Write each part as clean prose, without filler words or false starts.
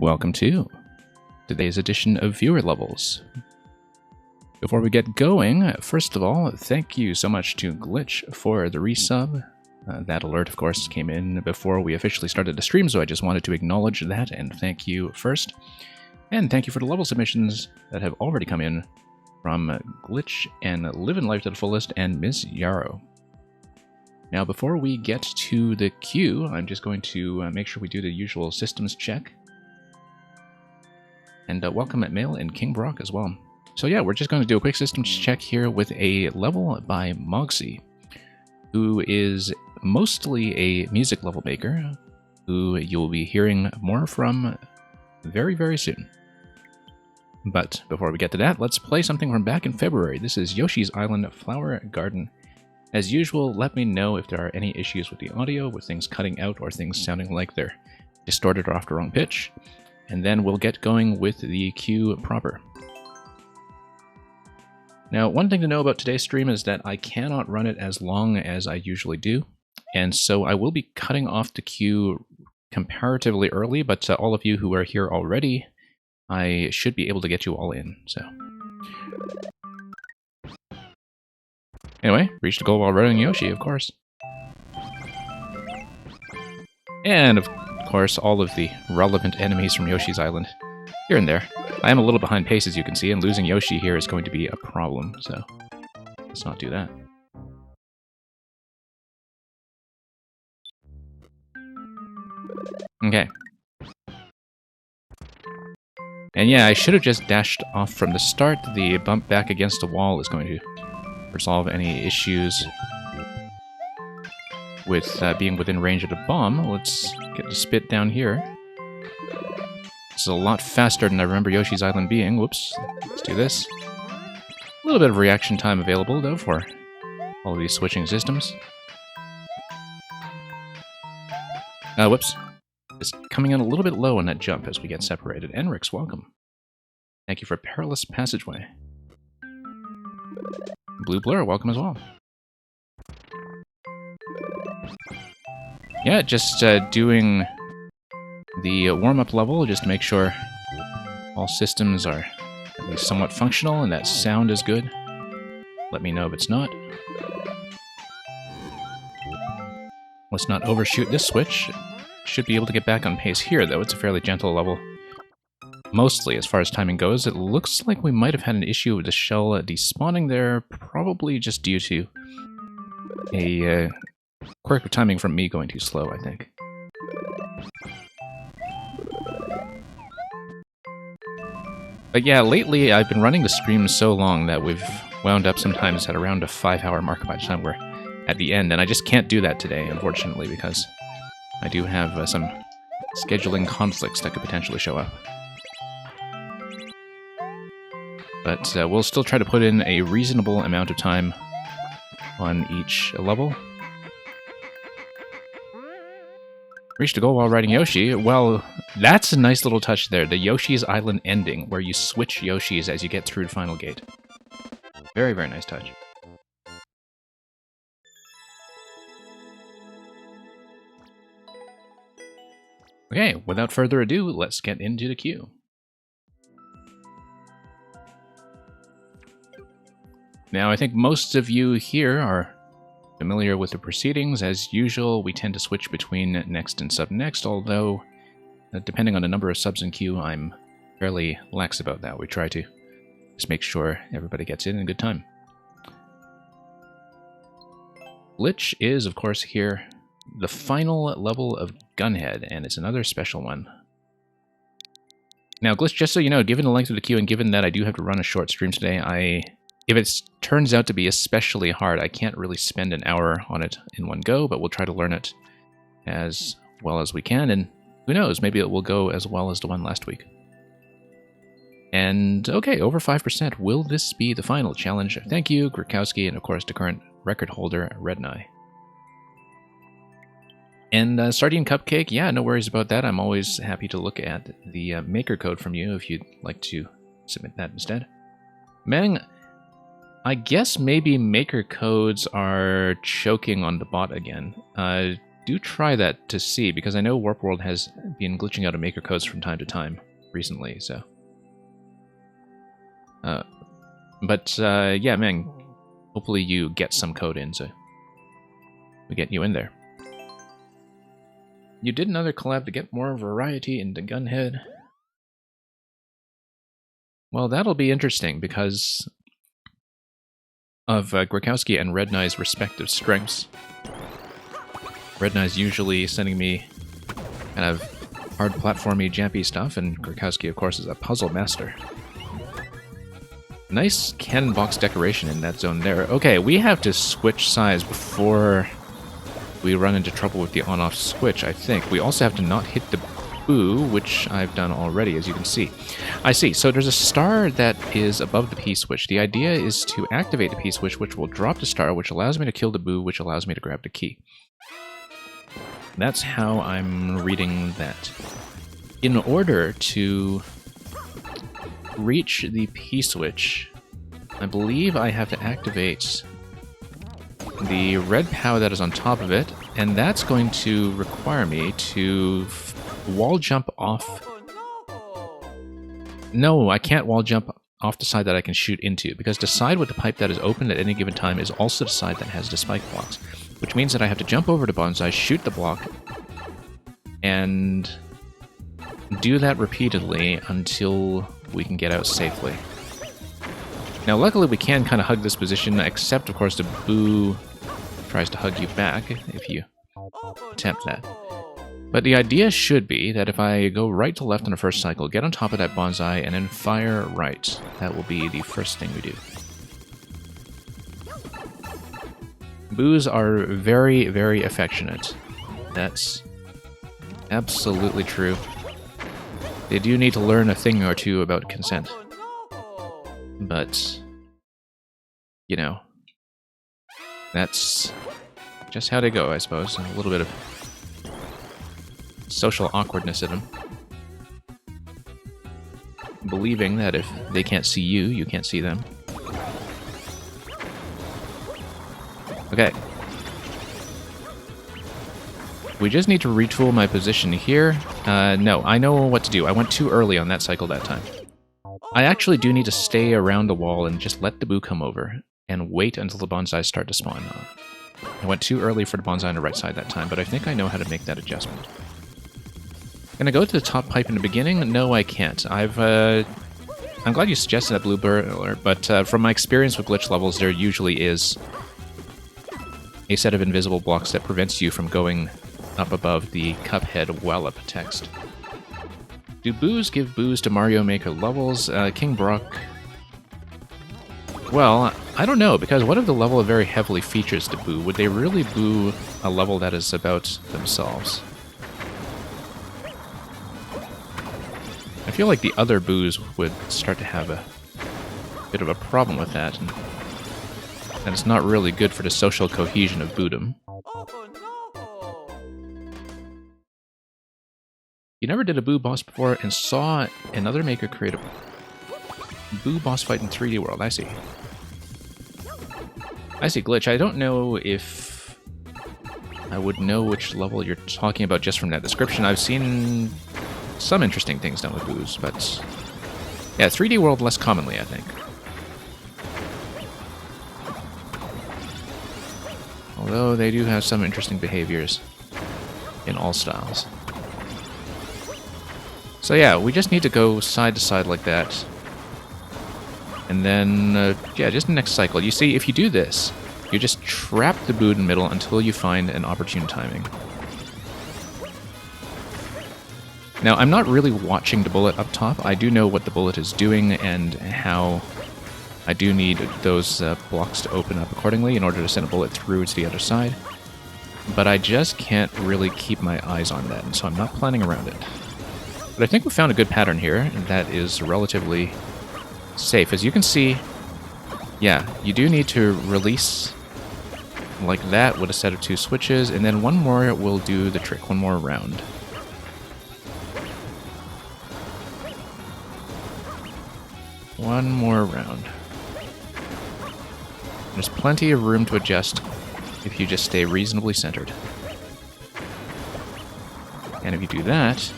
Welcome to today's edition of Viewer Levels. Before we get going, first of all, thank you so much to Glitch for the resub. That alert, of course, came in before we officially started the stream, so I just wanted to acknowledge that and thank you first. And thank you for the level submissions that have already come in from Glitch and Living Life to the Fullest and Ms. Yarrow. Now, before we get to the queue, I'm just going to make sure we do the usual systems check. And welcome at Mail and King Brock as well. So yeah, we're just going to do a quick systems check here with a level by Mogsy, who is mostly a music level maker, who you'll be hearing more from very, very soon. But before we get to that, let's play something from back in February. This is Yoshi's Island Flower Garden. As usual, let me know if there are any issues with the audio, with things cutting out or things sounding like they're distorted or off the wrong pitch. And then we'll get going with the queue proper. Now, one thing to know about today's stream is that I cannot run it as long as I usually do. And so I will be cutting off the queue comparatively early, but to all of you who are here already, I should be able to get you all in, so. Anyway, reach the goal while running Yoshi, of course. And of course, all of the relevant enemies from Yoshi's Island. Here and there. I am a little behind pace, as you can see, and losing Yoshi here is going to be a problem, so let's not do that. Okay. And yeah, I should have just dashed off from the start. The bump back against the wall is going to resolve any issues with being within range of the bomb. Let's get the spit down here. This is a lot faster than I remember Yoshi's Island being. Whoops. Let's do this. A little bit of reaction time available, though, for all of these switching systems. Whoops. It's coming in a little bit low on that jump as we get separated. Enrix, welcome. Thank you for Perilous Passageway. Blue Blur, welcome as well. Yeah, just doing the warm-up level just to make sure all systems are at least somewhat functional and that sound is good. Let me know if it's not. Let's not overshoot this switch. Should be able to get back on pace here, though. It's a fairly gentle level. Mostly, as far as timing goes, it looks like we might have had an issue with the shell despawning there, probably just due to a quirk of timing from me going too slow, I think. But yeah, lately I've been running the stream so long that we've wound up sometimes at around a 5-hour mark by the time we're at the end, and I just can't do that today, unfortunately, because I do have some scheduling conflicts that could potentially show up. But we'll still try to put in a reasonable amount of time on each level. Reach the goal while riding Yoshi. Well, that's a nice little touch there. The Yoshi's Island ending, where you switch Yoshis as you get through the final gate. Very, very nice touch. Okay, without further ado, let's get into the queue. Now, I think most of you here are familiar with the proceedings. As usual, we tend to switch between next and sub-next, although, depending on the number of subs in queue, I'm fairly lax about that. We try to just make sure everybody gets in good time. Glitch is, of course, here the final level of Gunhead, and it's another special one. Now, Glitch, just so you know, given the length of the queue and given that I do have to run a short stream today, if it turns out to be especially hard, I can't really spend an hour on it in one go, but we'll try to learn it as well as we can, and who knows, maybe it will go as well as the one last week. And, okay, over 5%. Will this be the final challenge? Thank you, Gurkowski, and of course the current record holder, Redneye. And Sardine Cupcake, yeah, no worries about that. I'm always happy to look at the maker code from you if you'd like to submit that instead. Meng, I guess maybe maker codes are choking on the bot again. do try that to see, because I know Warp World has been glitching out of maker codes from time to time recently, so... yeah, man, hopefully you get some code in, so we get you in there. You did another collab to get more variety into Gunhead. Well, that'll be interesting, because of Grakowski and Red Nye's respective strengths. Red Nye's usually sending me kind of hard platformy, jampy stuff, and Grakowski, of course, is a puzzle master. Nice cannon box decoration in that zone there. Okay, we have to switch sides before we run into trouble with the on-off switch, I think. We also have to not hit the boo, which I've done already, as you can see. I see. So there's a star that is above the P-switch. The idea is to activate the P-switch, which will drop the star, which allows me to kill the boo, which allows me to grab the key. That's how I'm reading that. In order to reach the P-switch, I believe I have to activate the red power that is on top of it, and that's going to require me to wall jump off. No, I can't wall jump off the side that I can shoot into, because the side with the pipe that is open at any given time is also the side that has the spike blocks, which means that I have to jump over to Bonsai, shoot the block, and do that repeatedly until we can get out safely. Now, luckily we can kind of hug this position, except, of course, the boo tries to hug you back if you attempt that. But the idea should be that if I go right to left on the first cycle, get on top of that Bonsai, and then fire right. That will be the first thing we do. Boos are very, very affectionate. That's absolutely true. They do need to learn a thing or two about consent. But, you know, that's just how they go, I suppose. A little bit of social awkwardness in them. Believing that if they can't see you, you can't see them. Okay. We just need to retool my position here. No, I know what to do. I went too early on that cycle that time. I actually do need to stay around the wall and just let the boo come over and wait until the bonsai start to spawn. I went too early for the bonsai on the right side that time, but I think I know how to make that adjustment. Can I go to the top pipe in the beginning? No, I can't. I'm glad you suggested that, Bluebird, but from my experience with glitch levels, there usually is a set of invisible blocks that prevents you from going up above the Cuphead Wallop text. Do boos give boos to Mario Maker levels? King Brock... Well, I don't know, because what if the level very heavily features the boo? Would they really boo a level that is about themselves? I feel like the other boos would start to have a bit of a problem with that, and it's not really good for the social cohesion of boodom. You never did a boo boss before and saw another maker create a boo boss fight in 3D World. I see. I see, Glitch. I don't know if I would know which level you're talking about just from that description. I've seen some interesting things done with boos, but yeah, 3D World less commonly, I think. Although they do have some interesting behaviors in all styles. So yeah, we just need to go side to side like that. And then, yeah, just the next cycle. You see, if you do this, you just trap the boo in the middle until you find an opportune timing. Now, I'm not really watching the bullet up top. I do know what the bullet is doing and how I do need those blocks to open up accordingly in order to send a bullet through to the other side. But I just can't really keep my eyes on that, and so I'm not planning around it. But I think we found a good pattern here that is relatively safe. As you can see, yeah, you do need to release like that with a set of 2 switches, and then one more will do the trick, one more round. One more round. There's plenty of room to adjust if you just stay reasonably centered. if you do that,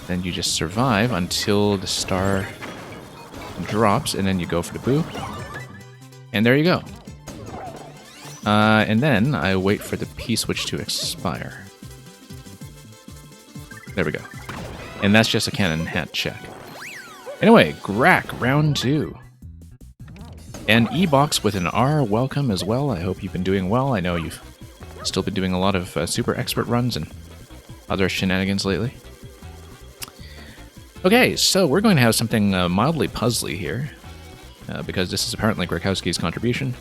then you just survive until the star drops, and then you go for the boo. And there you go. And then I wait for the P-switch to expire. There we go. And that's just a cannon hat check. Anyway, Grack, round 2. And E-Box with an R, welcome as well. I hope you've been doing well. I know you've still been doing a lot of super expert runs and other shenanigans lately. Okay, so we're going to have something mildly puzzly here, because this is apparently Grakowski's contribution.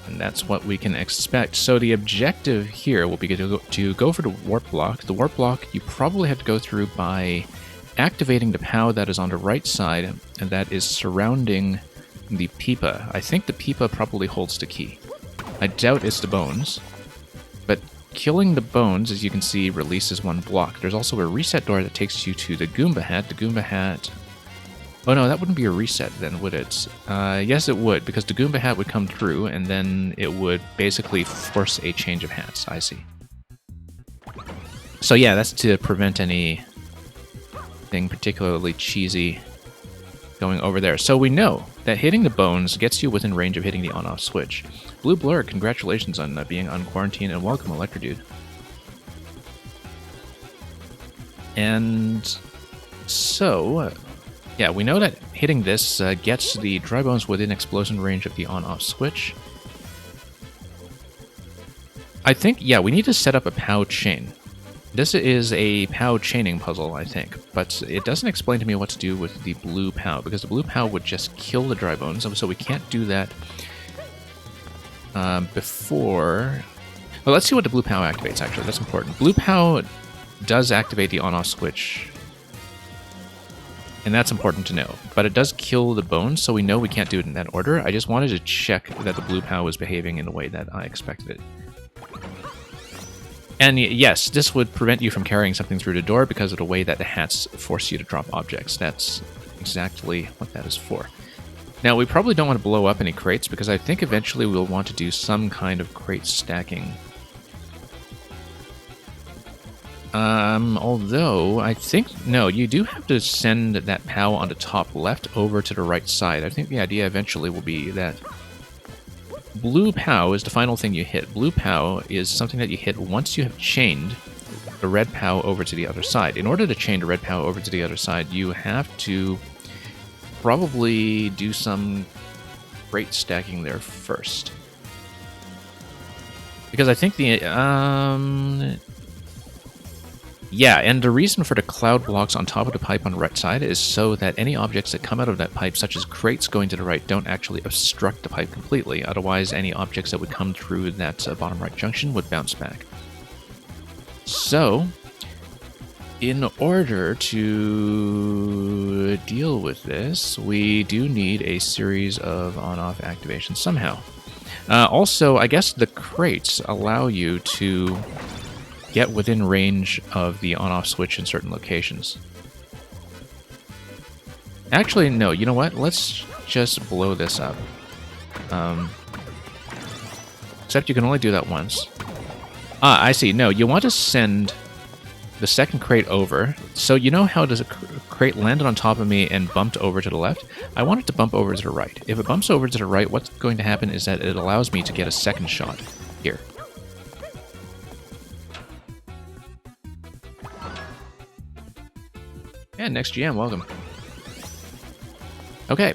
And that's what we can expect. So the objective here will be to go for the warp block. The warp block you probably have to go through by activating the POW that is on the right side, and that is surrounding the Pipa. I think the Pipa probably holds the key. I doubt it's the bones, but killing the bones, as you can see, releases one block. There's also a reset door that takes you to the Goomba hat. The Goomba hat... Oh no, that wouldn't be a reset then, would it? Yes, it would, because the Goomba hat would come through, and then it would basically force a change of hats. I see. So yeah, that's to prevent anything particularly cheesy going over there. So we know that hitting the bones gets you within range of hitting the on-off switch. Blue Blur, congratulations on being on quarantine, and welcome, Electrodude. And so... yeah, we know that hitting this gets the dry bones within explosion range of the on-off switch. I think, yeah, we need to set up a POW chain. This is a POW chaining puzzle, I think, but it doesn't explain to me what to do with the blue POW, because the blue POW would just kill the dry bones, so we can't do that before... Well, let's see what the blue POW activates, actually. That's important. Blue POW does activate the on-off switch, and that's important to know. But it does kill the bones, so we know we can't do it in that order. I just wanted to check that the blue POW was behaving in the way that I expected it. And yes, this would prevent you from carrying something through the door because of the way that the hats force you to drop objects. That's exactly what that is for. Now, we probably don't want to blow up any crates, because I think eventually we'll want to do some kind of crate stacking. Although, I think... no, you do have to send that POW on the top left over to the right side. I think the idea eventually will be that blue POW is the final thing you hit. Blue POW is something that you hit once you have chained the red POW over to the other side. In order to chain the red POW over to the other side, you have to probably do some crate stacking there first. Because I think the... yeah, and the reason for the cloud blocks on top of the pipe on the right side is so that any objects that come out of that pipe, such as crates going to the right, don't actually obstruct the pipe completely. Otherwise, any objects that would come through that bottom right junction would bounce back. So, in order to deal with this, we do need a series of on-off activations somehow. Also, I guess the crates allow you to get within range of the on-off switch in certain locations. Actually, no, you know what? Let's just blow this up. Except you can only do that once. Ah, I see. No, you want to send the second crate over. So you know how does a crate landed on top of me and bumped over to the left? I want it to bump over to the right. If it bumps over to the right, what's going to happen is that it allows me to get a second shot here. And next GM, welcome. Okay,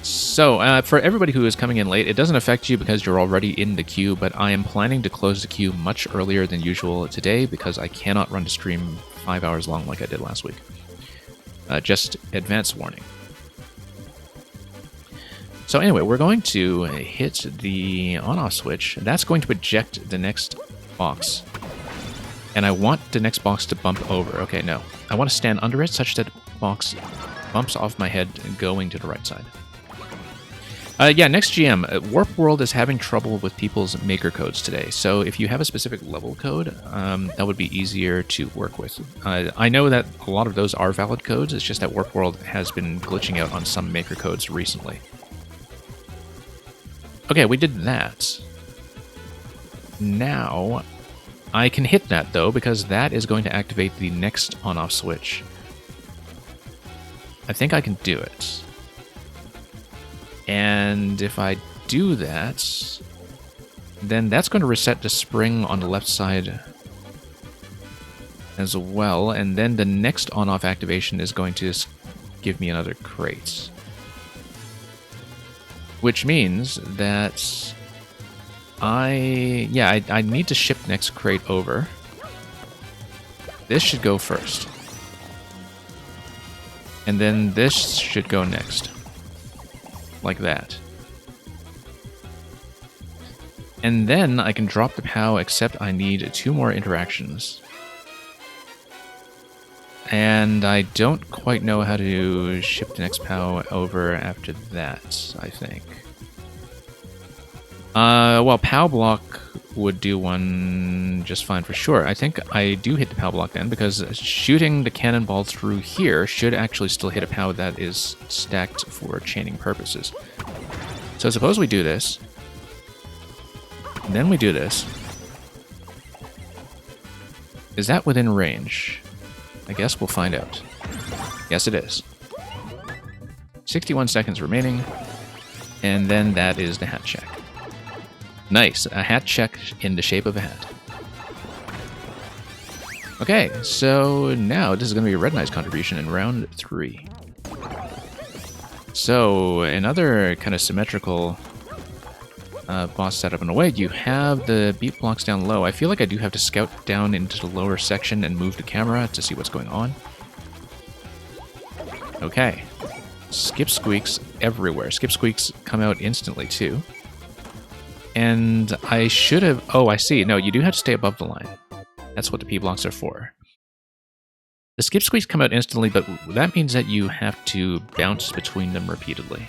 so for everybody who is coming in late, it doesn't affect you because you're already in the queue, but I am planning to close the queue much earlier than usual today because I cannot run the stream 5 hours long like I did last week. Just advance warning. So anyway, we're going to hit the on-off switch. That's going to eject the next box. And I want the next box to bump over. Okay, no. I want to stand under it such that the box bumps off my head going to the right side. Yeah, next GM. Warp World is having trouble with people's maker codes today. So if you have a specific level code, that would be easier to work with. I know that a lot of those are valid codes. It's just that Warp World has been glitching out on some maker codes recently. Okay, we did that. Now... I can hit that, though, because that is going to activate the next on-off switch. I think I can do it. And if I do that, then that's going to reset the spring on the left side as well, and then the next on-off activation is going to give me another crate. Which means that I need to ship next crate over. This should go first. And then this should go next. Like that. And then I can drop the POW, except I need 2 more interactions. And I don't quite know how to ship the next POW over after that, I think. Well, POW block would do one just fine for sure. I think I do hit the POW block then, because shooting the cannonball through here should actually still hit a POW that is stacked for chaining purposes. So suppose we do this. And then we do this. Is that within range? I guess we'll find out. Yes, it is. 61 seconds remaining. And then that is the hat check. Nice, a hat check in the shape of a hat. Okay, so now this is going to be a Red Knight's contribution in round 3. So, another kind of symmetrical boss setup in a way. You have the beat blocks down low. I feel like I do have to scout down into the lower section and move the camera to see what's going on. Okay. Skip squeaks everywhere. Skip squeaks come out instantly too. And I should have... Oh, I see. No, you do have to stay above the line. That's what the P-blocks are for. The skip squeaks come out instantly, but that means that you have to bounce between them repeatedly.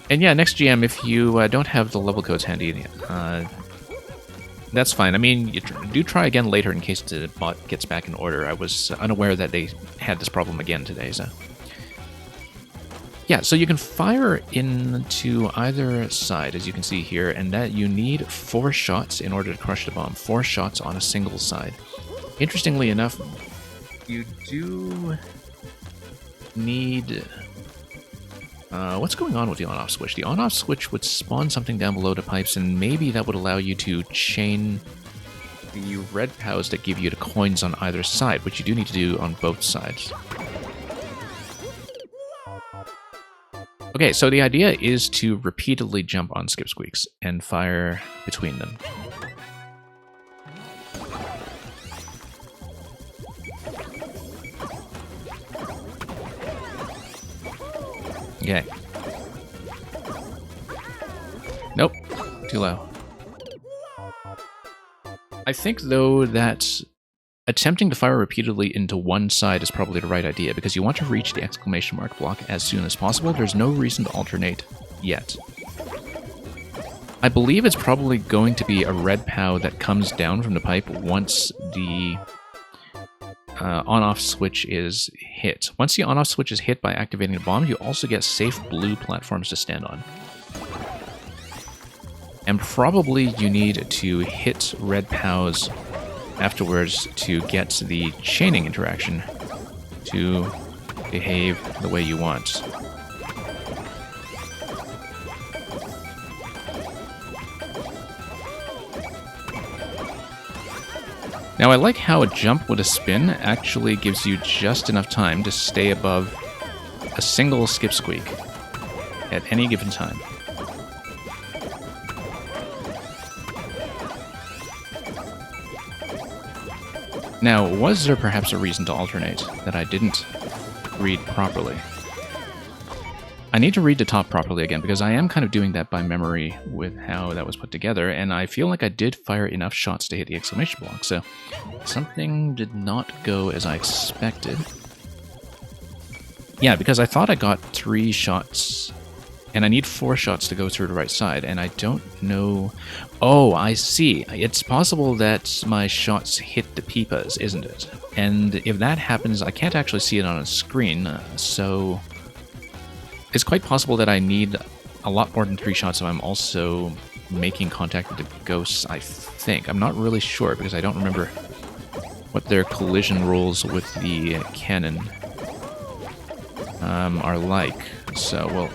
And yeah, next GM, if you don't have the level codes handy, that's fine. I mean, you do try again later in case the bot gets back in order. I was unaware that they had this problem again today, so... Yeah, so you can fire into either side, as you can see here, and that you need 4 shots in order to crush the bomb. 4 shots on a single side. Interestingly enough, you do need... what's going on with the on-off switch? The on-off switch would spawn something down below the pipes, and maybe that would allow you to chain the red POWs that give you the coins on either side, which you do need to do on both sides. Okay, so the idea is to repeatedly jump on skip squeaks and fire between them. Okay. Nope, too low. I think, though, that attempting to fire repeatedly into one side is probably the right idea, because you want to reach the exclamation mark block as soon as possible. There's no reason to alternate yet. I believe it's probably going to be a red POW that comes down from the pipe once the on-off switch is hit. Once the on-off switch is hit by activating the bomb, you also get safe blue platforms to stand on. And probably you need to hit red POWs afterwards to get the chaining interaction to behave the way you want. Now I like how a jump with a spin actually gives you just enough time to stay above a single skip squeak at any given time. Now, was there perhaps a reason to alternate that I didn't read properly? I need to read the top properly again, because I am kind of doing that by memory with how that was put together, and I feel like I did fire enough shots to hit the exclamation block, so something did not go as I expected. Yeah, because I thought I got 3 shots, and I need 4 shots to go through the right side, and I don't know... Oh, I see. It's possible that my shots hit the pipas, isn't it? And if that happens, I can't actually see it on a screen, so... It's quite possible that I need a lot more than 3 shots if I'm also making contact with the ghosts, I think. I'm not really sure because I don't remember what their collision rules with the cannon are like. So,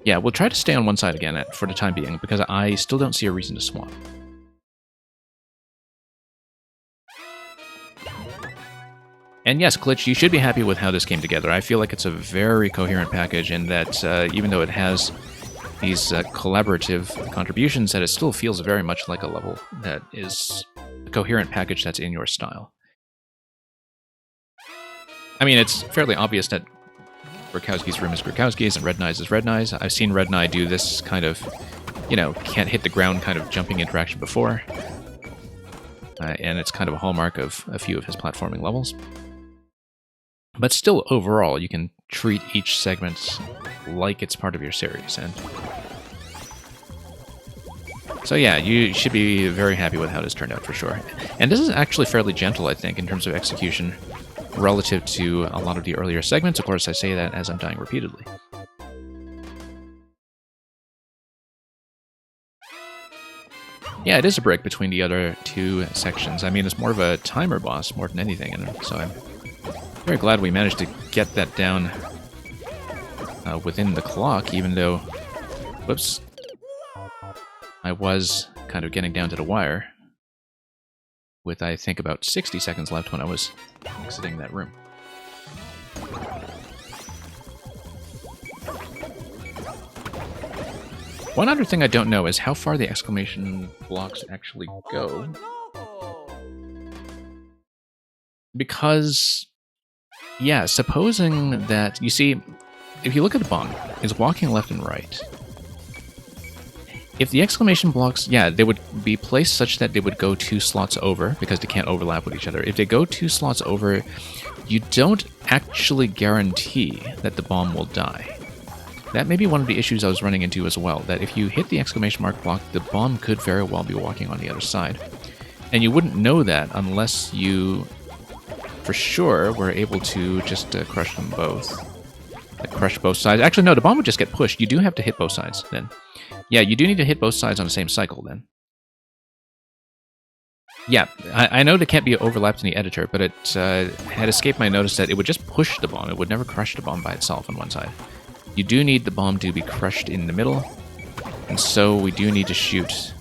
we'll try to stay on one side again for the time being because I still don't see a reason to swap. And yes, Glitch, you should be happy with how this came together. I feel like it's a very coherent package in that even though it has these collaborative contributions, that it still feels very much like a level that is a coherent package that's in your style. I mean, it's fairly obvious that Gronkowski's room is Gronkowski's and Red Nye's is Red Nye's. I've seen Red Nye do this kind of, can't hit the ground kind of jumping interaction before. And it's kind of a hallmark of a few of his platforming levels. But still, overall, you can treat each segment like it's part of your series. And so yeah, you should be very happy with how this turned out for sure. And this is actually fairly gentle, I think, in terms of execution relative to a lot of the earlier segments. Of course, I say that as I'm dying repeatedly. Yeah, it is a break between the other two sections. I mean, it's more of a timer boss more than anything, and so I'm very glad we managed to get that down within the clock, even though, whoops, I was kind of getting down to the wire with, I think, about 60 seconds left when I was exiting that room. One other thing I don't know is how far the exclamation blocks actually go. Because, yeah, supposing that, you see, if you look at the bomb, it's walking left and right. If the exclamation blocks, yeah, they would be placed such that they would go 2 slots over, because they can't overlap with each other. If they go 2 slots over, you don't actually guarantee that the bomb will die. That may be one of the issues I was running into as well, that if you hit the exclamation mark block, the bomb could very well be walking on the other side. And you wouldn't know that unless you, for sure, were able to just crush them both. Like, crush both sides. Actually, no, the bomb would just get pushed. You do have to hit both sides, then. Yeah, you do need to hit both sides on the same cycle, then. Yeah, I know they can't be overlapped in the editor, but it had escaped my notice that it would just push the bomb. It would never crush the bomb by itself on one side. You do need the bomb to be crushed in the middle, and so we do need to shoot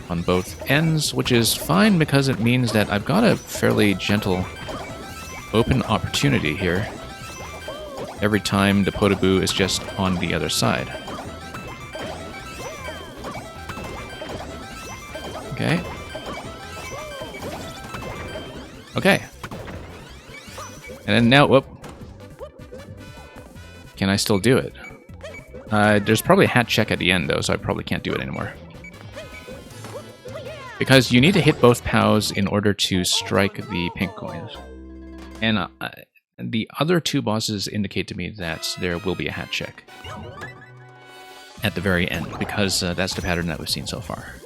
on both ends, which is fine because it means that I've got a fairly gentle open opportunity here every time the Podoboo is just on the other side. Okay. Okay. And then now, whoop. Can I still do it? There's probably a hat check at the end, though, so I probably can't do it anymore. Because you need to hit both POWs in order to strike the pink coins. And the other 2 bosses indicate to me that there will be a hat check at the very end, because that's the pattern that we've seen so far.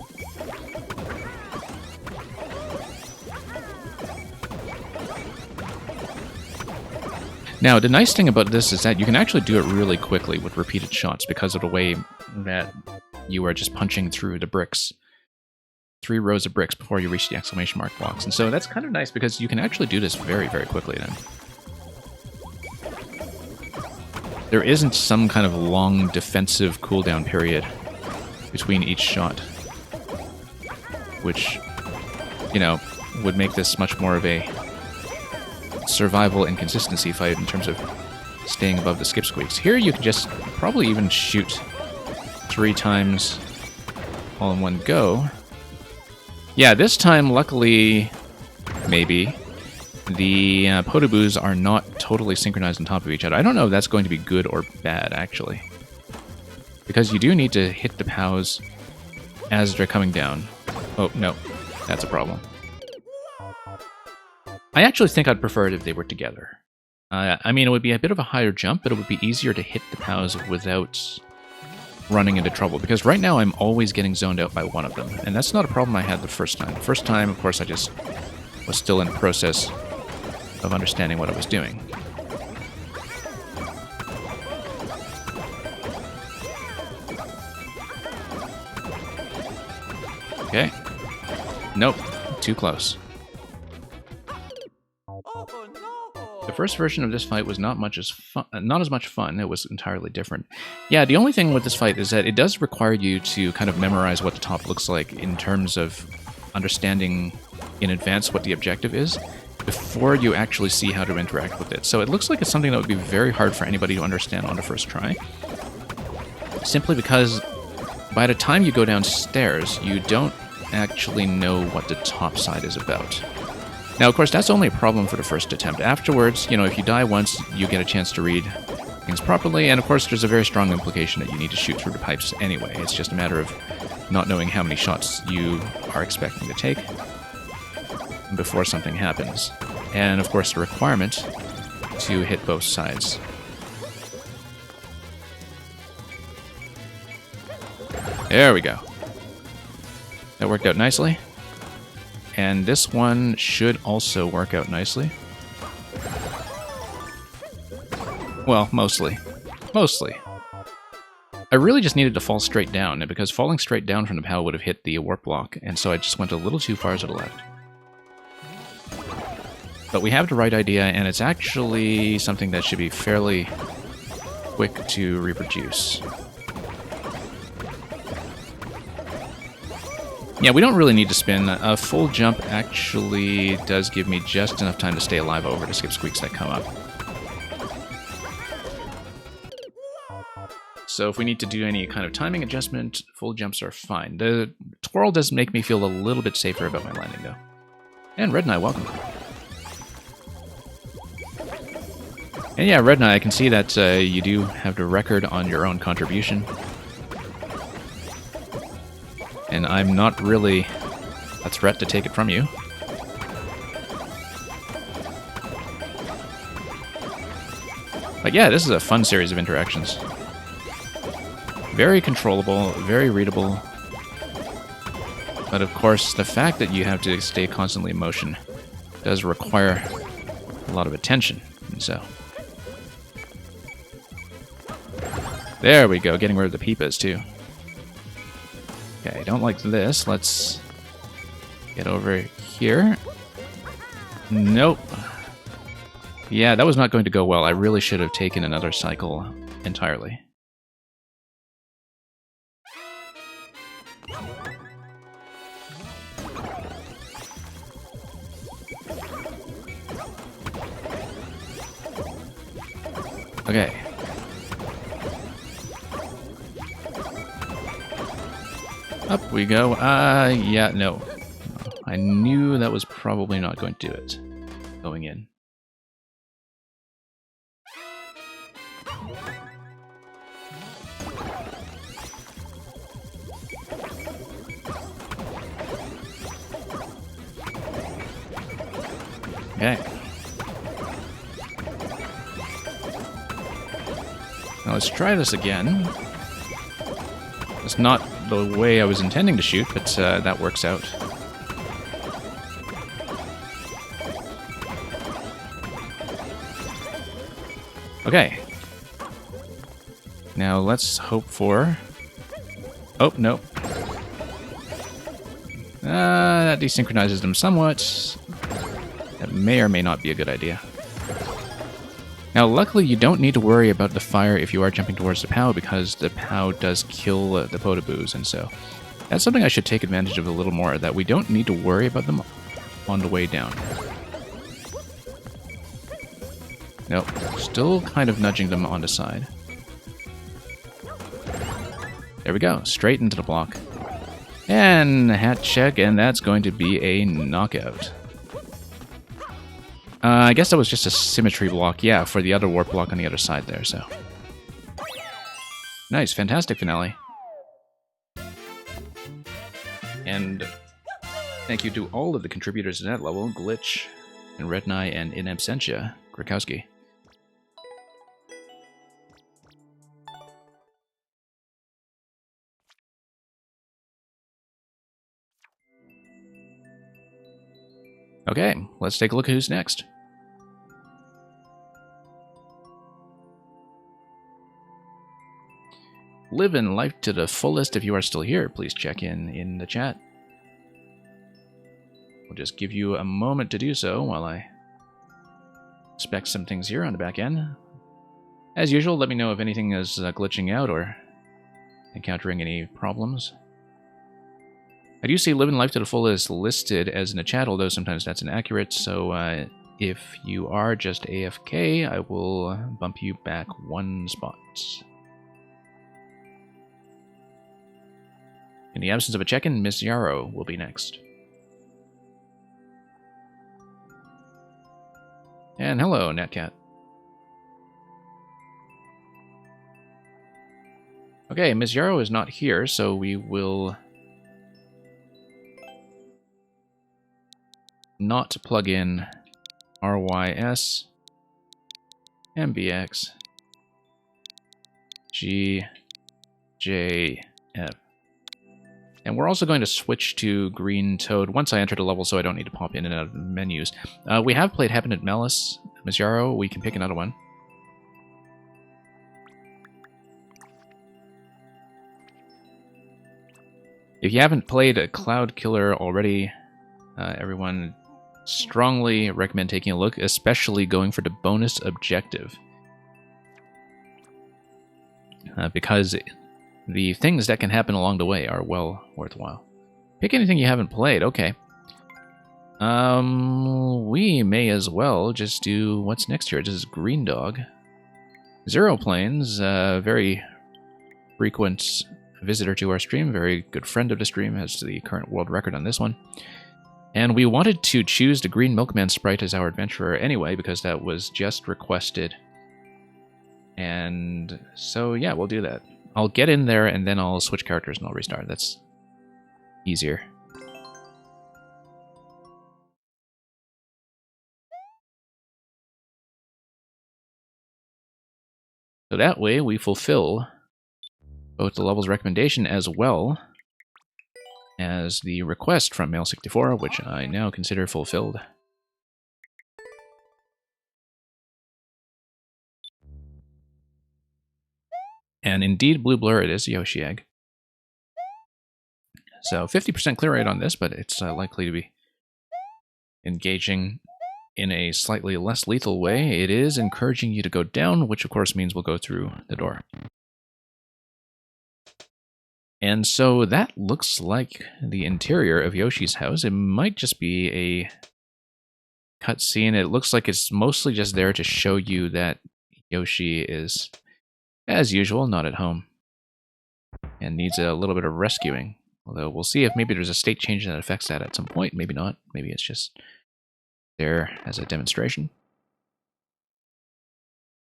Now, the nice thing about this is that you can actually do it really quickly with repeated shots because of the way that you are just punching through the bricks. 3 rows of bricks before you reach the exclamation mark blocks. And so that's kind of nice because you can actually do this very, very quickly then. There isn't some kind of long defensive cooldown period between each shot, which, would make this much more of a survival and consistency fight in terms of staying above the skip squeaks. Here you can just probably even shoot 3 times all in one go. Yeah, this time, luckily, maybe, the Podoboos are not totally synchronized on top of each other. I don't know if that's going to be good or bad, actually. Because you do need to hit the POWs as they're coming down. Oh, no. That's a problem. I actually think I'd prefer it if they were together. I mean, it would be a bit of a higher jump, but it would be easier to hit the POWs without running into trouble. Because right now, I'm always getting zoned out by one of them. And that's not a problem I had the first time. The first time, of course, I just was still in the process of understanding what I was doing. Okay. Nope. Too close. The first version of this fight was not as much fun. It was entirely different. Yeah, the only thing with this fight is that it does require you to kind of memorize what the top looks like in terms of understanding in advance what the objective is before you actually see how to interact with it. So it looks like it's something that would be very hard for anybody to understand on the first try. Simply because by the time you go downstairs, you don't actually know what the top side is about. Now, of course, that's only a problem for the first attempt. Afterwards, you know, if you die once, you get a chance to read things properly, and of course, there's a very strong implication that you need to shoot through the pipes anyway. It's just a matter of not knowing how many shots you are expecting to take before something happens. And, of course, the requirement to hit both sides. There we go. That worked out nicely. And this one should also work out nicely. Well, mostly. Mostly. I really just needed to fall straight down, because falling straight down from the POW would have hit the warp block, and so I just went a little too far to the left. But we have the right idea, and it's actually something that should be fairly quick to reproduce. Yeah, we don't really need to spin. A full jump actually does give me just enough time to stay alive over the skip squeaks that come up. So if we need to do any kind of timing adjustment, full jumps are fine. The twirl does make me feel a little bit safer about my landing, though. And Red Knight, welcome. And yeah, Red Knight, I can see that you do have the record on your own contribution. And I'm not really a threat to take it from you. But yeah, this is a fun series of interactions. Very controllable, very readable. But of course, the fact that you have to stay constantly in motion does require a lot of attention. And so... there we go, getting rid of the peepas too. Okay, I don't like this. Let's get over here. Nope. Yeah, that was not going to go well. I really should have taken another cycle entirely. Okay. Up we go. Yeah, no. I knew that was probably not going to do it. Going in. Okay. Now let's try this again. It's not the way I was intending to shoot, but that works out. Okay. Now let's hope for... oh, no. That desynchronizes them somewhat. That may or may not be a good idea. Now, luckily, you don't need to worry about the fire if you are jumping towards the POW, because the POW does kill the Podoboos, and so that's something I should take advantage of a little more, that we don't need to worry about them on the way down. Nope, still kind of nudging them on the side. There we go, straight into the block. And a hat check, and that's going to be a knockout. I guess that was just a symmetry block, yeah, for the other warp block on the other side there, so. Nice, fantastic finale. And thank you to all of the contributors to that level, Glitch, and Red Knight, and In Absentia, Krakowski. Okay, let's take a look at who's next. Living life to the fullest. If you are still here, please check in the chat. We'll just give you a moment to do so while I inspect some things here on the back end. As usual, let me know if anything is glitching out or encountering any problems. I do see Living Life to the Fullest listed as in the chat, although sometimes that's inaccurate, so if you are just AFK, I will bump you back 1 spot. In the absence of a check-in, Miss Yarrow will be next. And hello, Netcat. Okay, Miss Yarrow is not here, so we will not plug in RYS, MBX, GJF. And we're also going to switch to Green Toad once I enter the level so I don't need to pop in and out of menus. We have played Happen at Malice. Miss Yarrow, we can pick another one. If you haven't played a Cloud Killer already, everyone strongly recommend taking a look, especially going for the bonus objective. Because the things that can happen along the way are well worthwhile. Pick anything you haven't played, okay. We may as well just do what's next here. This is Green Dog. Zero Planes, very frequent visitor to our stream, very good friend of the stream, has the current world record on this one. And we wanted to choose the Green Milkman sprite as our adventurer anyway, because that was just requested. And so, yeah, we'll do that. I'll get in there, and then I'll switch characters and I'll restart. That's easier. So that way, we fulfill both the level's recommendation as well as the request from Male64, which I now consider fulfilled. And indeed, Blue Blur, it is Yoshi Egg. So 50% clear rate on this, but it's likely to be engaging in a slightly less lethal way. It is encouraging you to go down, which of course means we'll go through the door. And so that looks like the interior of Yoshi's house. It might just be a cutscene. It looks like it's mostly just there to show you that Yoshi is, as usual, not at home and needs a little bit of rescuing. Although we'll see if maybe there's a state change that affects that at some point. Maybe not. Maybe it's just there as a demonstration.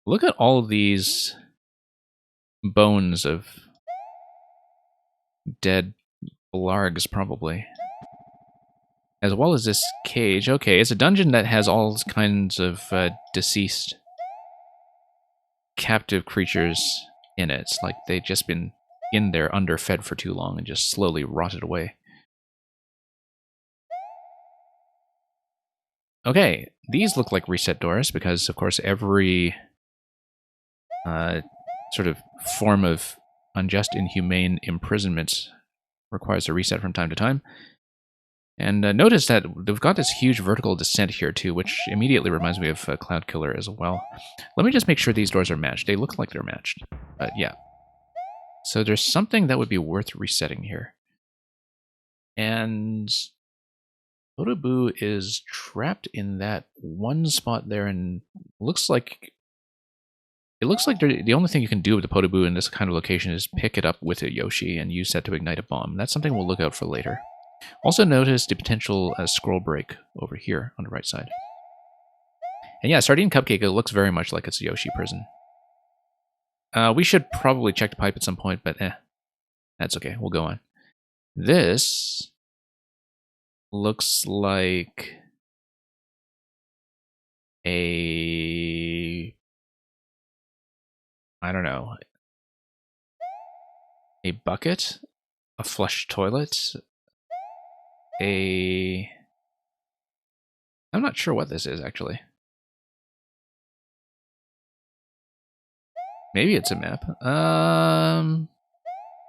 Look at all of these bones of dead blargs, probably. As well as this cage. Okay, it's a dungeon that has all kinds of deceased captive creatures in it. It's like they've just been in there underfed for too long and just slowly rotted away. Okay, these look like reset doors because, of course, every sort of form of unjust, inhumane imprisonment requires a reset from time to time. And notice that they've got this huge vertical descent here too, which immediately reminds me of Cloud Killer as well. Let me just make sure these doors are matched. They look like they're matched. Yeah. So there's something that would be worth resetting here. And Podoboo is trapped in that one spot there, and it looks like the only thing you can do with the Podoboo in this kind of location is pick it up with a Yoshi and use that to ignite a bomb. That's something we'll look out for later. Also notice the potential scroll break over here on the right side. And yeah, Sardine Cupcake, it looks very much like it's a Yoshi prison. We should probably check the pipe at some point, but that's okay. We'll go on. This looks like a... I don't know. A bucket? A flush toilet? I'm not sure what this is, actually. Maybe it's a map.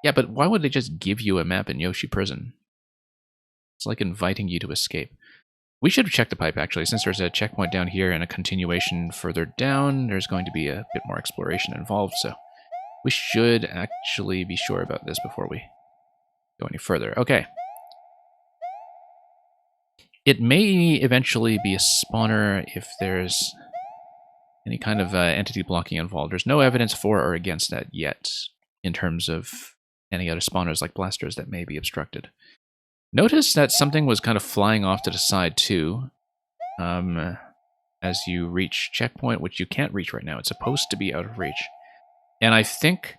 Yeah, but why would they just give you a map in Yoshi Prison? It's like inviting you to escape. We should have checked the pipe, actually. Since there's a checkpoint down here and a continuation further down, there's going to be a bit more exploration involved, so we should actually be sure about this before we go any further. Okay. It may eventually be a spawner if there's any kind of entity blocking involved. There's no evidence for or against that yet in terms of any other spawners like blasters that may be obstructed. Notice that something was kind of flying off to the side too as you reach checkpoint, which you can't reach right now. It's supposed to be out of reach. And I think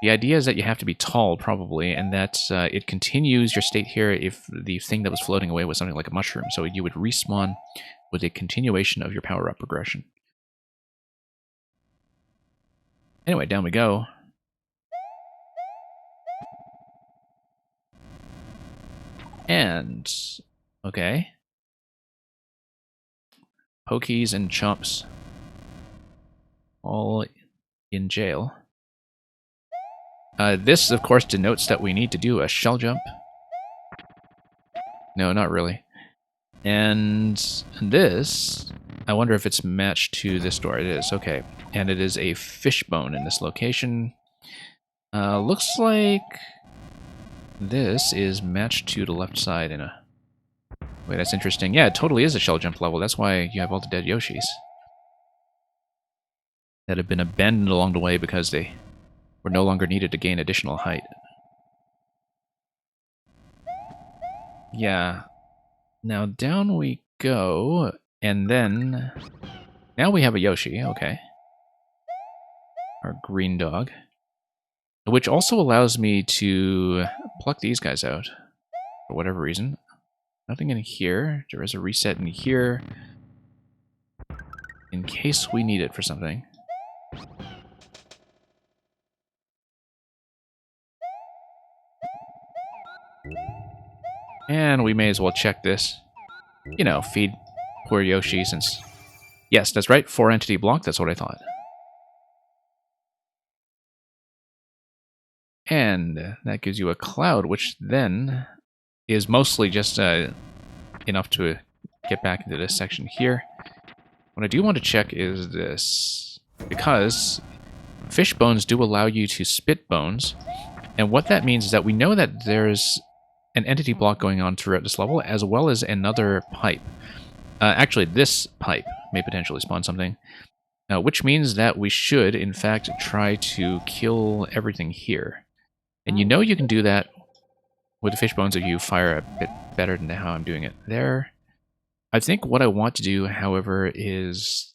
the idea is that you have to be tall, probably, and that it continues your state here if the thing that was floating away was something like a mushroom. So you would respawn with a continuation of your power-up progression. Anyway, down we go. And, okay. Pokies and Chomps all in jail. This, of course, denotes that we need to do a shell jump. No, not really. And this, I wonder if it's matched to this door. It is, okay. And it is a fishbone in this location. Looks like this is matched to the left side in a... Wait, that's interesting. Yeah, it totally is a shell jump level. That's why you have all the dead Yoshis that have been abandoned along the way because they were no longer needed to gain additional height. Yeah. Now down we go, and then... Now we have a Yoshi, okay. Our green dog. Which also allows me to pluck these guys out, for whatever reason. Nothing in here. There is a reset in here, in case we need it for something. And we may as well check this. You know, feed poor Yoshi since... Yes, that's right, 4 entity block, that's what I thought. And that gives you a cloud, which then is mostly just enough to get back into this section here. What I do want to check is this, because fish bones do allow you to spit bones, and what that means is that we know that there's an entity block going on throughout this level, as well as another pipe. Actually, this pipe may potentially spawn something, which means that we should, in fact, try to kill everything here. And you know you can do that with the fish bones if you fire a bit better than how I'm doing it there. I think what I want to do, however, is...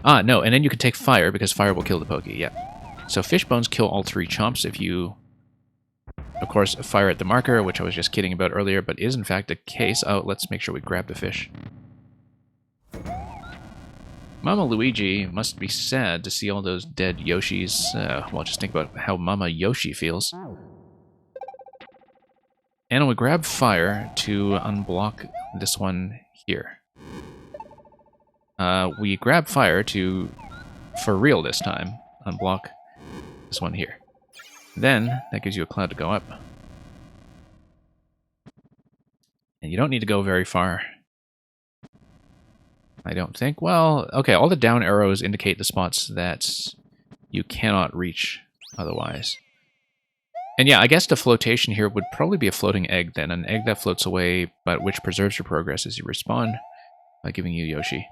Ah, no, and then you can take fire, because fire will kill the Poke, yeah. So fish bones kill all 3 chomps if you, of course, fire at the marker, which I was just kidding about earlier, but is in fact the case. Oh, let's make sure we grab the fish. Mama Luigi must be sad to see all those dead Yoshis. Well, just think about how Mama Yoshi feels. And we grab fire to unblock this one here. We grab fire to, for real this time, unblock this one here. Then, that gives you a cloud to go up. And you don't need to go very far. I don't think. Well, okay, all the down arrows indicate the spots that you cannot reach otherwise. And yeah, I guess the flotation here would probably be a floating egg then. An egg that floats away, but which preserves your progress as you respawn by giving you Yoshi.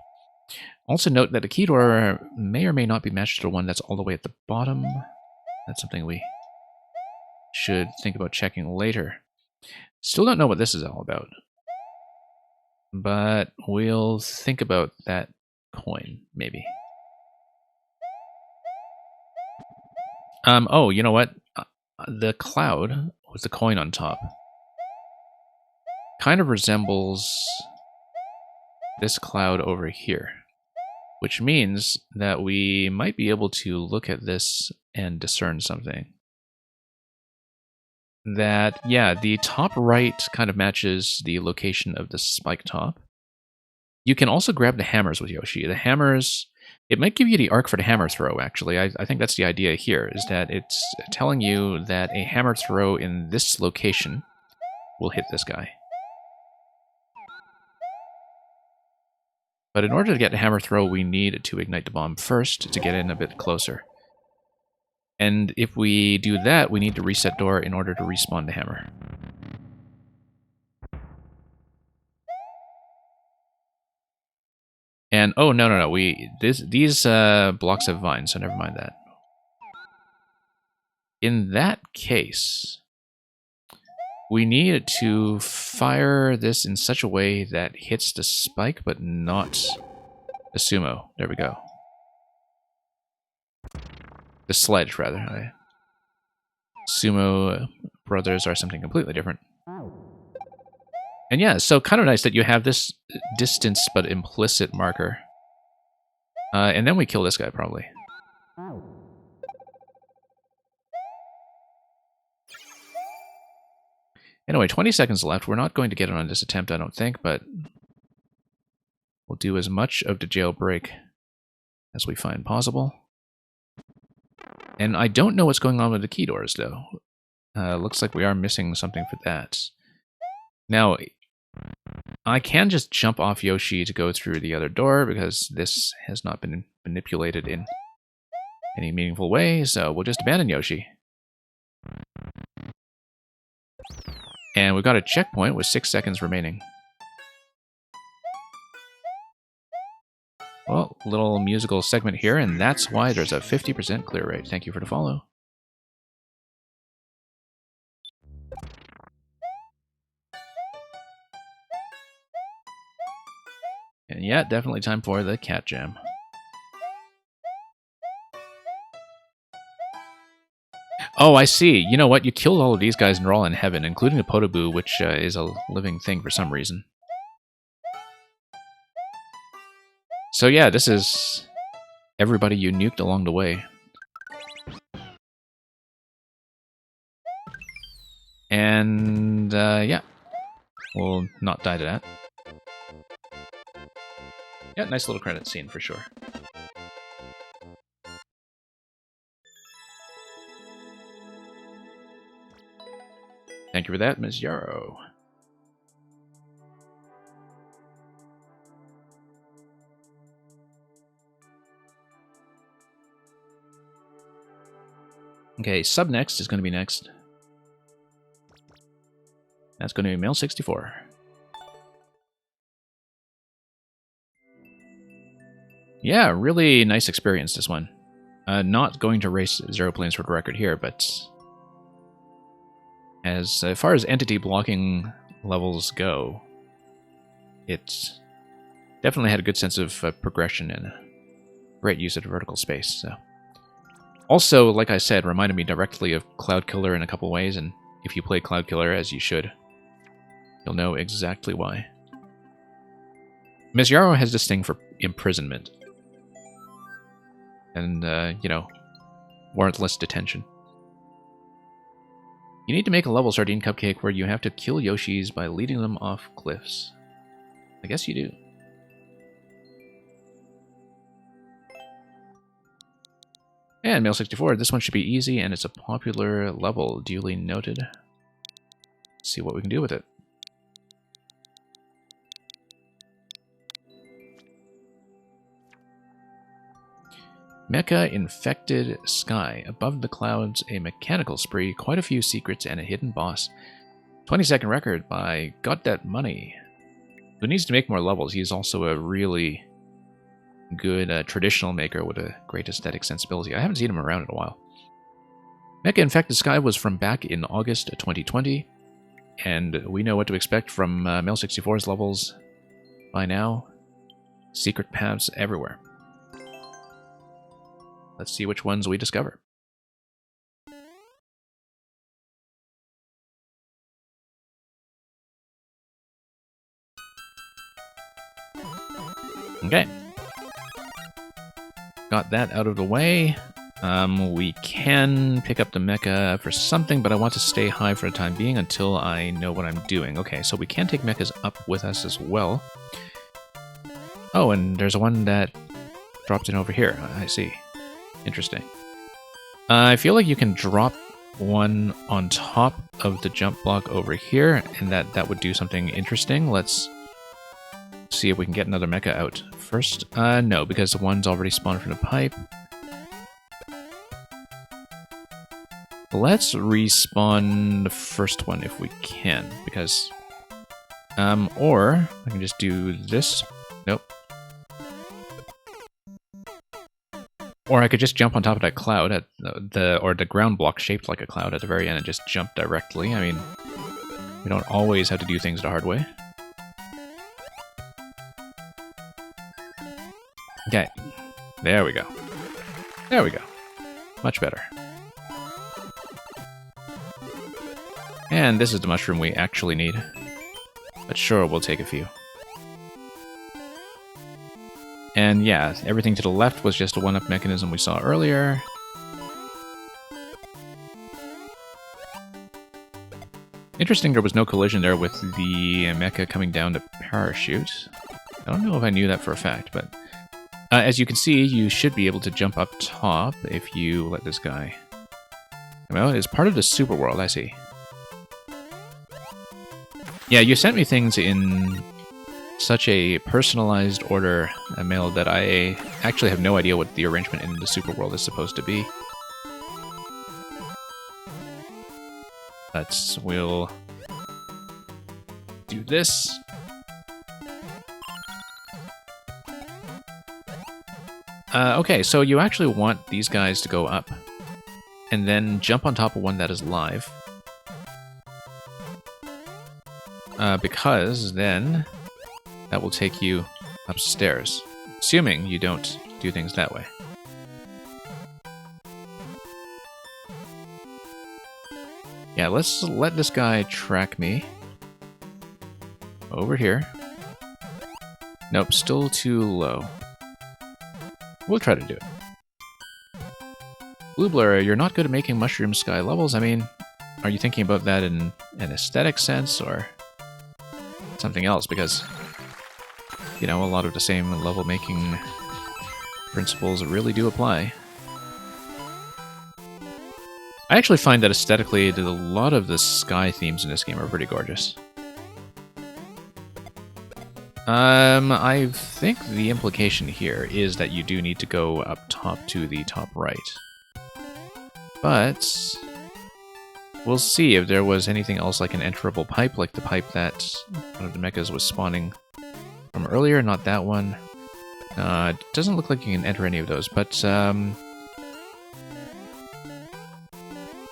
Also note that the key door may or may not be matched to the one that's all the way at the bottom. That's something we should think about checking later. Still don't know what this is all about. But we'll think about that coin, maybe. Oh, you know what? The cloud with the coin on top kind of resembles this cloud over here, which means that we might be able to look at this and discern something. That, yeah, the top right kind of matches the location of the spike top. You can also grab the hammers with Yoshi. The hammers, it might give you the arc for the hammer throw, actually. I think that's the idea here, is that it's telling you that a hammer throw in this location will hit this guy. But in order to get a hammer throw, we need to ignite the bomb first to get in a bit closer. And if we do that, we need to reset door in order to respawn the hammer. And, oh, no. These blocks have vines, so never mind that. In that case, we need to fire this in such a way that hits the spike, but not the sumo. There we go. The sledge, rather. Sumo brothers are something completely different. And yeah, so kind of nice that you have this distance but implicit marker. And then we kill this guy, probably. Anyway, 20 seconds left. We're not going to get it on this attempt, I don't think, but we'll do as much of the jailbreak as we find possible. And I don't know what's going on with the key doors, though. Looks like we are missing something for that. Now, I can just jump off Yoshi to go through the other door, because this has not been manipulated in any meaningful way, so we'll just abandon Yoshi. And we've got a checkpoint with 6 seconds remaining. Well, little musical segment here, and that's why there's a 50% clear rate. Thank you for the follow. And yeah, definitely time for the cat jam. Oh, I see. You know what? You killed all of these guys and they're all in heaven, including the Podoboo, which is a living thing for some reason. So yeah, this is everybody you nuked along the way. And, yeah. We'll not die to that. Yeah, nice little credit scene for sure. Thank you for that, Ms. Yarrow. Okay, sub next is going to be next. That's going to be Male 64. Yeah, really nice experience, this one. Not going to race Zero Planes for the record here, but as far as entity blocking levels go, it definitely had a good sense of progression and great use of vertical space. So. Also, like I said, reminded me directly of Cloud Killer in a couple ways, and if you play Cloud Killer, as you should, you'll know exactly why. Ms. Yarrow has this thing for imprisonment. And, you know, warrantless detention. You need to make a level, Sardine Cupcake, where you have to kill Yoshis by leading them off cliffs. I guess you do. And Male 64, this one should be easy, and it's a popular level, duly noted. Let's see what we can do with it. Mecha Infected Sky. Above the clouds, a mechanical spree, quite a few secrets, and a hidden boss. 20-second record by Got That Money. Who needs to make more levels. He's also a really good traditional maker with a great aesthetic sensibility. I haven't seen him around in a while. Mecha Infected Sky was from back in August 2020, and we know what to expect from Male 64's levels by now. Secret paths everywhere. Let's see which ones we discover. Okay. Got that out of the way. We can pick up the mecha for something, but I want to stay high for the time being until I know what I'm doing. Okay, so we can take mechas up with us as well. Oh, and there's one that dropped in over here. I see. Interesting. I feel like you can drop one on top of the jump block over here, and that would do something interesting. Let's see if we can get another mecha out first. No, because the one's already spawned from the pipe. Let's respawn the first one if we can, because... or I can just do this. Nope. Or I could just jump on top of that cloud at the ground block shaped like a cloud at the very end and just jump directly. I mean, we don't always have to do things the hard way. Okay, there we go. There we go. Much better. And this is the mushroom we actually need. But sure, we'll take a few. And yeah, everything to the left was just a one-up mechanism we saw earlier. Interesting there was no collision there with the mecha coming down to parachute. I don't know if I knew that for a fact, but... as you can see, you should be able to jump up top if you let this guy... Well, it's part of the super world, I see. Yeah, you sent me things in such a personalized order, Mail, that I actually have no idea what the arrangement in the super world is supposed to be. We'll do this. Okay, so you actually want these guys to go up, and then jump on top of one that is live. Because then that will take you upstairs, assuming you don't do things that way. Yeah, let's let this guy track me over here. Nope, still too low. We'll try to do it. Blue Blur, you're not good at making mushroom sky levels. I mean, are you thinking about that in an aesthetic sense or something else? Because, you know, a lot of the same level making principles really do apply. I actually find that aesthetically, a lot of the sky themes in this game are pretty gorgeous. I think the implication here is that you do need to go up top to the top right. But we'll see if there was anything else like an enterable pipe, like the pipe that one of the mechas was spawning from earlier, not that one. It doesn't look like you can enter any of those, but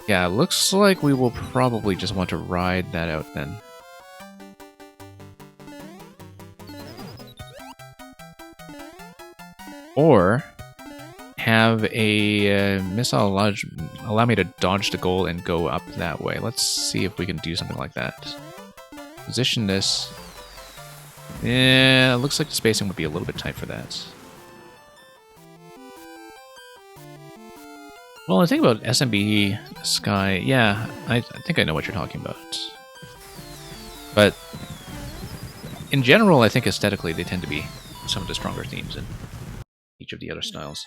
yeah, looks like we will probably just want to ride that out then. Or have a missile allow me to dodge the goal and go up that way. Let's see if we can do something like that. Position this. Yeah, looks like the spacing would be a little bit tight for that. Well, I think about SMB Sky, yeah, I think I know what you're talking about. But in general, I think aesthetically they tend to be some of the stronger themes in each of the other styles.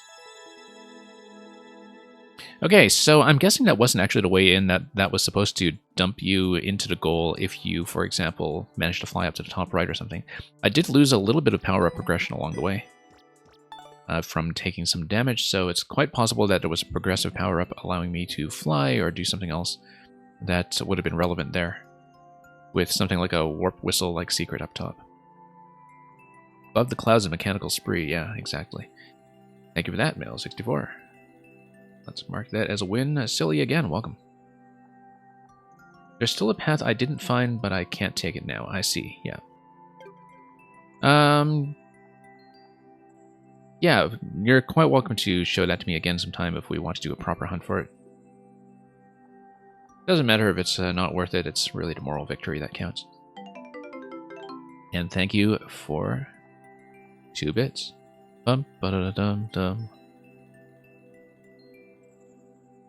Okay, so I'm guessing that wasn't actually the way in, that was supposed to dump you into the goal if you, for example, managed to fly up to the top right or something. I did lose a little bit of power-up progression along the way from taking some damage, so it's quite possible that there was a progressive power-up allowing me to fly or do something else that would have been relevant there, with something like a warp whistle-like secret up top. Above the clouds of mechanical spree, yeah, exactly. Thank you for that, Mail64. Let's mark that as a win. Silly again, welcome. There's still a path I didn't find, but I can't take it now. I see, yeah. Yeah, you're quite welcome to show that to me again sometime if we want to do a proper hunt for it. Doesn't matter if it's not worth it, it's really the moral victory that counts. And thank you for 2 bits. Bum, ba-da-da-dum-dum.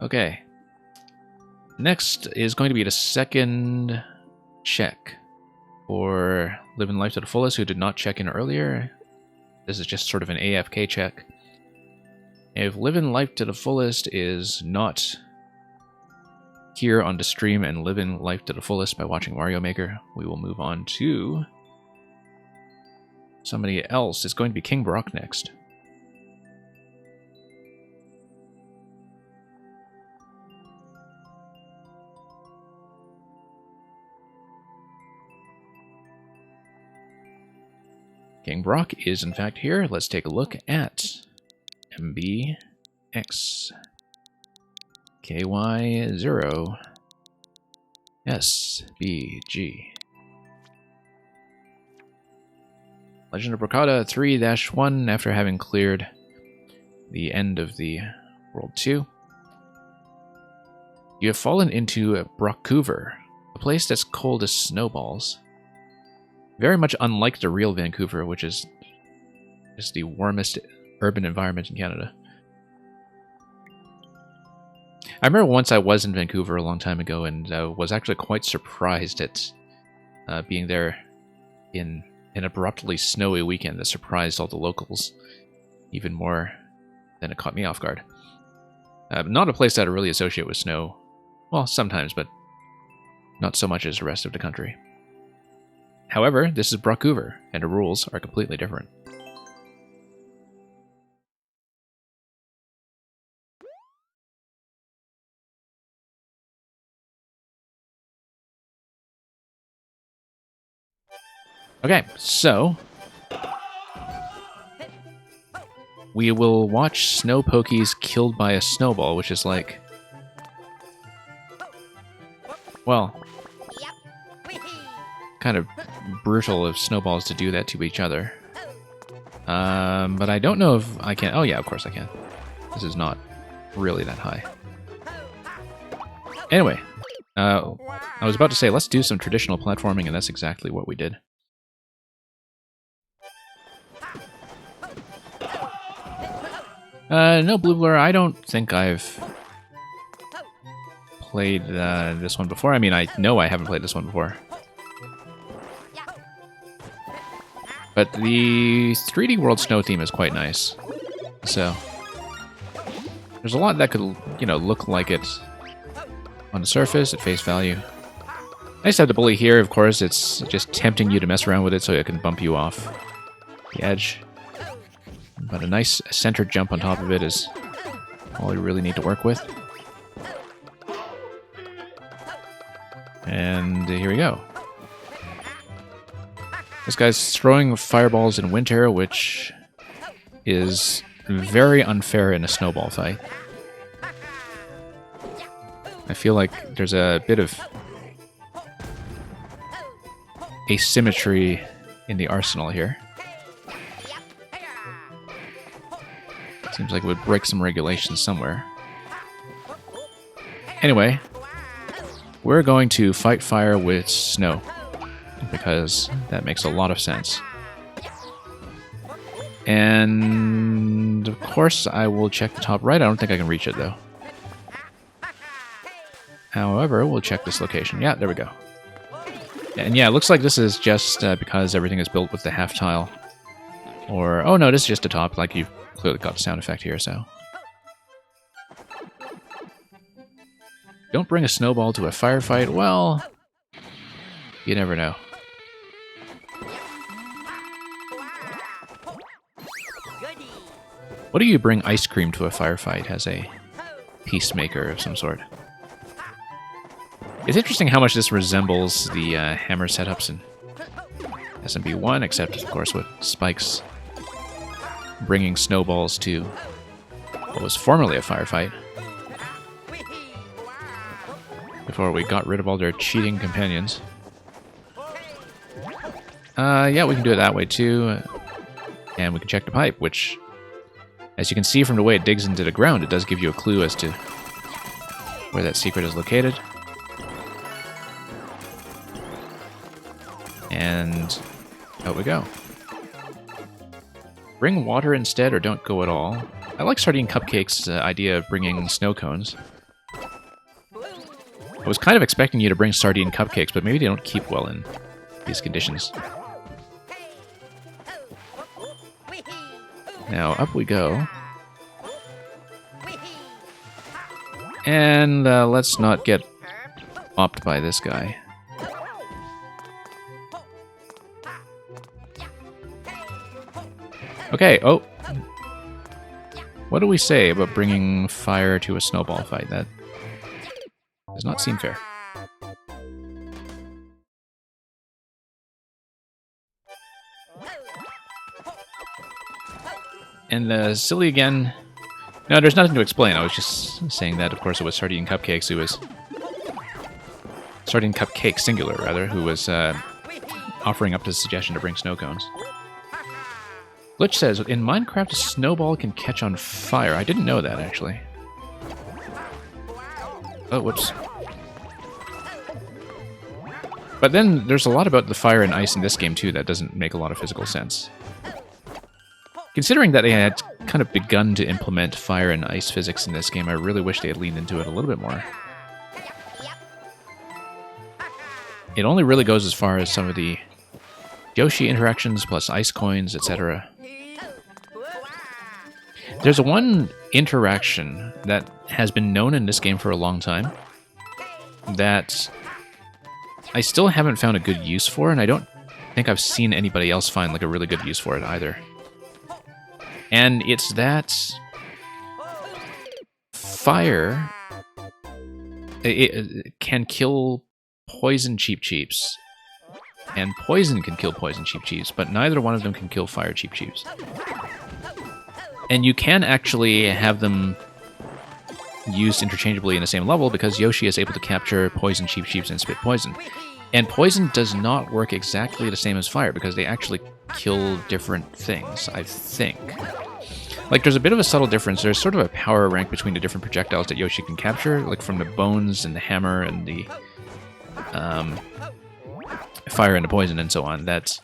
Okay. Next is going to be the second check for Living Life to the Fullest, who did not check in earlier. This is just sort of an AFK check. If Living Life to the Fullest is not here on the stream and living life to the fullest by watching Mario Maker, we will move on to somebody else. It's going to be King Brock next. King Brock is in fact here. Let's take a look at MBX KY0 SBG. Legend of Brocada 3-1 after having cleared the end of the World 2. You have fallen into Brockouver, a place that's cold as snowballs. Very much unlike the real Vancouver, which is just the warmest urban environment in Canada. I remember once I was in Vancouver a long time ago and was actually quite surprised at being there in an abruptly snowy weekend that surprised all the locals even more than it caught me off guard. Not a place that I really associate with snow. Well, sometimes, but not so much as the rest of the country. However, this is Brockouver, and the rules are completely different. Okay, so we will watch snow pokies killed by a snowball, which is like, well, kind of brutal of snowballs to do that to each other. But I don't know if I can. Oh yeah, of course I can. This is not really that high. Anyway, I was about to say let's do some traditional platforming, and that's exactly what we did. No, Blue Blur, I don't think I've played this one before. I mean, I know I haven't played this one before. But the 3D World Snow theme is quite nice. So, there's a lot that could, you know, look like it on the surface at face value. Nice to have the bully here, of course. It's just tempting you to mess around with it so it can bump you off the edge. But a nice centered jump on top of it is all you really need to work with. And here we go. This guy's throwing fireballs in winter, which is very unfair in a snowball fight. I feel like there's a bit of asymmetry in the arsenal here. Seems like it would break some regulations somewhere. Anyway, we're going to fight fire with snow, because that makes a lot of sense. And of course I will check the top right. I don't think I can reach it though. However, we'll check this location. Yeah, there we go. And yeah, it looks like this is just because everything is built with the half tile. Or, oh no, this is just a top, like you've clearly got the sound effect here, so. Don't bring a snowball to a firefight. Well, you never know. What do you bring ice cream to a firefight as a peacemaker of some sort? It's interesting how much this resembles the hammer setups in SMB1, except, of course, with spikes bringing snowballs to what was formerly a firefight before we got rid of all their cheating companions. Yeah, we can do it that way too. And we can check the pipe, which, as you can see from the way it digs into the ground, it does give you a clue as to where that secret is located. And out we go. Bring water instead, or don't go at all. I like Sardine Cupcake's idea of bringing snow cones. I was kind of expecting you to bring Sardine Cupcakes, but maybe they don't keep well in these conditions. Now, up we go. And let's not get mopped by this guy. Okay, oh. What do we say about bringing fire to a snowball fight? That does not seem fair. And silly again. No, there's nothing to explain. I was just saying that, of course, it was Sardine Cupcakes who was... Sardine Cupcake, singular, rather, who was offering up the suggestion to bring snow cones. Glitch says, in Minecraft, a snowball can catch on fire. I didn't know that, actually. Oh, whoops. But then there's a lot about the fire and ice in this game, too, that doesn't make a lot of physical sense. Considering that they had kind of begun to implement fire and ice physics in this game, I really wish they had leaned into it a little bit more. It only really goes as far as some of the Yoshi interactions, plus ice coins, etc. There's one interaction that has been known in this game for a long time that I still haven't found a good use for, and I don't think I've seen anybody else find like a really good use for it either. And it's that fire it can kill poison Cheep Cheeps, and poison can kill poison Cheep Cheeps, but neither one of them can kill fire Cheep Cheeps. And you can actually have them used interchangeably in the same level because Yoshi is able to capture poison Cheep Cheeps and spit poison. And poison does not work exactly the same as fire because they actually kill different things, I think. Like, there's a bit of a subtle difference. There's sort of a power rank between the different projectiles that Yoshi can capture, like from the bones and the hammer and the fire and the poison and so on. That's...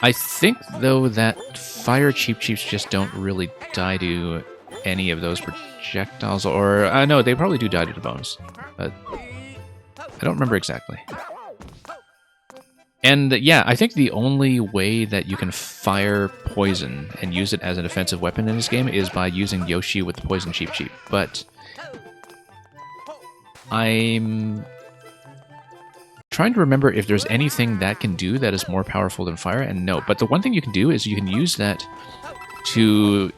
I think, though, that fire Cheep Cheeps just don't really die to any of those projectiles, or... no, they probably do die to the bones, but I don't remember exactly. And yeah, I think the only way that you can fire poison and use it as an offensive weapon in this game is by using Yoshi with the poison Cheep Cheep, but I'm trying to remember if there's anything that can do that is more powerful than fire, and no. But the one thing you can do is you can use that to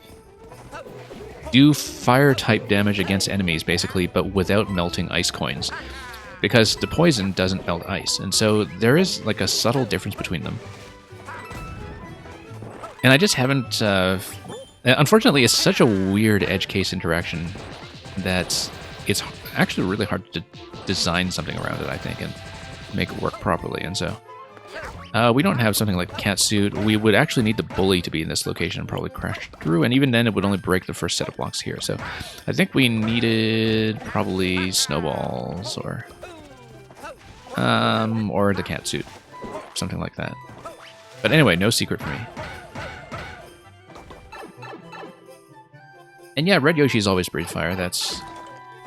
do fire-type damage against enemies, basically, but without melting ice coins. Because the poison doesn't melt ice, and so there is like a subtle difference between them. And I just haven't... unfortunately, it's such a weird edge case interaction that it's actually really hard to design something around it, I think, and make it work properly. And so we don't have something like Catsuit. We would actually need the bully to be in this location and probably crash through, and even then it would only break the first set of blocks here. So I think we needed probably snowballs or the Catsuit, something like that. But anyway, no secret for me. And yeah, Red Yoshi's always breathe fire. That's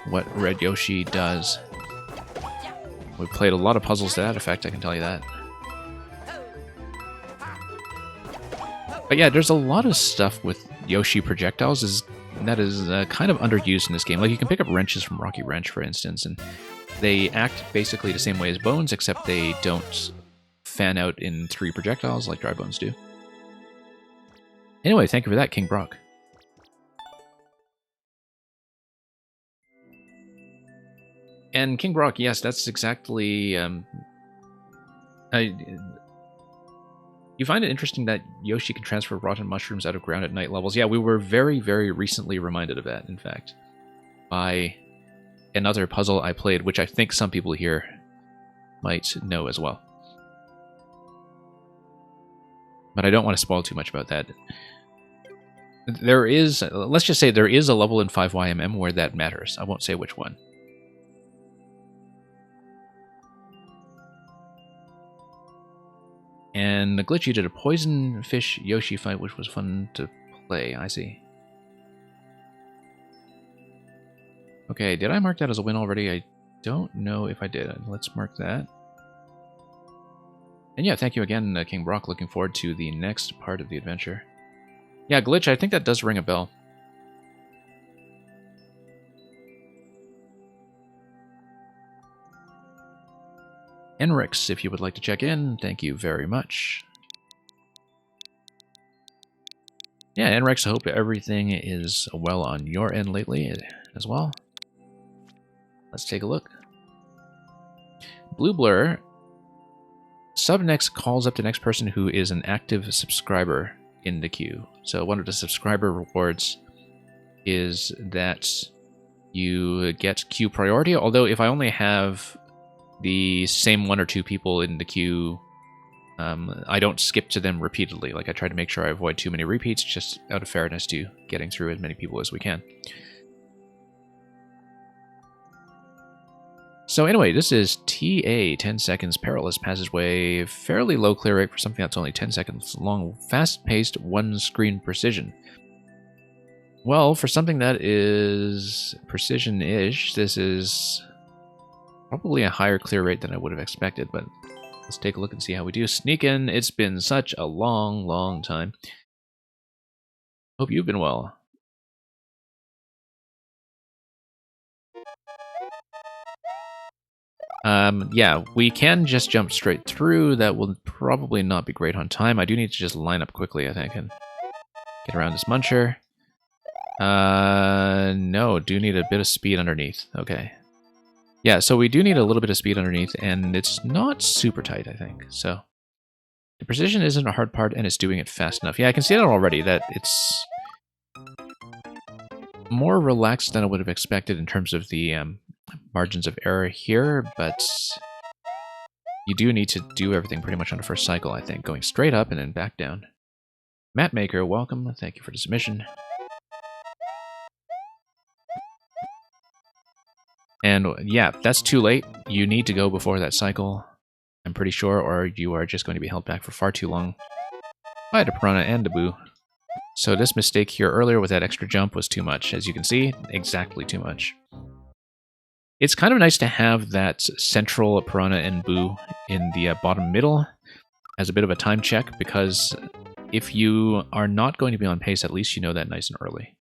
what Red Yoshi does. We've played a lot of puzzles to that effect, I can tell you that. But yeah, there's a lot of stuff with Yoshi projectiles that is kind of underused in this game. Like, you can pick up wrenches from Rocky Wrench, for instance, and they act basically the same way as bones, except they don't fan out in 3 projectiles like dry bones do. Anyway, thank you for that, King Brock. And King Brock, yes, that's exactly... You find it interesting that Yoshi can transfer rotten mushrooms out of ground at night levels. Yeah, we were very, very recently reminded of that, in fact, by another puzzle I played, which I think some people here might know as well. But I don't want to spoil too much about that. There is, let's just say there is a level in 5YMM where that matters. I won't say which one. And the Glitchy did a poison fish Yoshi fight, which was fun to play. I see. Okay, did I mark that as a win already? I don't know if I did. Let's mark that. And yeah, thank you again, King Brock. Looking forward to the next part of the adventure. Yeah, Glitch, I think that does ring a bell. Enrix, if you would like to check in, thank you very much. Yeah, Enrex, I hope everything is well on your end lately as well. Let's take a look. Blue Blur. Sub next calls up the next person who is an active subscriber in the queue. So one of the subscriber rewards is that you get queue priority, although if I only have the same 1 or 2 people in the queue, I don't skip to them repeatedly. Like, I try to make sure I avoid too many repeats, just out of fairness to getting through as many people as we can. So anyway, this is TA, 10 seconds, perilous passageway, fairly low clear rate for something that's only 10 seconds long, fast-paced, one-screen precision. Well, for something that is precision-ish, this is probably a higher clear rate than I would have expected, but let's take a look and see how we do. Sneak in, it's been such a long, long time. Hope you've been well. Yeah, we can just jump straight through. That will probably not be great on time. I do need to just line up quickly, I think, and get around this muncher. No, do need a bit of speed underneath. Okay. Yeah, so we do need a little bit of speed underneath, and it's not super tight, I think. So the precision isn't a hard part, and it's doing it fast enough. Yeah, I can see that already, that it's more relaxed than I would have expected in terms of the margins of error here, but you do need to do everything pretty much on the first cycle, I think, going straight up and then back down. Matt Maker, welcome. Thank you for the submission. And yeah, that's too late. You need to go before that cycle, I'm pretty sure, or you are just going to be held back for far too long by the Piranha and the Boo. So this mistake here earlier with that extra jump was too much. As you can see, exactly too much. It's kind of nice to have that central Piranha and Boo in the bottom middle as a bit of a time check, because if you are not going to be on pace, at least you know that nice and early.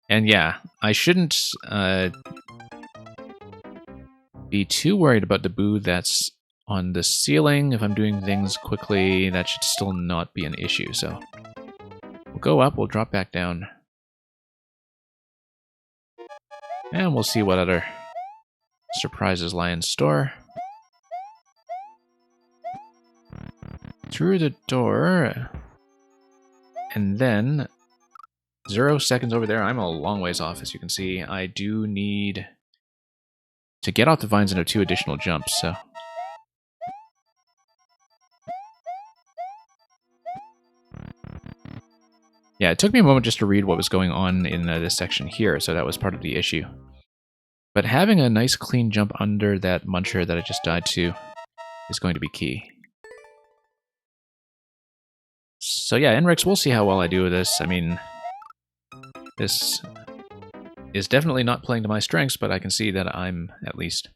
And yeah, I shouldn't be too worried about the Boo that's on the ceiling. If I'm doing things quickly, that should still not be an issue. So we'll go up, we'll drop back down. And we'll see what other surprises lie in store. Through the door. And then 0 seconds over there. I'm a long ways off, as you can see. I do need to get off the vines into 2 additional jumps, so... Yeah, it took me a moment just to read what was going on in this section here, so that was part of the issue. But having a nice clean jump under that muncher that I just died to is going to be key. So yeah, Enrex, we'll see how well I do with this. I mean, this is definitely not playing to my strengths, but I can see that I'm at least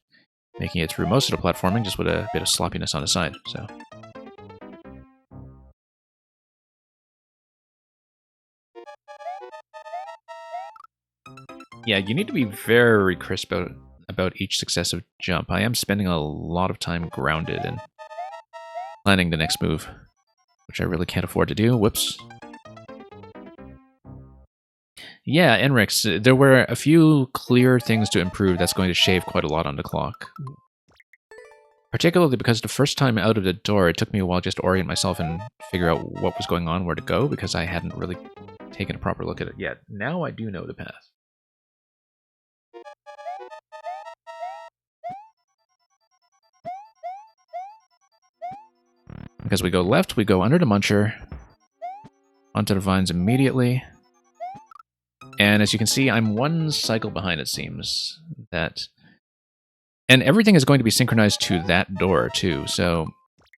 making it through most of the platforming, just with a bit of sloppiness on the side, so... Yeah, you need to be very crisp about each successive jump. I am spending a lot of time grounded and planning the next move, which I really can't afford to do. Whoops. Yeah, Enrix, there were a few clear things to improve that's going to shave quite a lot on the clock. Particularly because the first time out of the door, it took me a while just to orient myself and figure out what was going on, where to go, because I hadn't really taken a proper look at it yet. Now I do know the path. Because we go left, we go under the muncher, onto the vines immediately. And as you can see, I'm 1 cycle behind, it seems. And everything is going to be synchronized to that door, too. So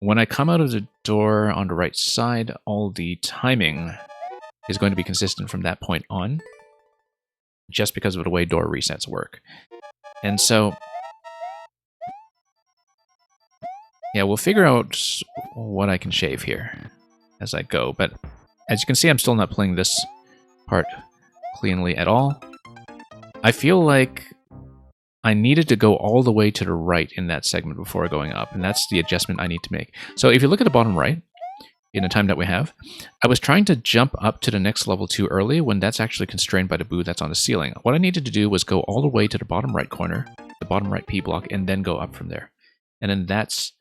when I come out of the door on the right side, all the timing is going to be consistent from that point on, just because of the way door resets work. And so... yeah, we'll figure out what I can shave here as I go, but as you can see, I'm still not playing this part cleanly at all. I feel like I needed to go all the way to the right in that segment before going up, and that's the adjustment I need to make. So if you look at the bottom right, in the time that we have, I was trying to jump up to the next level too early when that's actually constrained by the boo that's on the ceiling. What I needed to do was go all the way to the bottom right corner, the bottom right P block, and then go up from there. And then that's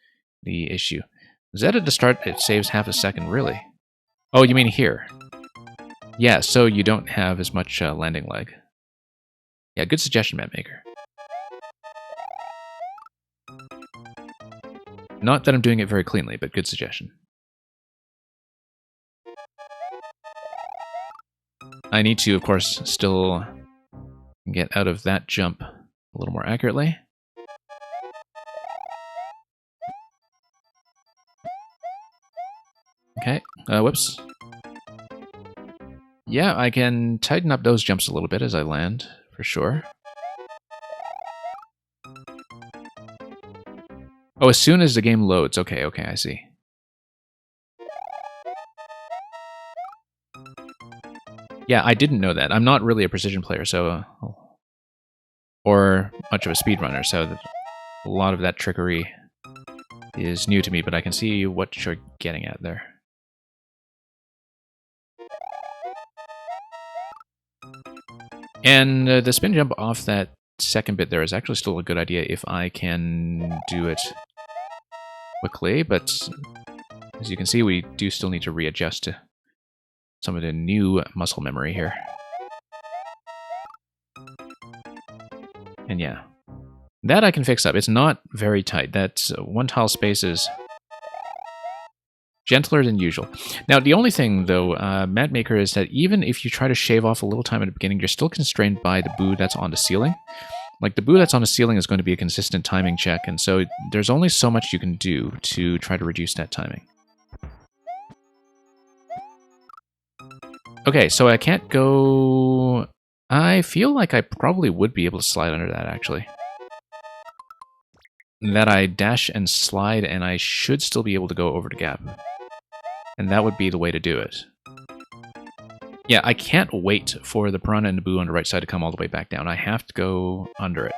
the issue. Z at the start, it saves half a second, really. Oh, you mean here? Yeah, so you don't have as much landing lag. Yeah, good suggestion, Mapmaker. Not that I'm doing it very cleanly, but good suggestion. I need to, of course, still get out of that jump a little more accurately. Okay, whoops. Yeah, I can tighten up those jumps a little bit as I land, for sure. Oh, as soon as the game loads. Okay, I see. Yeah, I didn't know that. I'm not really a precision player, so... or much of a speedrunner, so a lot of that trickery is new to me, but I can see what you're getting at there. And the spin jump off that second bit there is actually still a good idea if I can do it quickly, but as you can see, we do still need to readjust to some of the new muscle memory here. And yeah, that I can fix up. It's not very tight. That one tile space is gentler than usual. Now, the only thing, though, Mapmaker, is that even if you try to shave off a little time at the beginning, you're still constrained by the boo that's on the ceiling. Like, the boo that's on the ceiling is going to be a consistent timing check, and so there's only so much you can do to try to reduce that timing. Okay, so I can't go... I feel like I probably would be able to slide under that, actually. That I dash and slide, and I should still be able to go over the gap. And that would be the way to do it. Yeah, I can't wait for the Piranha and the Boo on the right side to come all the way back down. I have to go under it.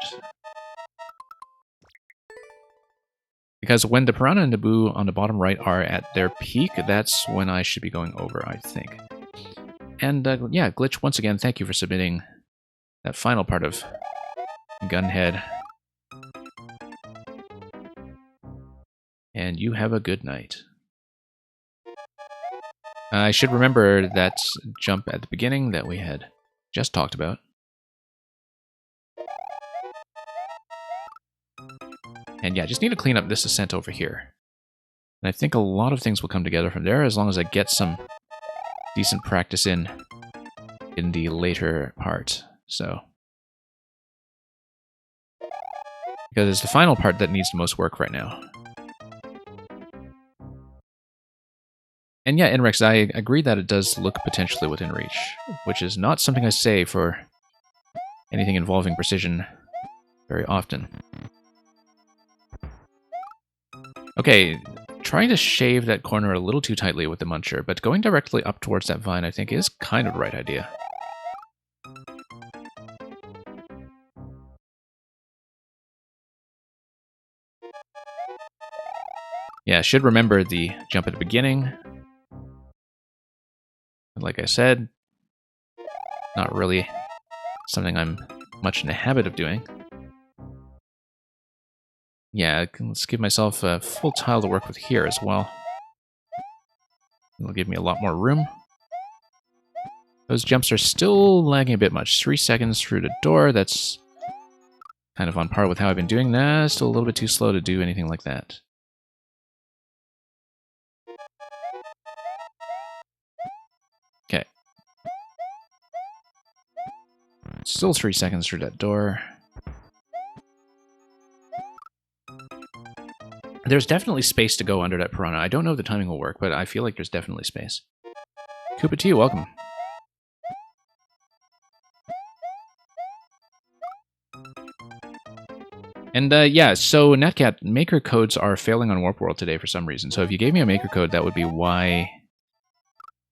Because when the Piranha and the Boo on the bottom right are at their peak, that's when I should be going over, I think. And yeah, Glitch, once again, thank you for submitting that final part of Gunhead. And you have a good night. I should remember that jump at the beginning that we had just talked about. And yeah, just need to clean up this ascent over here. And I think a lot of things will come together from there as long as I get some decent practice in the later part. So, because it's the final part that needs the most work right now. And yeah, Inrex, I agree that it does look potentially within reach, which is not something I say for anything involving precision very often. Okay, trying to shave that corner a little too tightly with the muncher, but going directly up towards that vine I think is kind of the right idea. Yeah, should remember the jump at the beginning. Like I said, not really something I'm much in the habit of doing. Yeah, let's give myself a full tile to work with here as well. It'll give me a lot more room. Those jumps are still lagging a bit much. 3 seconds through the door, that's kind of on par with how I've been doing that. Still a little bit too slow to do anything like that. Okay. Still 3 seconds through that door. There's definitely space to go under that Piranha. I don't know if the timing will work, but I feel like there's definitely space. Koopa T, welcome. And yeah, so Netcat, maker codes are failing on Warp World today for some reason. So if you gave me a maker code, that would be why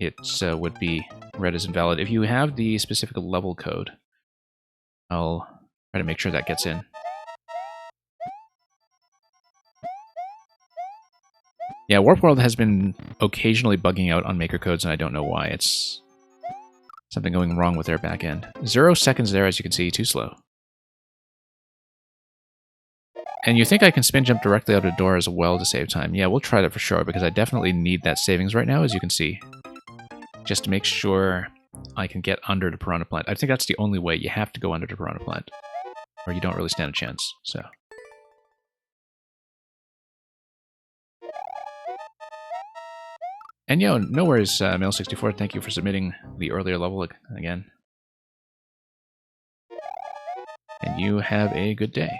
it would be read as invalid. If you have the specific level code, I'll try to make sure that gets in. Yeah, Warp World has been occasionally bugging out on maker codes, and I don't know why. It's something going wrong with their back end. 0 seconds there, as you can see, too slow. And you think I can spin jump directly out of the door as well to save time. Yeah, we'll try that for sure, because I definitely need that savings right now, as you can see. Just to make sure I can get under the Piranha Plant. I think that's the only way. You have to go under the Piranha Plant, or you don't really stand a chance, so... And yo, no worries, Mail64, thank you for submitting the earlier level again. And you have a good day.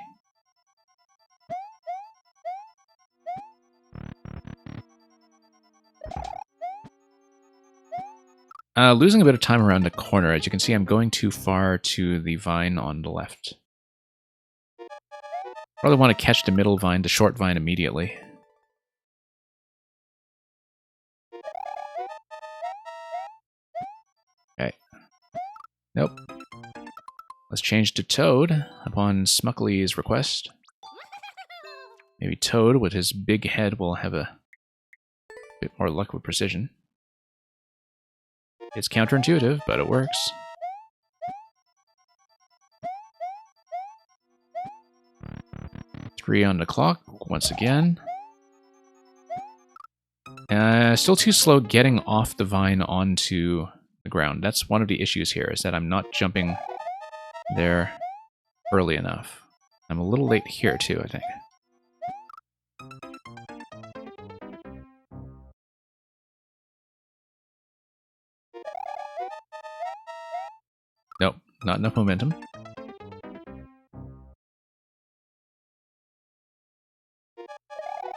Losing a bit of time around the corner. As you can see, I'm going too far to the vine on the left. Probably want to catch the middle vine, the short vine, immediately. Okay. Nope. Let's change to Toad upon Smuckly's request. Maybe Toad, with his big head, will have a bit more luck with precision. It's counterintuitive, but it works. Three on the clock, once again. Still too slow getting off the vine onto the ground. That's one of the issues here, is that I'm not jumping there early enough. I'm a little late here, too, I think. Nope, not enough momentum.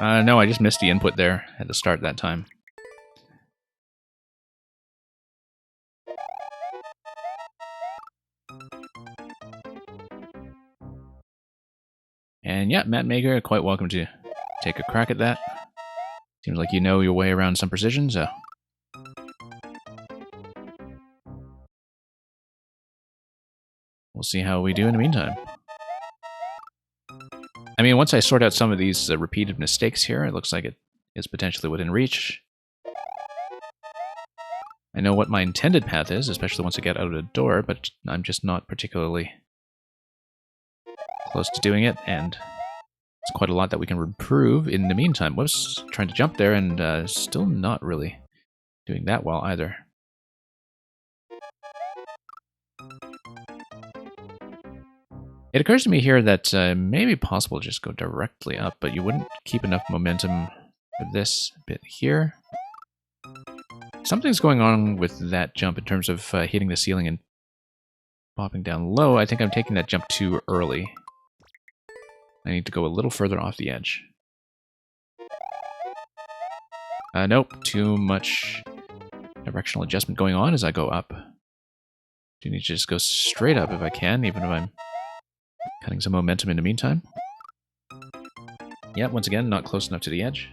No, I just missed the input there at the start that time. And yeah, Matt Maker, quite welcome to take a crack at that. Seems like you know your way around some precision, so... We'll see how we do in the meantime. I mean, once I sort out some of these repeated mistakes here, it looks like it is potentially within reach. I know what my intended path is, especially once I get out of the door, but I'm just not particularly close to doing it, and it's quite a lot that we can improve in the meantime. Whoops, trying to jump there, and still not really doing that well either. It occurs to me here that it may be possible to just go directly up, but you wouldn't keep enough momentum for this bit here. Something's going on with that jump in terms of hitting the ceiling and popping down low. I think I'm taking that jump too early. I need to go a little further off the edge. Nope, too much directional adjustment going on as I go up. Do need to just go straight up if I can, even if I'm cutting some momentum in the meantime. Yeah, once again, not close enough to the edge.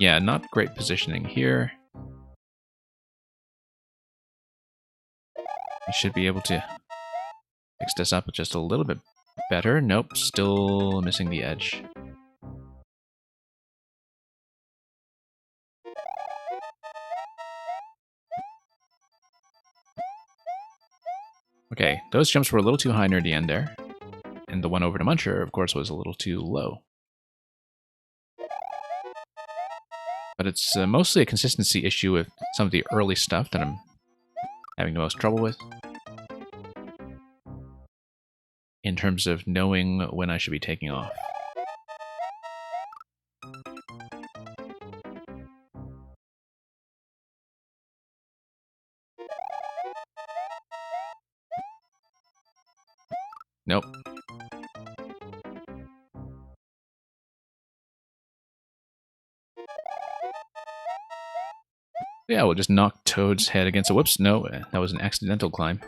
Yeah, not great positioning here. I should be able to fix this up just a little bit better. Nope, still missing the edge. Okay, those jumps were a little too high near the end there. And the one over to Muncher, of course, was a little too low. But it's mostly a consistency issue with some of the early stuff that I'm having the most trouble with. In terms of knowing when I should be taking off. Nope. Yeah, we'll just knock Toad's head against a... Whoops, no, that was an accidental climb.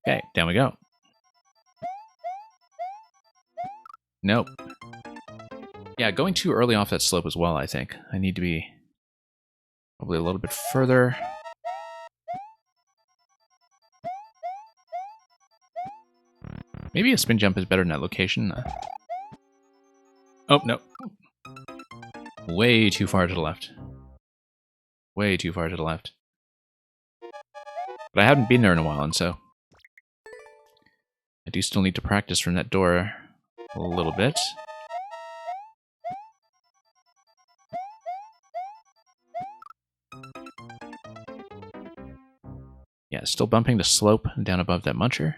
Okay, down we go. Nope. Yeah, going too early off that slope as well, I think. I need to be probably a little bit further. Maybe a spin jump is better in that location. Oh, no. Way too far to the left. Way too far to the left. But I haven't been there in a while, and so I do still need to practice from that door a little bit. Yeah, still bumping the slope down above that muncher.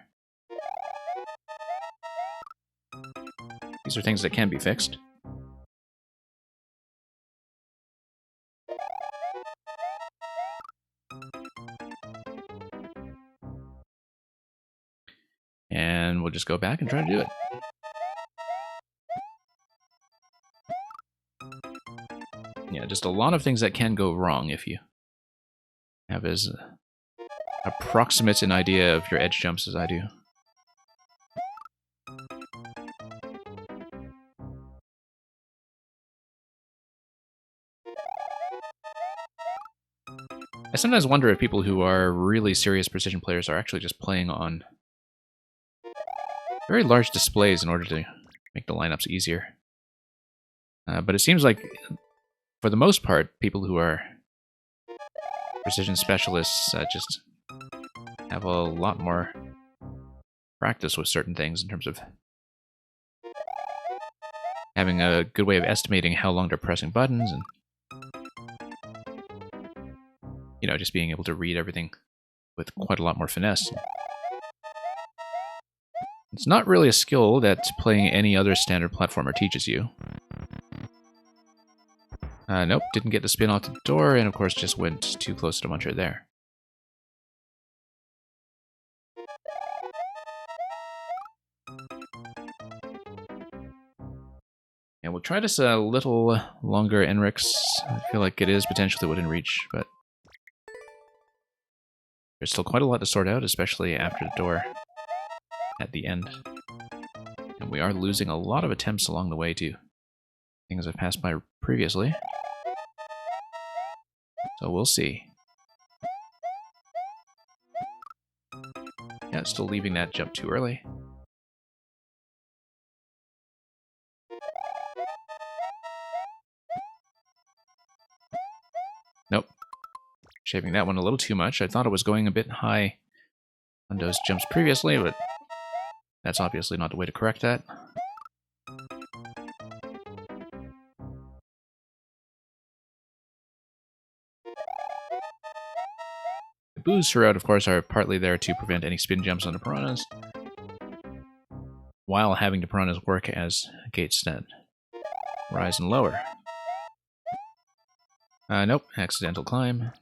These are things that can be fixed. And we'll just go back and try to do it. Yeah, just a lot of things that can go wrong if you have as approximate an idea of your edge jumps as I do. I sometimes wonder if people who are really serious precision players are actually just playing on very large displays in order to make the lineups easier. But it seems like, for the most part, people who are precision specialists just have a lot more practice with certain things in terms of having a good way of estimating how long they're pressing buttons and, you know, just being able to read everything with quite a lot more finesse. It's not really a skill that playing any other standard platformer teaches you. Nope, didn't get the spin off the door, and of course just went too close to muncher there. And we'll try this a little longer Enrix. I feel like it is potentially within reach, but there's still quite a lot to sort out, especially after the door at the end. And we are losing a lot of attempts along the way, too. Things I've passed by previously. So we'll see. Yeah, still leaving that jump too early. Nope. Shaving that one a little too much. I thought it was going a bit high on those jumps previously, but that's obviously not the way to correct that. The boosts throughout, of course, are partly there to prevent any spin jumps on the piranhas, while having the piranhas work as gates that rise and lower. Nope, accidental climb.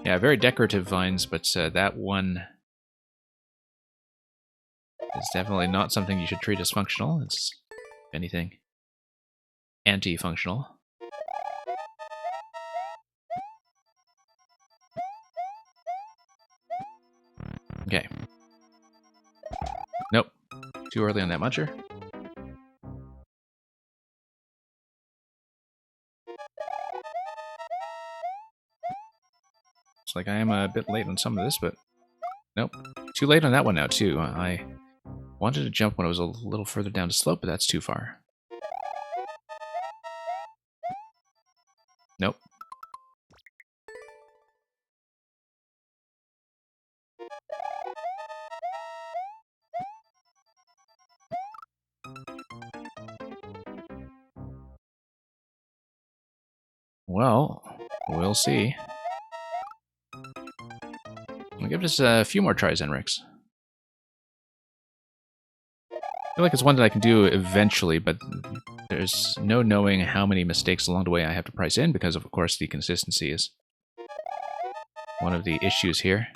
Yeah, very decorative vines, but that one is definitely not something you should treat as functional. It's, if anything, anti-functional. Okay. Nope. Too early on that muncher. Looks like I am a bit late on some of this, but nope. Too late on that one now, too. I wanted to jump when I was a little further down the slope, but that's too far. Nope. Well, we'll see. I'll give this a few more tries, Enrix. I feel like it's one that I can do eventually, but there's no knowing how many mistakes along the way I have to price in, because of course the consistency is one of the issues here.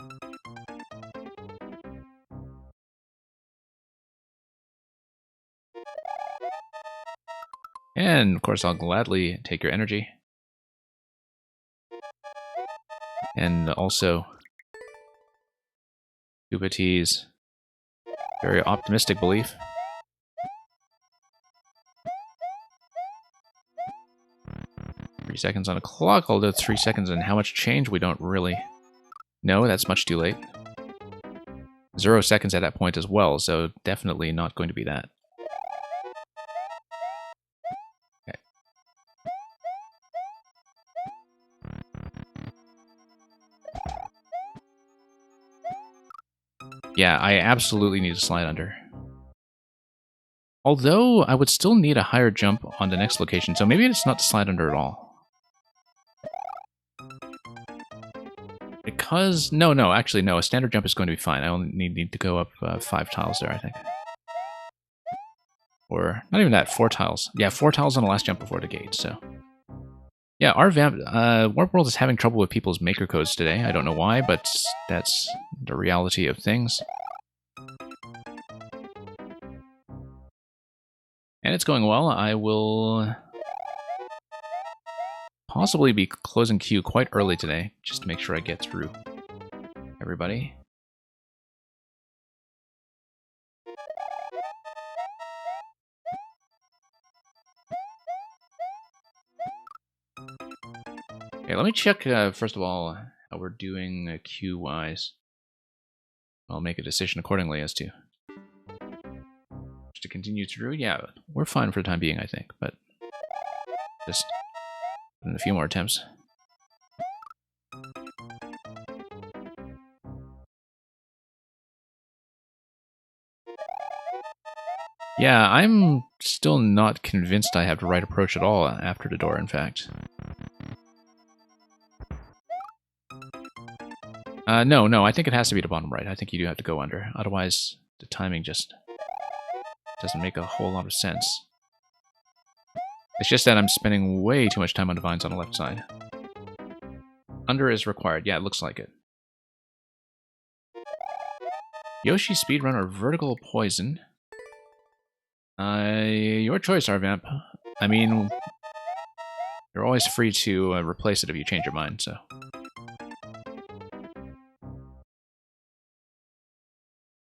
And, of course, I'll gladly take your energy. And also, Kubati's very optimistic belief. 3 seconds on a clock, although 3 seconds and how much change we don't really know. That's much too late. 0 seconds at that point as well, so definitely not going to be that. Okay. Yeah, I absolutely need to slide under. Although, I would still need a higher jump on the next location, so maybe it's not to slide under at all. Because... No, actually, no. A standard jump is going to be fine. I only need to go up 5 tiles there, I think. Or, not even that, 4 tiles. Yeah, 4 tiles on the last jump before the gate, so... Yeah, our Warp World is having trouble with people's maker codes today. I don't know why, but that's the reality of things. And it's going well. I will possibly be closing queue quite early today, just to make sure I get through everybody. Okay, let me check, first of all, how we're doing queue-wise. I'll make a decision accordingly as to continue through. Yeah, we're fine for the time being, I think, but just in a few more attempts. Yeah, I'm still not convinced I have the right approach at all after the door, in fact. No, I think it has to be the bottom right. I think you do have to go under. Otherwise, the timing just doesn't make a whole lot of sense. It's just that I'm spending way too much time on the vines on the left side. Under is required. Yeah, it looks like it. Yoshi speedrun or vertical poison? Your choice, Arvamp. I mean, you're always free to replace it if you change your mind, so...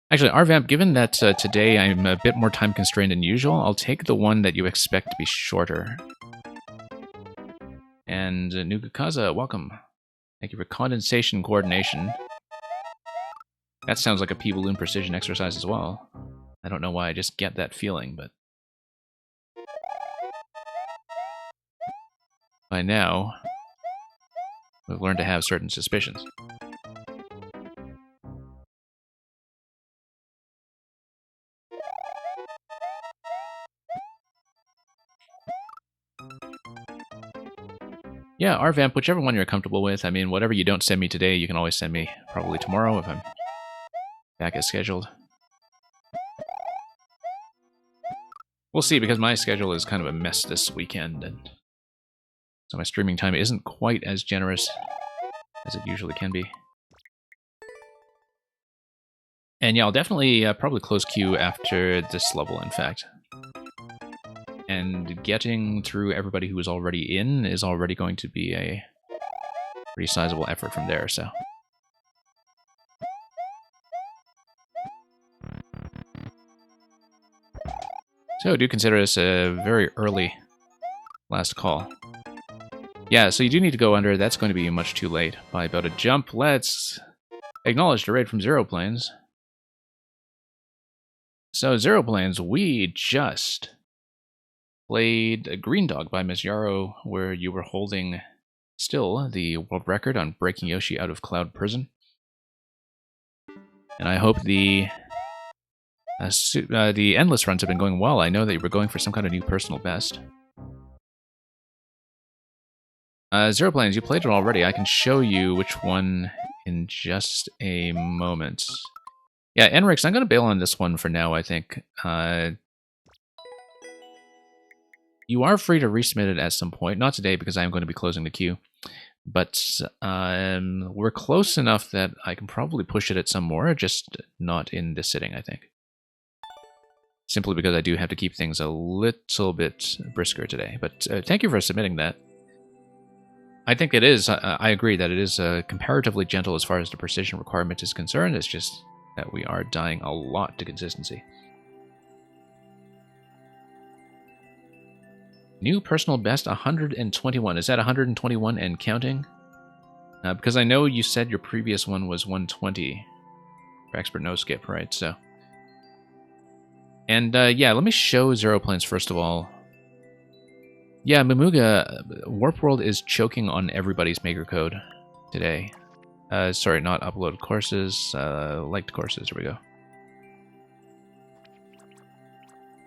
Actually, Arvamp, given that today I'm a bit more time constrained than usual, I'll take the one that you expect to be shorter. And Nugukaza, welcome. Thank you for condensation coordination. That sounds like a P-Balloon precision exercise as well. I don't know why, I just get that feeling, but... by now, we've learned to have certain suspicions. Yeah, Arvamp, whichever one you're comfortable with. I mean, whatever you don't send me today, you can always send me probably tomorrow if I'm back as scheduled. We'll see, because my schedule is kind of a mess this weekend, and so my streaming time isn't quite as generous as it usually can be. And yeah, I'll definitely probably close queue after this level, in fact. And getting through everybody who is already in is already going to be a pretty sizable effort from there, so... So do consider this a very early last call. Yeah, so you do need to go under. That's going to be much too late by about a jump. Let's acknowledge the raid from Zero Planes. So Zero Planes, we just played Green Dog by Ms. Yarrow, where you were holding still the world record on breaking Yoshi out of Cloud Prison. And I hope the endless runs have been going well. I know that you were going for some kind of new personal best. Zero Planes, you played it already. I can show you which one in just a moment. Yeah, Enrix, I'm going to bail on this one for now, I think. You are free to resubmit it at some point. Not today, because I am going to be closing the queue. But we're close enough that I can probably push it at some more, just not in this sitting, I think. simply because I do have to keep things a little bit brisker today. But thank you for submitting that. I think it is. I agree that it is comparatively gentle as far as the precision requirement is concerned. It's just that we are dying a lot to consistency. New personal best 121. Is that 121 and counting? Because I know you said your previous one was 120 for expert no skip, right? So, and yeah, let me show Zero Planes first of all. Yeah, Mamuga, Warp World is choking on everybody's maker code today. Sorry, not uploaded courses, liked courses. Here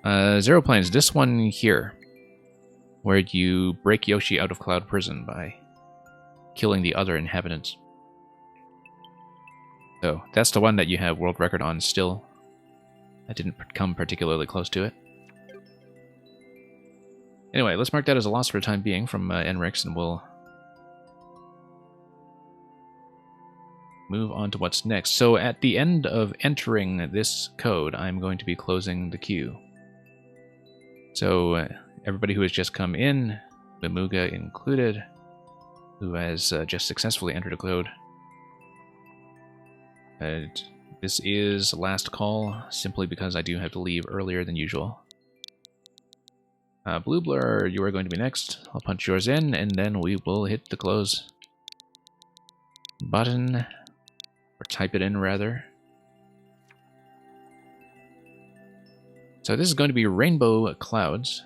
we go. Zero Planes, this one here, where you break Yoshi out of Cloud Prison by killing the other inhabitants. So, that's the one that you have world record on still. I didn't come particularly close to it. Anyway, let's mark that as a loss for the time being from Enrix, and we'll move on to what's next. So at the end of entering this code, I'm going to be closing the queue. So everybody who has just come in, Mamuga included, who has just successfully entered a code. This is last call, simply because I do have to leave earlier than usual. Blue Blur, you are going to be next. I'll punch yours in, and then we will hit the close button, or type it in, rather. So this is going to be Rainbow Clouds.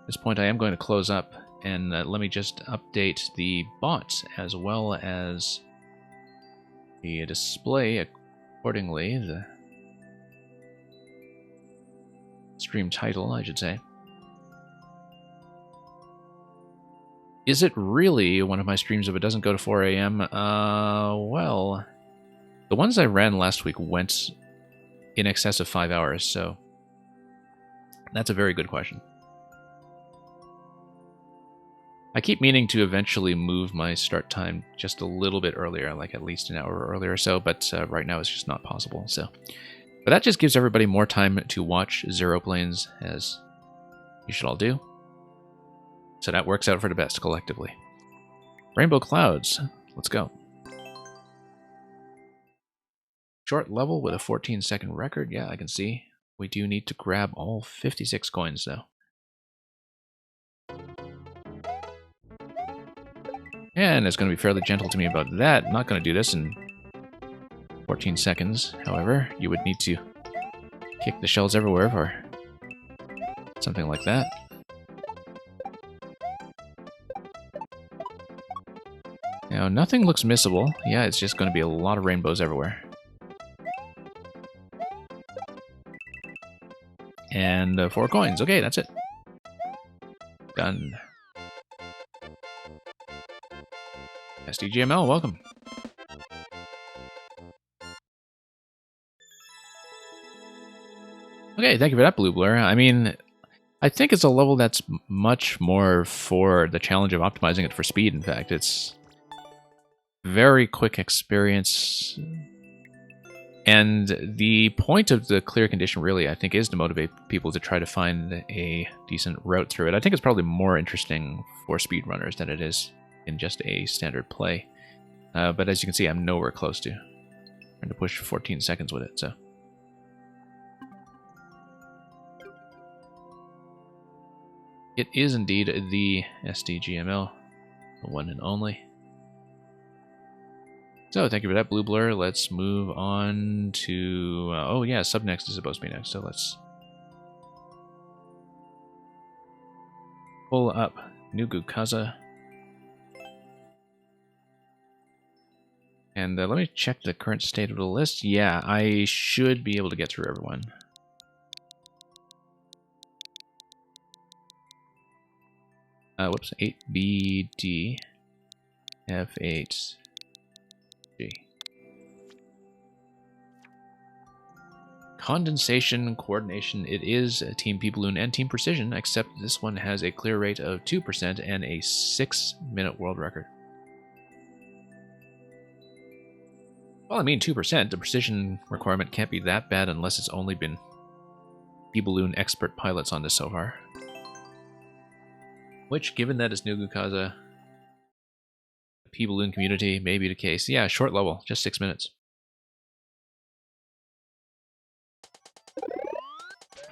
At this point, I am going to close up, and let me just update the bot as well as the display accordingly. The stream title, I should say. Is it really one of my streams if it doesn't go to 4 a.m.? Well, the ones I ran last week went in excess of 5 hours, so that's a very good question. I keep meaning to eventually move my start time just a little bit earlier, like at least an hour earlier or so, but right now it's just not possible, so... But that just gives everybody more time to watch Zero Planes, as you should all do. So that works out for the best collectively. Rainbow Clouds, let's go. Short level with a 14-second record. Yeah, I can see. We do need to grab all 56 coins, though. And it's going to be fairly gentle to me about that. I'm not going to do this in 14 seconds. However, you would need to kick the shells everywhere or something like that. Now, nothing looks missable. Yeah, it's just going to be a lot of rainbows everywhere. And 4 coins. Okay, that's it. Done. SDGML, welcome. Okay, thank you for that, Blue Blur. I mean, I think it's a level that's much more for the challenge of optimizing it for speed, in fact. It's very quick experience. And the point of the clear condition, really, I think, is to motivate people to try to find a decent route through it. I think it's probably more interesting for speedrunners than it is in just a standard play. But as you can see, I'm nowhere close to trying to push 14 seconds with it, so... It is indeed the SDGML, the one and only. So, thank you for that, Blue Blur. Let's move on to... oh yeah, Subnext is supposed to be next, so let's... pull up Nugu Kaza. And let me check the current state of the list. Yeah, I should be able to get through everyone. Whoops, 8BD F8G. Condensation coordination. It is Team Peepaloon and Team Precision, except this one has a clear rate of 2% and a 6-minute world record. Well, I mean 2%. The precision requirement can't be that bad unless it's only been P-Balloon expert pilots on this so far. Which, given that it's Nugu Kaza, P-Balloon community, may be the case. Yeah, short level, just 6 minutes.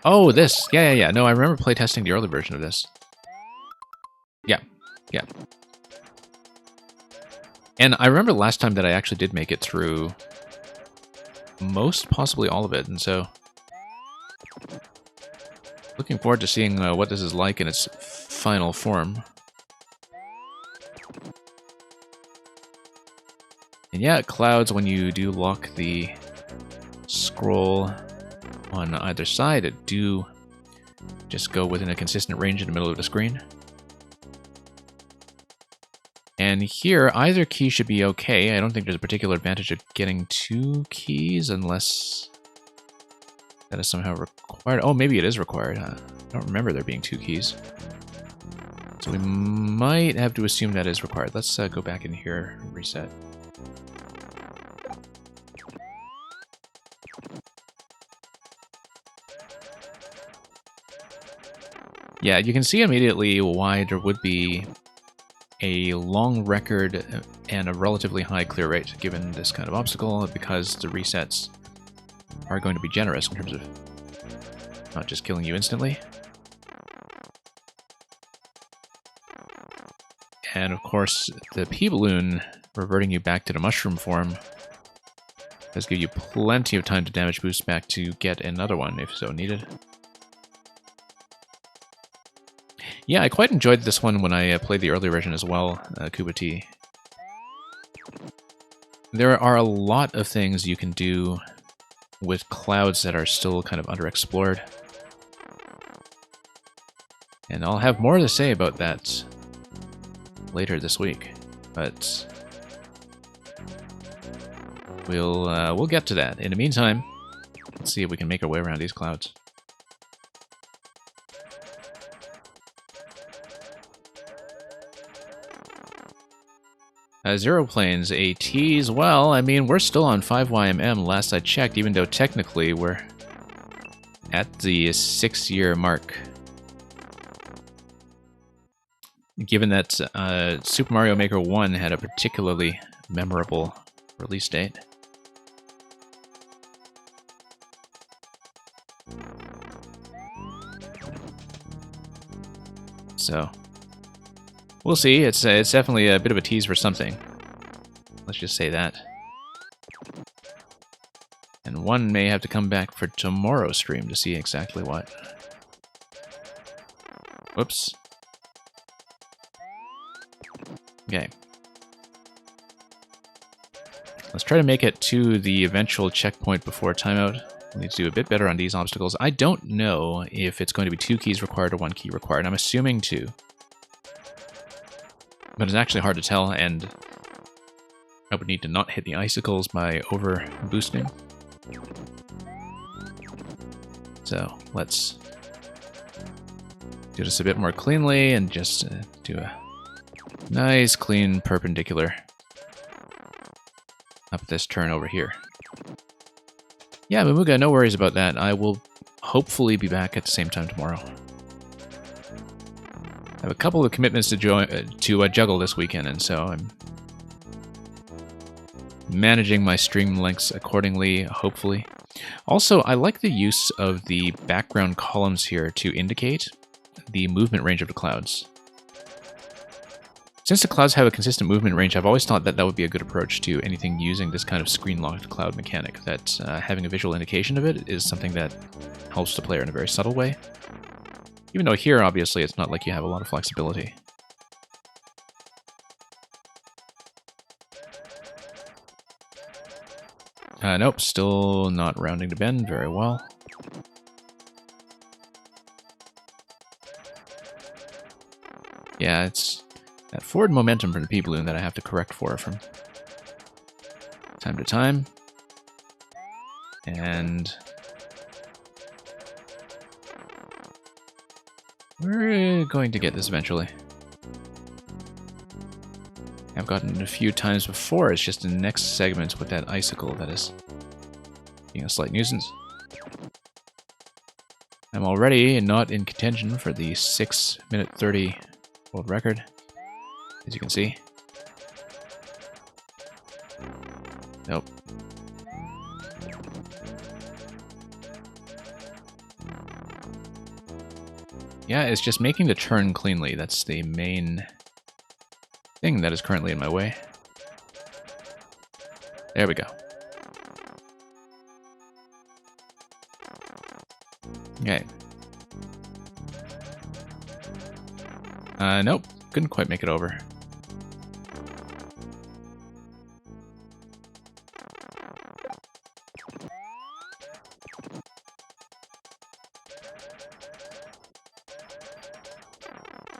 Oh, this. Yeah. No, I remember playtesting the early version of this. Yeah. And I remember last time that I actually did make it through most, possibly all of it, and so looking forward to seeing what this is like in its final form. And yeah, clouds, when you do lock the scroll on either side, it do just go within a consistent range in the middle of the screen. And here, either key should be okay. I don't think there's a particular advantage of getting 2 keys unless that is somehow required. Oh, maybe it is required. I don't remember there being 2 keys. So we might have to assume that is required. Let's go back in here and reset. Yeah, you can see immediately why there would be a long record and a relatively high clear rate given this kind of obstacle, because the resets are going to be generous in terms of not just killing you instantly. And of course, the P-Balloon reverting you back to the mushroom form does give you plenty of time to damage boost back to get another one if so needed. Yeah, I quite enjoyed this one when I played the early version as well, Kuba T. There are a lot of things you can do with clouds that are still kind of underexplored. And I'll have more to say about that later this week, but we'll get to that. In the meantime, let's see if we can make our way around these clouds. Zero Planes, a tease. Well, I mean, we're still on 5YMM last I checked, even though technically we're at the 6-year mark. Given that Super Mario Maker 1 had a particularly memorable release date. So we'll see. It's definitely a bit of a tease for something. Let's just say that. And one may have to come back for tomorrow's stream to see exactly what. Whoops. Okay. Let's try to make it to the eventual checkpoint before timeout. We need to do a bit better on these obstacles. I don't know if it's going to be 2 keys required or 1 key required. I'm assuming 2. But it's actually hard to tell, and I would need to not hit the icicles by over boosting. So let's do this a bit more cleanly and just do a nice clean perpendicular up this turn over here. Yeah, Mamuga, no worries about that. I will hopefully be back at the same time tomorrow. I have a couple of commitments to juggle this weekend, and so I'm managing my stream lengths accordingly, hopefully. Also, I like the use of the background columns here to indicate the movement range of the clouds. Since the clouds have a consistent movement range, I've always thought that that would be a good approach to anything using this kind of screen-locked cloud mechanic, that having a visual indication of it is something that helps the player in a very subtle way. Even though here, obviously, it's not like you have a lot of flexibility. Nope, still not rounding the bend very well. Yeah, it's that forward momentum for the P-Balloon that I have to correct for from time to time. And we're going to get this eventually. I've gotten it a few times before, it's just in the next segment with that icicle that is being a slight nuisance. I'm already not in contention for the 6-minute 30 world record, as you can see. Nope. Yeah, it's just making the turn cleanly. That's the main thing that is currently in my way. There we go. Okay. Nope. Couldn't quite make it over.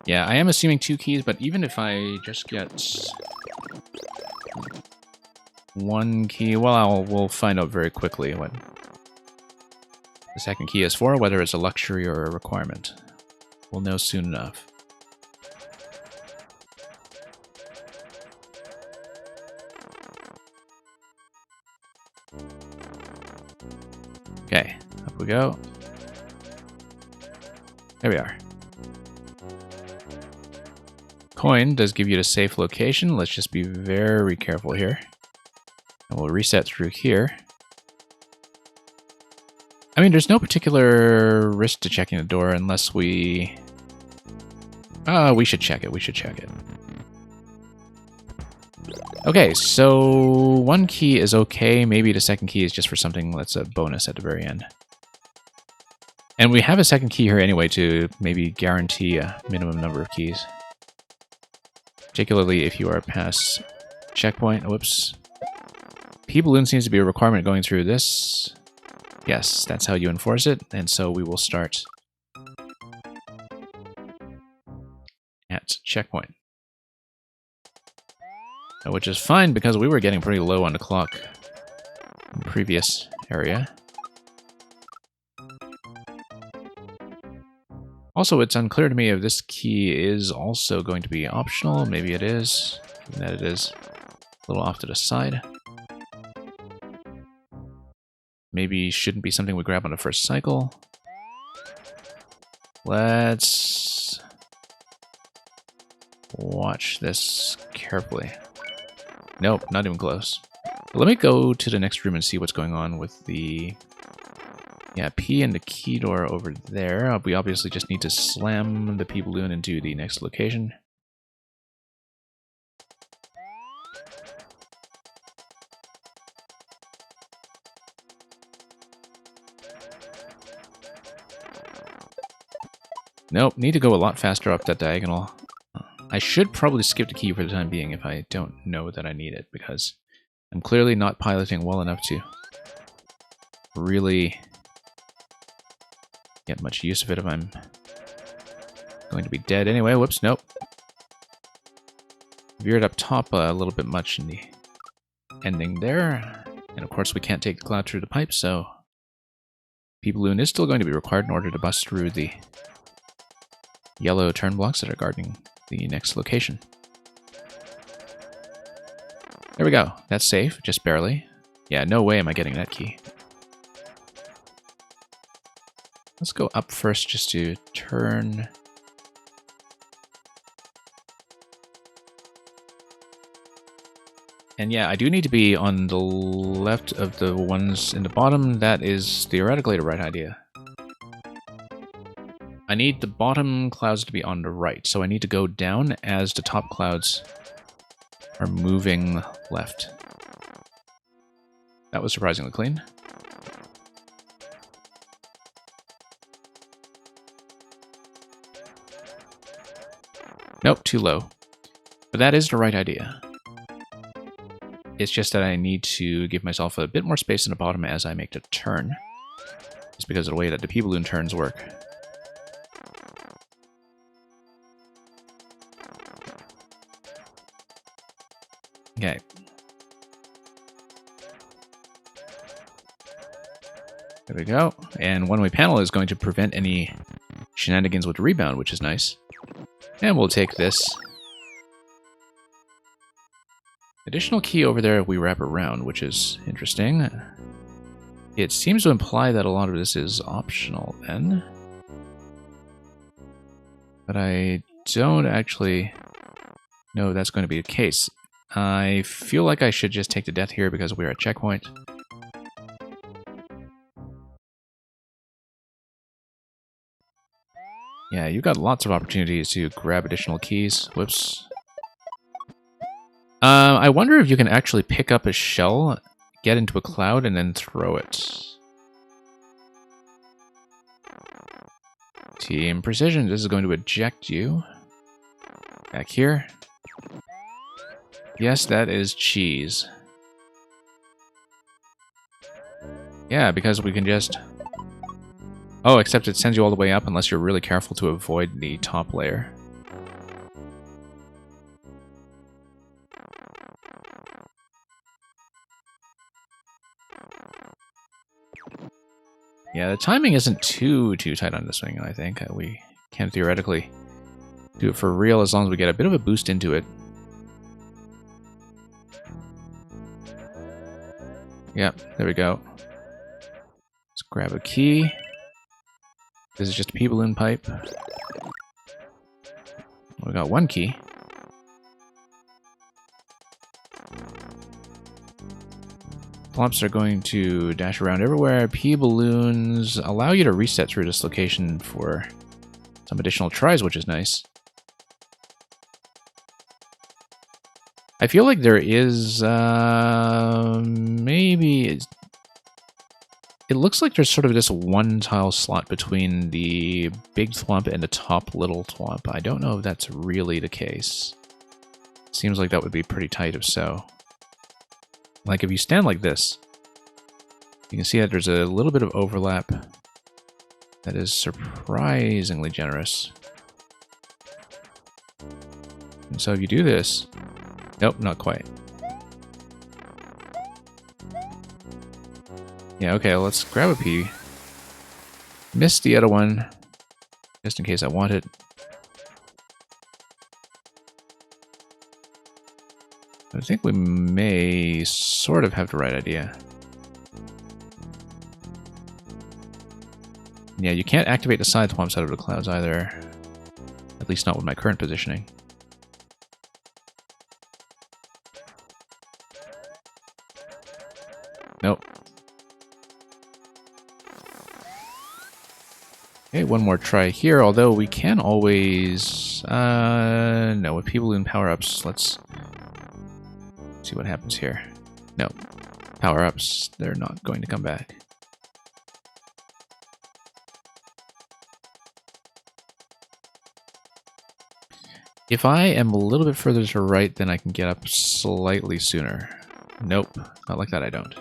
Yeah, I am assuming 2 keys, but even if I just get 1 key, well, we'll find out very quickly what the second key is for, whether it's a luxury or a requirement. We'll know soon enough. Okay, up we go. There we are. Coin does give you a safe location. Let's just be very careful here. And we'll reset through here. I mean, there's no particular risk to checking the door unless we... we should check it. We should check it. Okay, so 1 key is okay. Maybe the second key is just for something that's a bonus at the very end. And we have a second key here anyway to maybe guarantee a minimum number of keys. Particularly if you are past checkpoint. Whoops. P-balloon seems to be a requirement going through this. Yes, that's how you enforce it. And so we will start at checkpoint. Which is fine because we were getting pretty low on the clock in the previous area. Also, it's unclear to me if this key is also going to be optional. Maybe it is. Given that it is a little off to the side. Maybe shouldn't be something we grab on the first cycle. Let's watch this carefully. Nope, not even close. But let me go to the next room and see what's going on with the... Yeah, P and the key door over there. We obviously just need to slam the P-balloon into the next location. Nope, need to go a lot faster up that diagonal. I should probably skip the key for the time being if I don't know that I need it, because I'm clearly not piloting well enough to really get much use of it if I'm going to be dead anyway. Whoops, nope. Veered up top a little bit much in the ending there. And of course we can't take the cloud through the pipe, so P-balloon is still going to be required in order to bust through the yellow turn blocks that are guarding the next location. There we go. That's safe, just barely. Yeah, no way am I getting that key. Let's go up first just to turn. And yeah, I do need to be on the left of the ones in the bottom. That is theoretically the right idea. I need the bottom clouds to be on the right, so I need to go down as the top clouds are moving left. That was surprisingly clean. Nope, too low. But that is the right idea. It's just that I need to give myself a bit more space in the bottom as I make the turn. Just because of the way that the P-balloon turns work. Okay. There we go. And one-way panel is going to prevent any shenanigans with rebound, which is nice. And we'll take this. Additional key over there if we wrap around, which is interesting. It seems to imply that a lot of this is optional then. But I don't actually know that's going to be the case. I feel like I should just take the death here because we're at checkpoint. Yeah, you've got lots of opportunities to grab additional keys. Whoops. I wonder if you can actually pick up a shell, get into a cloud, and then throw it. Team Precision, this is going to eject you. Back here. Yes, that is cheese. Yeah, because we can just... Oh, except it sends you all the way up unless you're really careful to avoid the top layer. Yeah, the timing isn't too tight on this thing, I think. We can theoretically do it for real as long as we get a bit of a boost into it. Yep, there we go. Let's grab a key. This is just a P-balloon pipe. We got one key. Thwomps are going to dash around everywhere. P-balloons allow you to reset through this location for some additional tries, which is nice. I feel like there is maybe... It looks like there's sort of this one tile slot between the big thwomp and the top little thwomp. I don't know if that's really the case. Seems like that would be pretty tight if so. Like if you stand like this, you can see that there's a little bit of overlap that is surprisingly generous. And so if you do this... Nope, not quite. Yeah, okay, let's grab a P. Missed the other one, just in case I want it. I think we may sort of have the right idea. Yeah, you can't activate the side thwomps out of the clouds either. At least not with my current positioning. Nope. Okay, one more try here, although we can always... no, with P-balloon power-ups, let's see what happens here. No. Power-ups, they're not going to come back. If I am a little bit further to right, then I can get up slightly sooner. Nope, not like that I don't.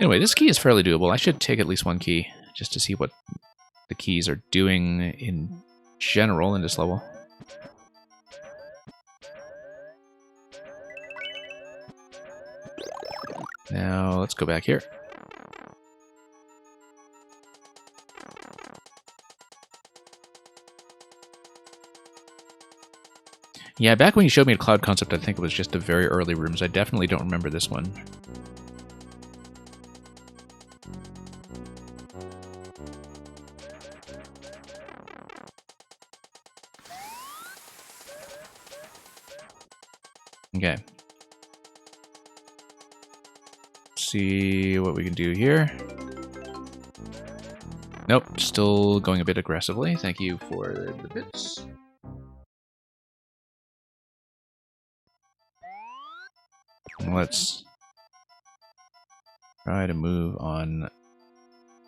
Anyway, this key is fairly doable. I should take at least one key, just to see what the keys are doing in general in this level. Now, let's go back here. Yeah, back when you showed me the cloud concept, I think it was just the very early rooms. I definitely don't remember this one. Okay. See what we can do here. Nope, still going a bit aggressively. Thank you for the bits. Let's try to move on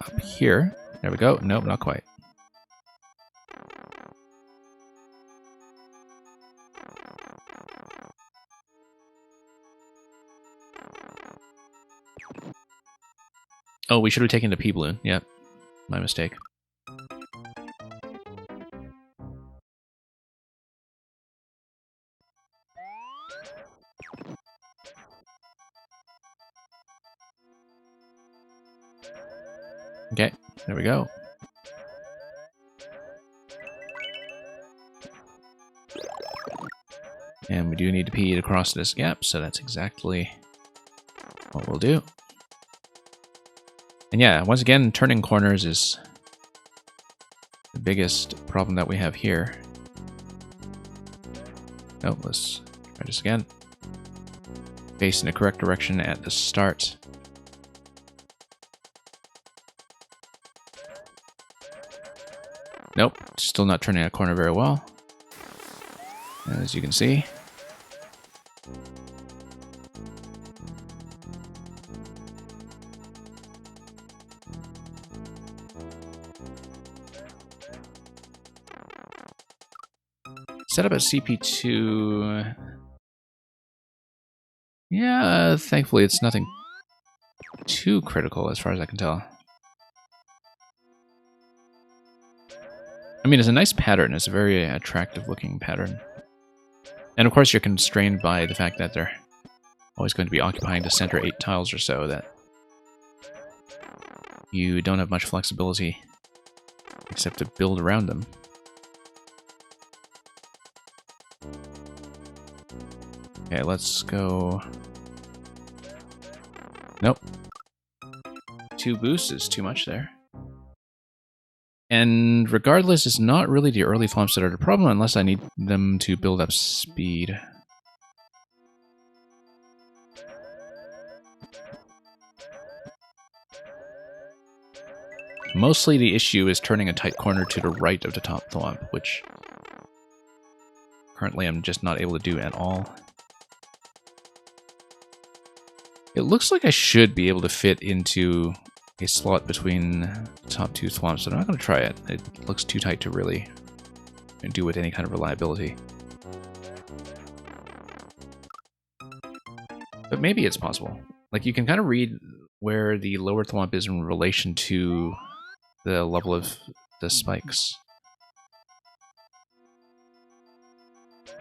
up here. There we go. Nope, not quite. Oh, we should have taken the P-balloon. Yep, my mistake. Okay, there we go. And we do need to pee across this gap, so that's exactly what we'll do. And yeah, once again, turning corners is the biggest problem that we have here. Oh, let's try this again. Face in the correct direction at the start. Nope, still not turning a corner very well, as you can see. Set up a CP2. Yeah, thankfully it's nothing too critical as far as I can tell. I mean, it's a nice pattern. It's a very attractive looking pattern. And of course you're constrained by the fact that they're always going to be occupying the center 8 tiles or so, that you don't have much flexibility except to build around them. Okay, let's go... Nope. 2 boosts is too much there. And regardless, it's not really the early thwomps that are the problem unless I need them to build up speed. Mostly the issue is turning a tight corner to the right of the top thwomp, which currently I'm just not able to do at all. It looks like I should be able to fit into a slot between the top 2 thwomps, but I'm not going to try it. It looks too tight to really do with any kind of reliability. But maybe it's possible. Like, you can kind of read where the lower thwomp is in relation to the level of the spikes.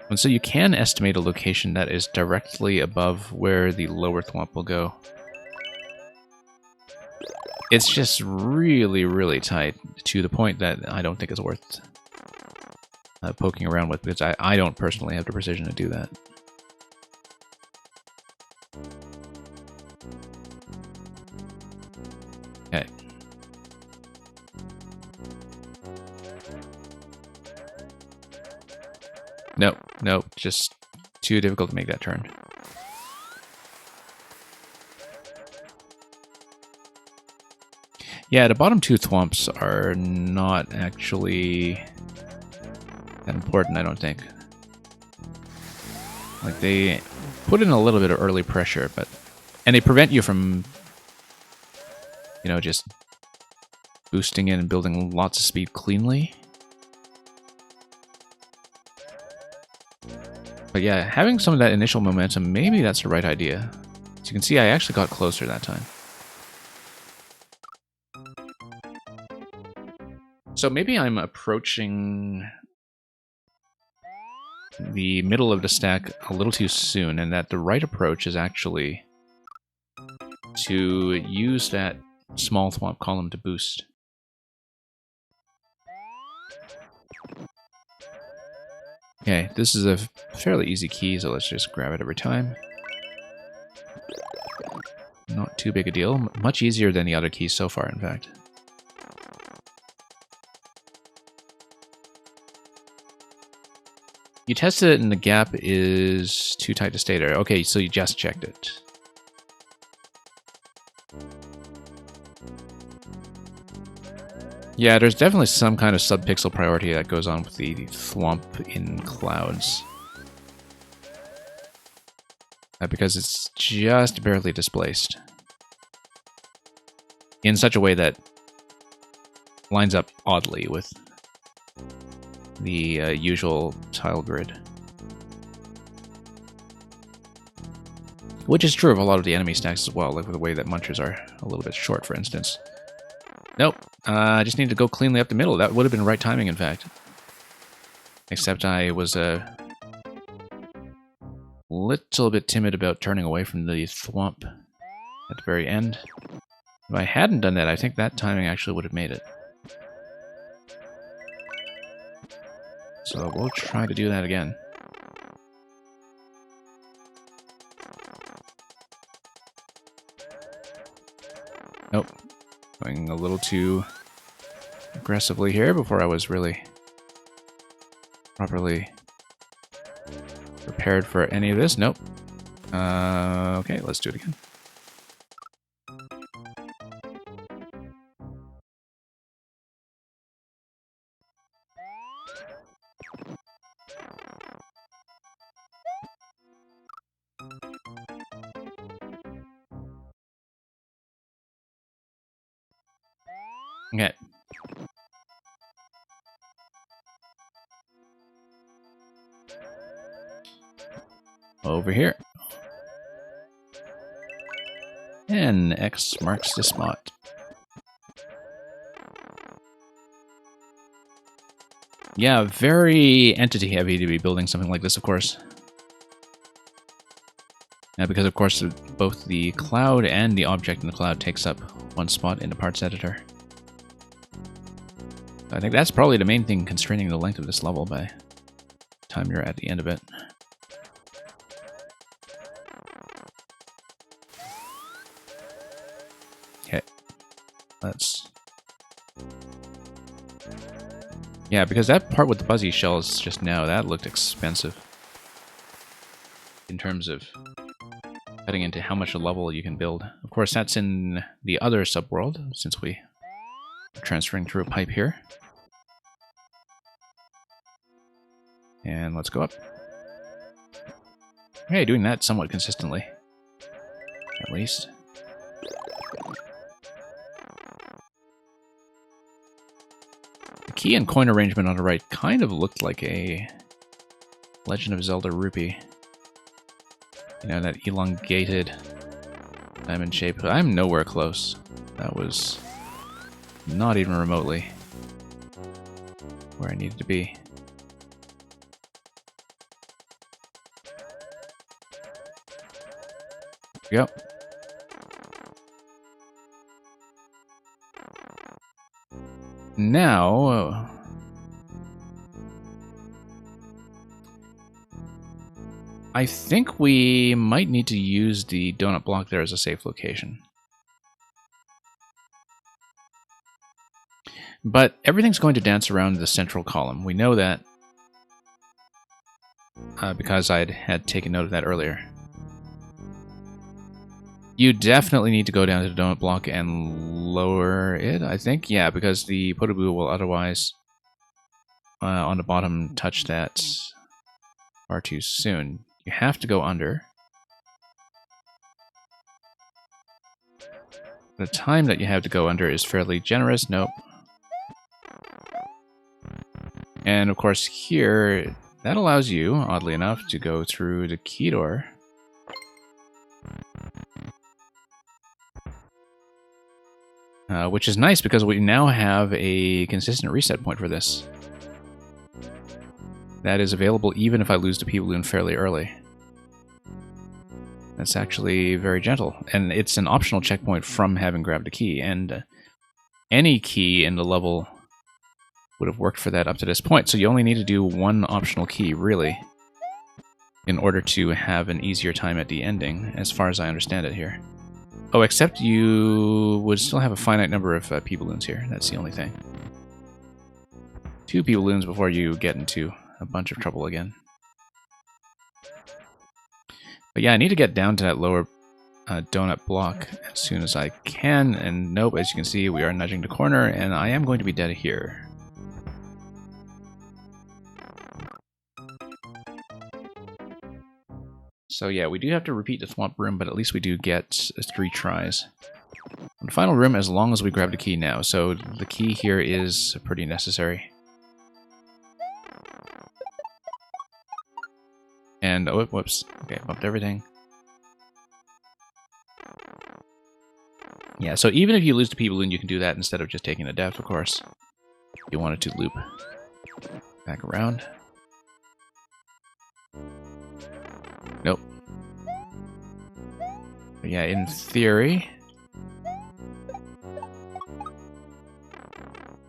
And so you can estimate a location that is directly above where the lower thwomp will go. It's just really, really tight, to the point that I don't think it's worth poking around with, because I don't personally have the precision to do that. Okay. Nope, nope, just too difficult to make that turn. Yeah, the bottom 2 thwomps are not actually that important, I don't think. Like, they put in a little bit of early pressure, but... And they prevent you from, you know, just boosting in and building lots of speed cleanly. But yeah, having some of that initial momentum, maybe that's the right idea. As you can see, I actually got closer that time. So maybe I'm approaching the middle of the stack a little too soon, and that the right approach is actually to use that small thwomp column to boost. Okay, this is a fairly easy key, so let's just grab it every time. Not too big a deal. Much easier than the other keys so far, in fact. You tested it and the gap is too tight to stay there. Okay, so you just checked it. Yeah, there's definitely some kind of subpixel priority that goes on with the thwomp in clouds. Because it's just barely displaced. In such a way that lines up oddly with the usual tile grid. Which is true of a lot of the enemy stacks as well, like with the way that munchers are a little bit short, for instance. Nope, I just need to go cleanly up the middle. That would have been right timing, in fact. Except I was a little bit timid about turning away from the thwomp at the very end. If I hadn't done that, I think that timing actually would have made it. So we'll try to do that again. Nope. Going a little too aggressively here before I was really properly prepared for any of this. Nope. Okay, let's do it again. Okay. Over here. And X marks the spot. Yeah, very entity heavy to be building something like this, of course. Because, of course, both the cloud and the object in the cloud takes up one spot in the parts editor. I think that's probably the main thing constraining the length of this level by the time you're at the end of it. Okay. Let's... Yeah, because that part with the buzzy shells just now, that looked expensive. In terms of cutting into how much a level you can build. Of course, that's in the other subworld, since we are transferring through a pipe here. And let's go up. Okay, doing that somewhat consistently. At least. The key and coin arrangement on the right kind of looked like a Legend of Zelda rupee. You know, that elongated diamond shape. I'm nowhere close. That was not even remotely where I needed to be. Yep. Now... I think we might need to use the donut block there as a safe location. But everything's going to dance around the central column. We know that because I had taken note of that earlier. You definitely need to go down to the donut block and lower it, I think. Yeah, because the Podoboo will otherwise, on the bottom, touch that far too soon. You have to go under. The time that you have to go under is fairly generous. Nope. And of course here, that allows you, oddly enough, to go through the key door. Which is nice because we now have a consistent reset point for this. That is available even if I lose the P-Balloon fairly early. That's actually very gentle. And it's an optional checkpoint from having grabbed a key. And any key in the level would have worked for that up to this point. So you only need to do one optional key, really, in order to have an easier time at the ending, as far as I understand it here. Oh, except you would still have a finite number of P-Balloons here. That's the only thing. 2 P-Balloons before you get into a bunch of trouble again. But yeah, I need to get down to that lower donut block as soon as I can. And nope, as you can see, we are nudging the corner, and I am going to be dead here. So yeah, we do have to repeat the swamp room, but at least we do get 3 tries. The final room, as long as we grab the key now. So the key here is pretty necessary. And, oh, whoops. Okay, bumped everything. Yeah, so even if you lose the P-Balloon, you can do that instead of just taking a death, of course. If you wanted to loop back around. Nope. But yeah, in theory,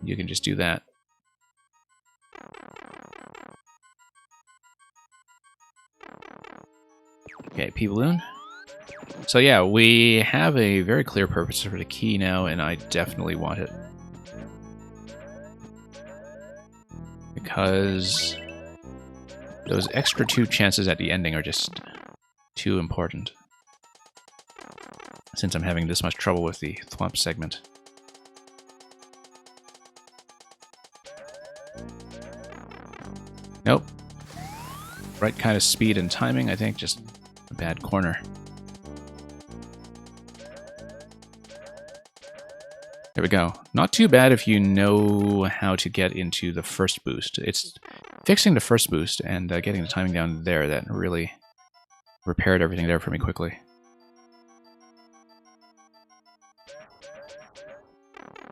you can just do that. Okay, P-Balloon. So yeah, we have a very clear purpose for the key now, and I definitely want it. Because those extra 2 chances at the ending are just too important. Since I'm having this much trouble with the Thwomp segment. Nope. Right kind of speed and timing, I think, just a bad corner. There we go. Not too bad if you know how to get into the first boost. It's fixing the first boost and getting the timing down there that really repaired everything there for me quickly.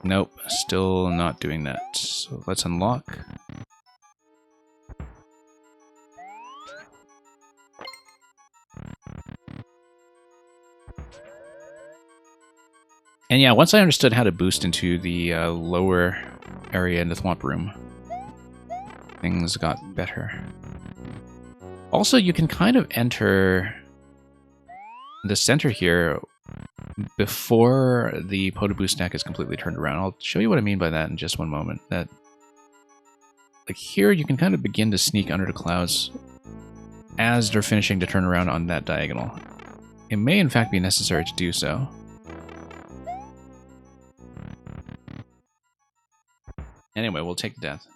Nope, still not doing that. So let's unlock. And yeah, once I understood how to boost into the lower area in the Thwomp room, things got better. Also, you can kind of enter the center here before the Podoboo stack is completely turned around. I'll show you what I mean by that in just one moment. That, like here, you can kind of begin to sneak under the clouds as they're finishing to turn around on that diagonal. It may in fact be necessary to do so. Anyway, we'll take the death.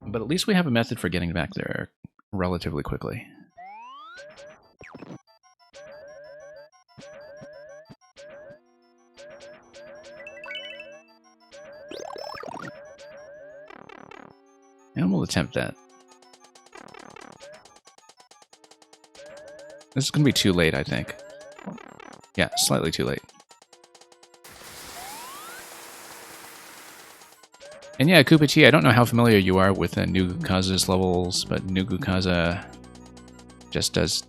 But at least we have a method for getting back there relatively quickly. And we'll attempt that. This is going to be too late, I think. Yeah, slightly too late. And yeah, Koopa T, I don't know how familiar you are with Nugu-Kaza's levels, but Nugu-Kaza just does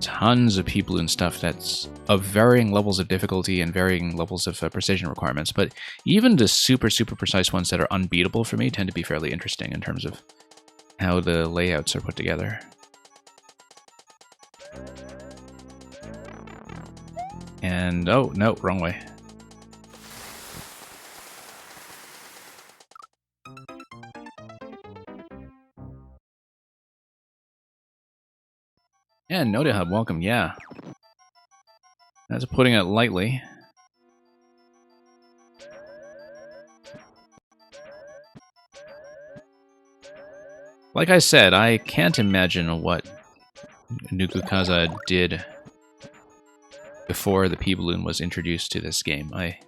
tons of P-Balloon stuff that's of varying levels of difficulty and varying levels of precision requirements. But even the super, super precise ones that are unbeatable for me tend to be fairly interesting in terms of how the layouts are put together. And, oh, no, wrong way. Yeah, Noda Hub, welcome, yeah. That's putting it lightly. Like I said, I can't imagine what Nugu-Kaza did before the P-Balloon was introduced to this game. I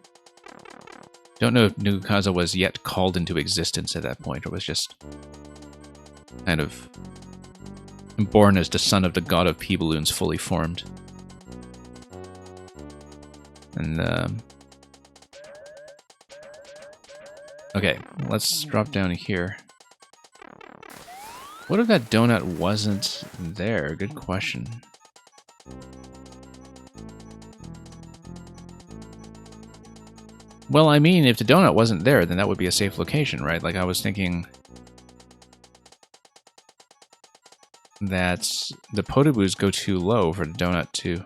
don't know if Nugu-Kaza was yet called into existence at that point, or was just kind of born as the son of the god of P-Balloons fully formed. And, okay, let's drop down here. What if that donut wasn't there? Good question. Well, I mean, if the donut wasn't there, then that would be a safe location, right? Like, I was thinking that the Podoboos go too low for the donut to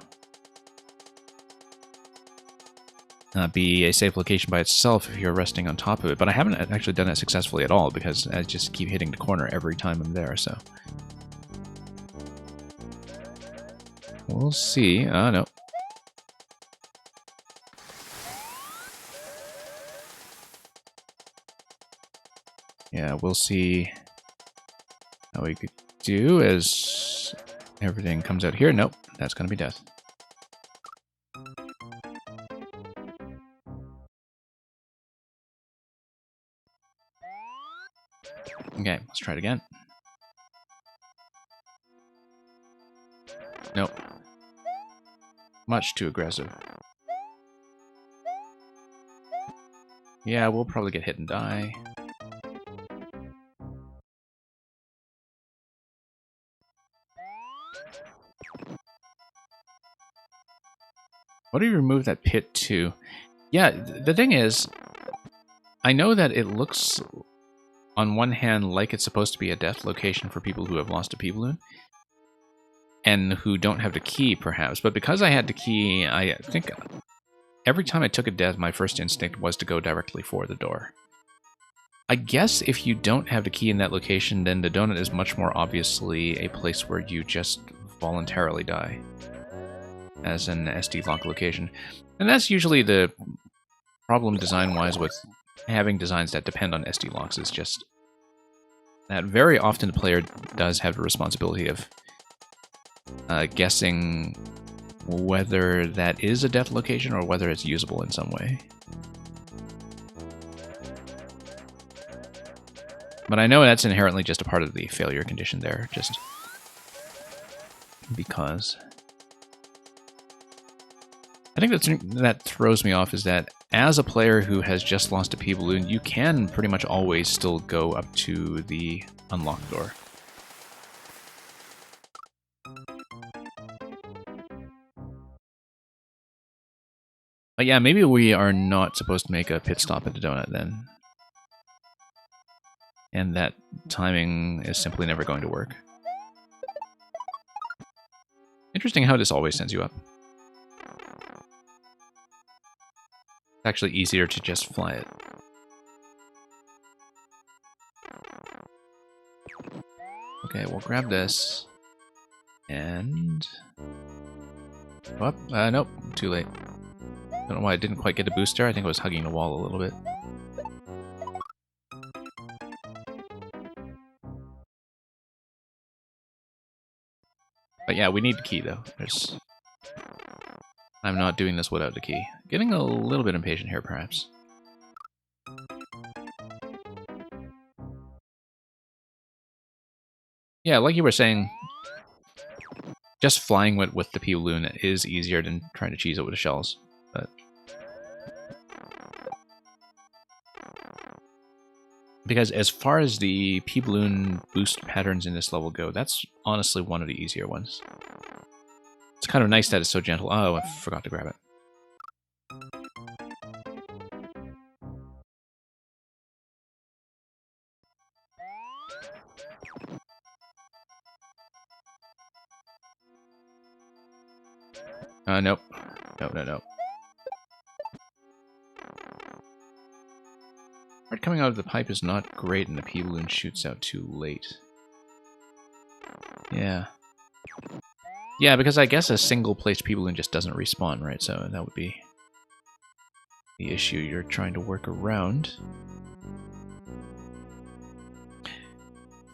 be a safe location by itself if you're resting on top of it. But I haven't actually done it successfully at all because I just keep hitting the corner every time I'm there, so. We'll see. No. Yeah, we'll see how we could do as everything comes out here. Nope, that's going to be death. Okay, let's try it again. Nope. Much too aggressive. Yeah, we'll probably get hit and die. What do you remove that pit to? Yeah, the thing is, I know that it looks, on one hand, like it's supposed to be a death location for people who have lost a P-Balloon. and who don't have the key, perhaps. But because I had the key, I think every time I took a death, my first instinct was to go directly for the door. I guess if you don't have the key in that location, then the donut is much more obviously a place where you just voluntarily die as an SD lock location. And that's usually the problem design-wise with having designs that depend on SD locks, is just that very often the player does have the responsibility of guessing whether that is a death location or whether it's usable in some way. But I know that's inherently just a part of the failure condition there, just because. I think that throws me off is that as a player who has just lost a P-Balloon, you can pretty much always still go up to the unlocked door. But yeah, maybe we are not supposed to make a pit stop at the donut then. And that timing is simply never going to work. Interesting how this always sends you up. It's actually easier to just fly it. Okay, we'll grab this. And... oh, nope, too late. Don't know why I didn't quite get a booster. I think I was hugging the wall a little bit. But yeah, we need the key, though. I'm not doing this without the key. Getting a little bit impatient here, perhaps. Yeah, like you were saying, just flying with the P-Balloon is easier than trying to cheese it with the shells. But because as far as the P-Balloon boost patterns in this level go, that's honestly one of the easier ones. It's kind of nice that it's so gentle. Oh, I forgot to grab it. Nope. No. Part coming out of the pipe is not great, and the P-Balloon shoots out too late. Yeah. Yeah, because I guess a single-placed P-Balloon just doesn't respawn, right? So that would be the issue you're trying to work around.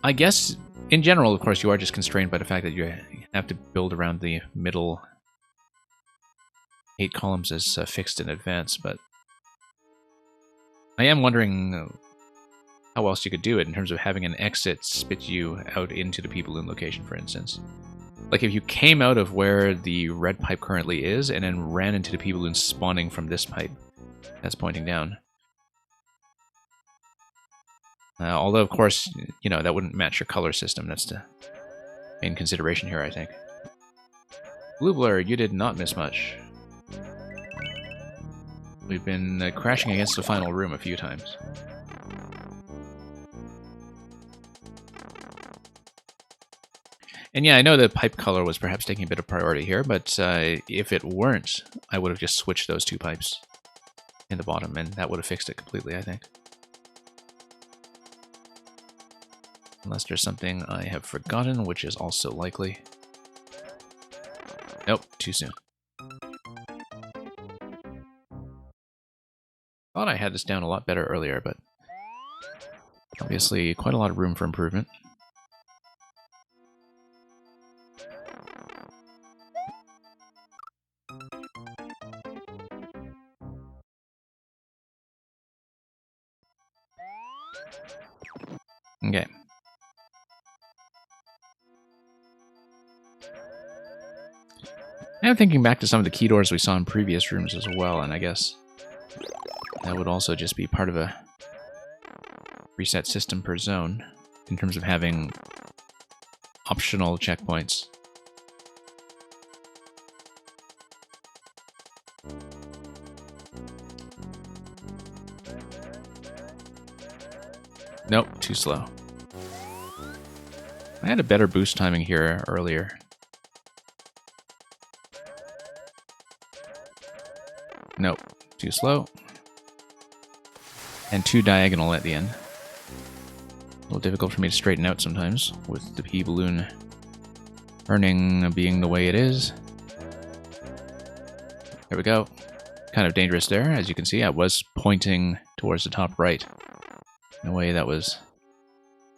I guess, in general, of course, you are just constrained by the fact that you have to build around the middle 8 columns as fixed in advance, but I am wondering how else you could do it in terms of having an exit spit you out into the P-Balloon location, for instance. Like if you came out of where the red pipe currently is and then ran into the P-Balloon spawning from this pipe that's pointing down. Although, of course, you know, that wouldn't match your color system. That's the main consideration here, I think. Blue Blur, you did not miss much. We've been crashing against the final room a few times. And yeah, I know the pipe color was perhaps taking a bit of priority here, but if it weren't, I would have just switched those 2 pipes in the bottom, and that would have fixed it completely, I think. Unless there's something I have forgotten, which is also likely. Nope, too soon. Thought I had this down a lot better earlier, but obviously quite a lot of room for improvement. Okay. I'm thinking back to some of the key doors we saw in previous rooms as well, and I guess that would also just be part of a reset system per zone in terms of having optional checkpoints. Nope, too slow. I had a better boost timing here earlier. Nope. Too slow. And too diagonal at the end. A little difficult for me to straighten out sometimes, with the P-balloon turning being the way it is. There we go. Kind of dangerous there. As you can see, I was pointing towards the top right in a way that was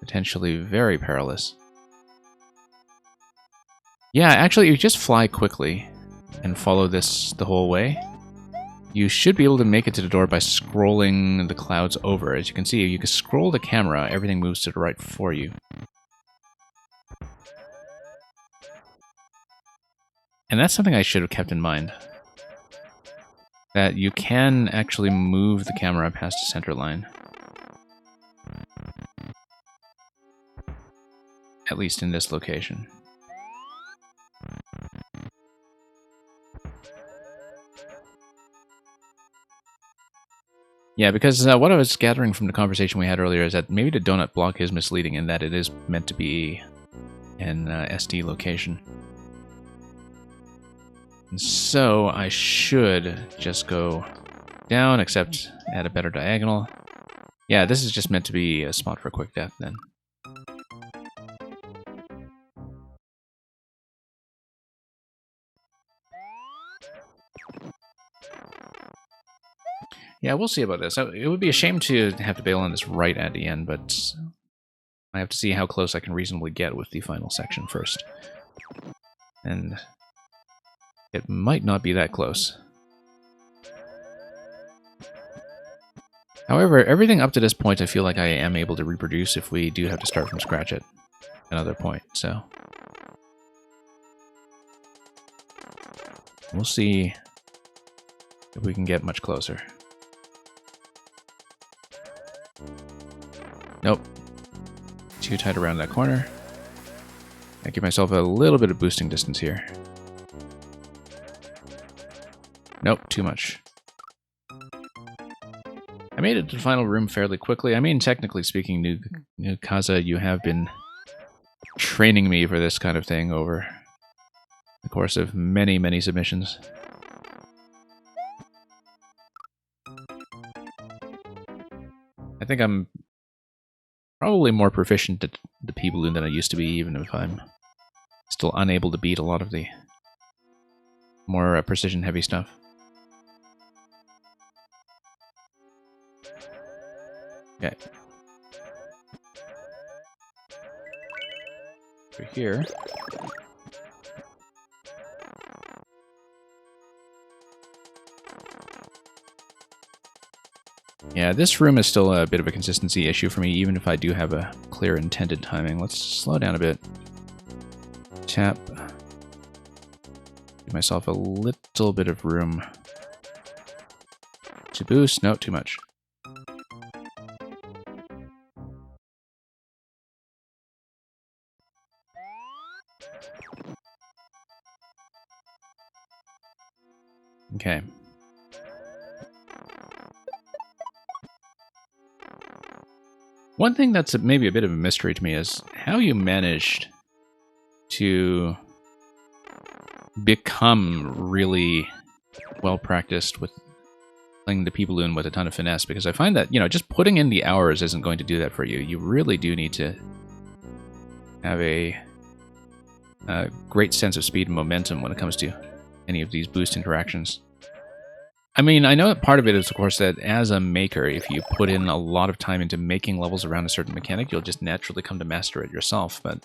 potentially very perilous. Yeah, actually, you just fly quickly and follow this the whole way. You should be able to make it to the door by scrolling the clouds over. As you can see, you can scroll the camera, everything moves to the right for you. And that's something I should have kept in mind. That you can actually move the camera past the center line. At least in this location. Yeah, because what I was gathering from the conversation we had earlier is that maybe the donut block is misleading in that it is meant to be an SD location. And so I should just go down, except at a better diagonal. Yeah, this is just meant to be a spot for quick death then. Yeah, we'll see about this. It would be a shame to have to bail on this right at the end, but I have to see how close I can reasonably get with the final section first. And it might not be that close. However, everything up to this point I feel like I am able to reproduce if we do have to start from scratch at another point, so... we'll see if we can get much closer. Nope. Too tight around that corner. I give myself a little bit of boosting distance here. Nope, too much. I made it to the final room fairly quickly. I mean, technically speaking, Nukaza, you have been training me for this kind of thing over the course of many, many submissions. I think I'm probably more proficient at the P-balloon than I used to be, even if I'm still unable to beat a lot of the more precision-heavy stuff. Okay. Over here. Yeah, this room is still a bit of a consistency issue for me, even if I do have a clear intended timing. Let's slow down a bit. Tap. Give myself a little bit of room to boost. No, too much. Okay. One thing that's maybe a bit of a mystery to me is how you managed to become really well practiced with playing the P-balloon with a ton of finesse, because I find that, you know, just putting in the hours isn't going to do that for you. You really do need to have a great sense of speed and momentum when it comes to any of these boost interactions. I mean, I know that part of it is, of course, that as a maker, if you put in a lot of time into making levels around a certain mechanic, you'll just naturally come to master it yourself, but...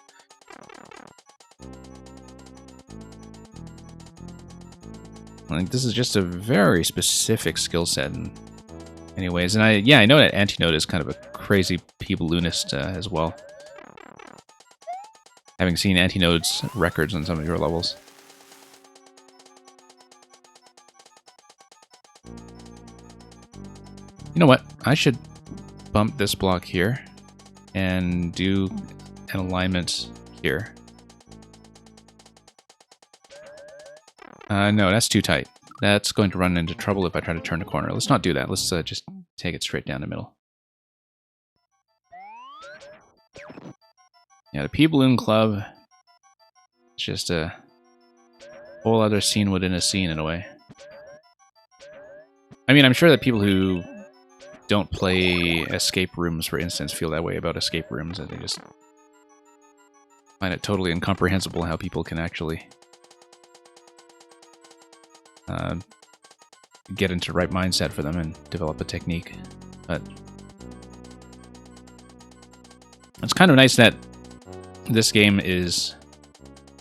I think this is just a very specific skill set in many ways. And I know that Antinode is kind of a crazy P-balloonist as well. Having seen Antinode's records on some of your levels. You know what? I should bump this block here and do an alignment here. No, that's too tight. That's going to run into trouble if I try to turn a corner. Let's not do that. Let's just take it straight down the middle. Yeah, the P-balloon club is just a whole other scene within a scene in a way. I mean, I'm sure that people who don't play escape rooms, for instance, feel that way about escape rooms, and they just find it totally incomprehensible how people can actually get into the right mindset for them and develop a technique. But it's kind of nice that this game is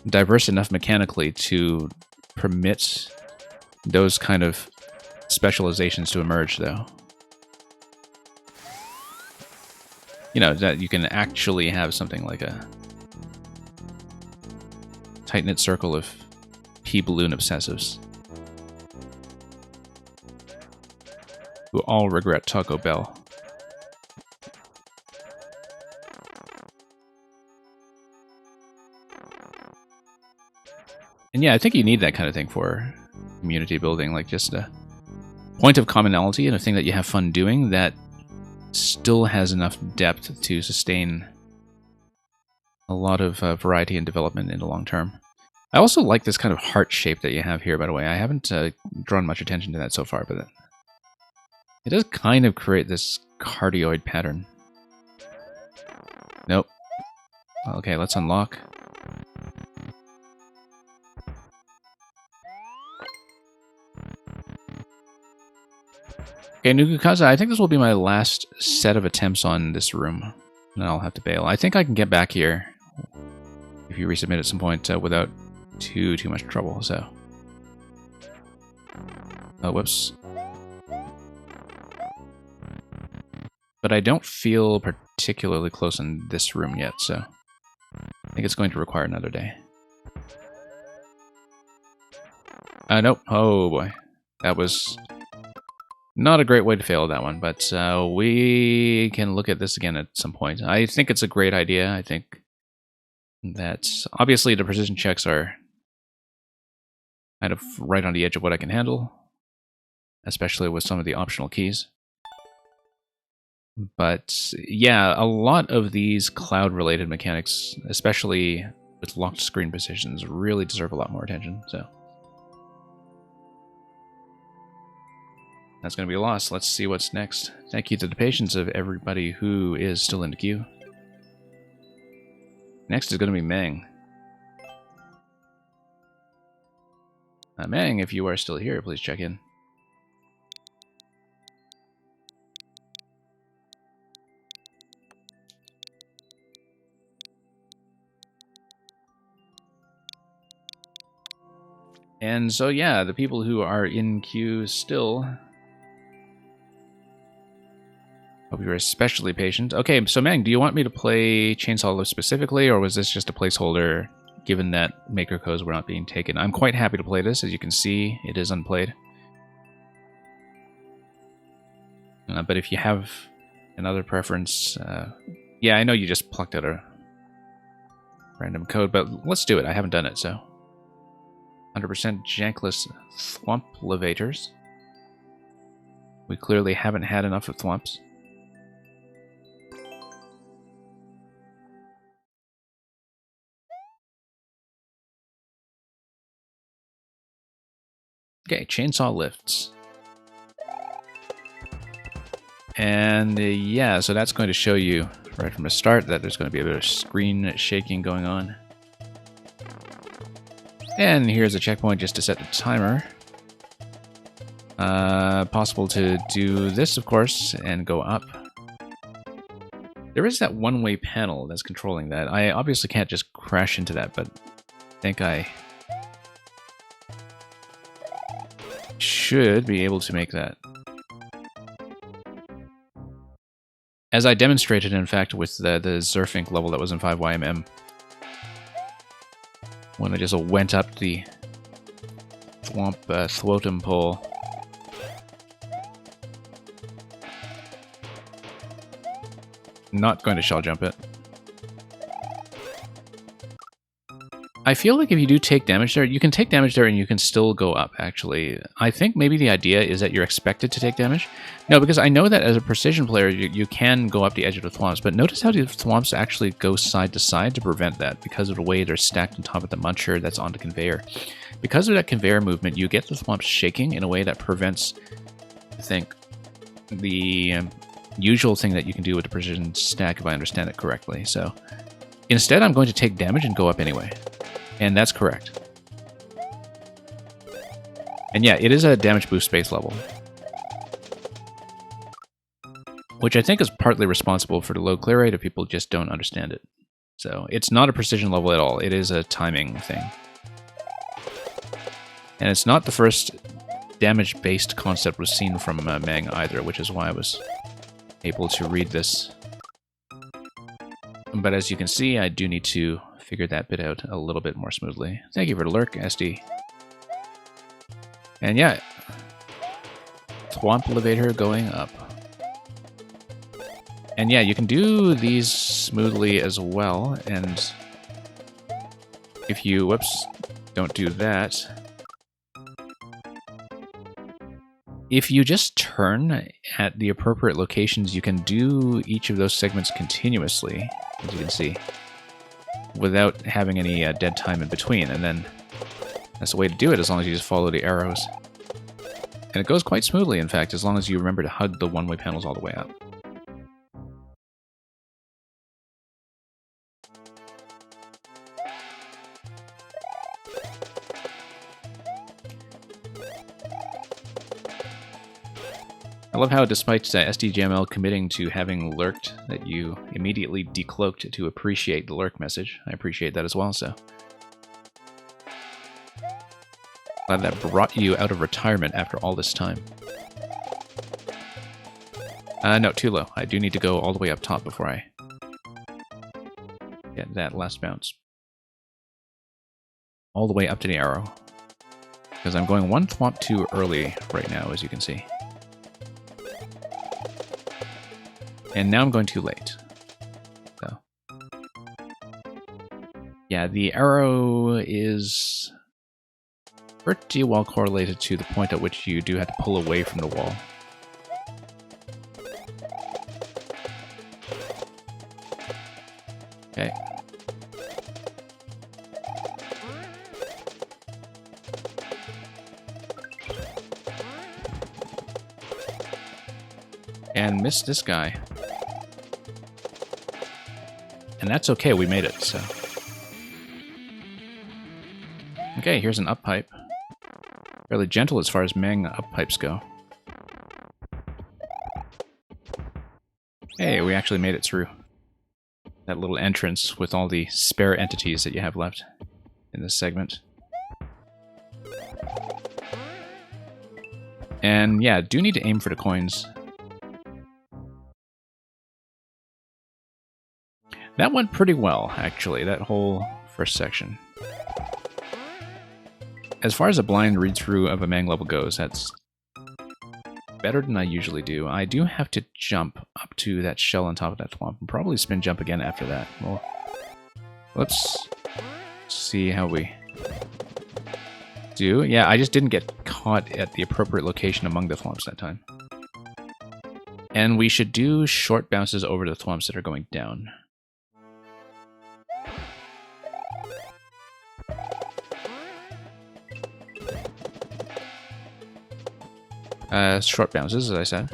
diverse enough mechanically to permit those kind of specializations to emerge, though. You know, that you can actually have something like a tight-knit circle of P-balloon obsessives who all regret Taco Bell. And yeah, I think you need that kind of thing for community building, like just a point of commonality and a thing that you have fun doing that still has enough depth to sustain a lot of variety and development in the long term. I also like this kind of heart shape that you have here, by the way. I haven't drawn much attention to that so far, but it does kind of create this cardioid pattern. Nope. Okay, let's unlock. Okay, Nukukaza, I think this will be my last set of attempts on this room. And I'll have to bail. I think I can get back here if you resubmit at some point without too much trouble, so... Oh, whoops. But I don't feel particularly close in this room yet, so... I think it's going to require another day. Nope. Oh, boy. That was... not a great way to fail that one, but we can look at this again at some point. I think it's a great idea. I think that obviously the precision checks are kind of right on the edge of what I can handle, especially with some of the optional keys. But yeah, a lot of these cloud-related mechanics, especially with locked screen positions, really deserve a lot more attention, so... That's going to be a loss. Let's see what's next. Thank you to the patience of everybody who is still in the queue. Next is going to be Meng. Meng, if you are still here, please check in. And so, yeah, the people who are in queue still... hope you're especially patient. Okay, so Meng, do you want me to play Chainsaw Lift specifically, or was this just a placeholder, given that Maker codes were not being taken? I'm quite happy to play this. As you can see, it is unplayed. But if you have another preference... yeah, I know you just plucked out a random code, but let's do it. I haven't done it, so... 100% jankless thwomp levators. We clearly haven't had enough of thwomps. Okay, chainsaw lifts. And yeah, so that's going to show you right from the start that there's going to be a bit of screen shaking going on. And here's a checkpoint just to set the timer. Possible to do this, of course, and go up. There is that one-way panel that's controlling that. I obviously can't just crash into that, but I think I should be able to make that. As I demonstrated, in fact, with the Zerfink level that was in 5YMM. When I just went up the Thwotum pole. Not going to shell jump it. I feel like if you do take damage there, you can take damage there and you can still go up, actually. I think maybe the idea is that you're expected to take damage. No, because I know that as a precision player, you can go up the edge of the thwomps, but notice how the thwomps actually go side to side to prevent that because of the way they're stacked on top of the muncher that's on the conveyor. Because of that conveyor movement, you get the thwomps shaking in a way that prevents think, the usual thing that you can do with the precision stack, if I understand it correctly. So instead, I'm going to take damage and go up anyway. And that's correct. And yeah, it is a damage boost base level, which I think is partly responsible for the low clear rate if people just don't understand it. So it's not a precision level at all. It is a timing thing. And it's not the first damage-based concept we've seen from Mang either, which is why I was able to read this. But as you can see, I do need to figure that bit out a little bit more smoothly. Thank you for the lurk, SD. And yeah, Thwomp elevator going up. And yeah, you can do these smoothly as well, and if you, whoops, don't do that. If you just turn at the appropriate locations, you can do each of those segments continuously, as you can see, without having any dead time in between, and then that's the way to do it, as long as you just follow the arrows. And it goes quite smoothly, in fact, as long as you remember to hug the one-way panels all the way up. I love how, despite SDJML committing to having lurked, that you immediately decloaked to appreciate the lurk message. I appreciate that as well, so. Glad that brought you out of retirement after all this time. No, too low. I do need to go all the way up top before I get that last bounce. All the way up to the arrow. Because I'm going one thwomp too early right now, as you can see. And now I'm going too late. So. Yeah, the arrow is pretty well correlated to the point at which you do have to pull away from the wall. Okay. And missed this guy. And that's okay, we made it, so. Okay, here's an up pipe. Fairly gentle as far as Mang up pipes go. Hey, we actually made it through that little entrance with all the spare entities that you have left in this segment. And yeah, do need to aim for the coins. That went pretty well, actually, that whole first section. As far as a blind read-through of a Mang level goes, that's better than I usually do. I do have to jump up to that shell on top of that thwomp, and probably spin jump again after that. Well, let's see how we do. Yeah, I just didn't get caught at the appropriate location among the thwomps that time. And we should do short bounces over the thwomps that are going down. Short bounces, as I said.